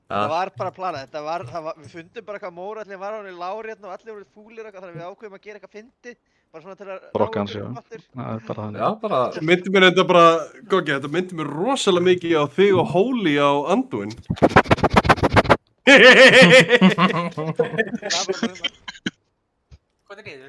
Það var bara planað, við fundum bara hvað mórallin var á henni lári hérna og allir voru fúlir þannig að við ákveðum að gera eitthvað fyndið. Bara svona til að brokka hans, já. Það er bara þannig. Já, bara... Þetta myndi mér þetta bara, Goggi, þetta myndi mér rosalega mikið á þig og Holy á Anduin. Hvað er það?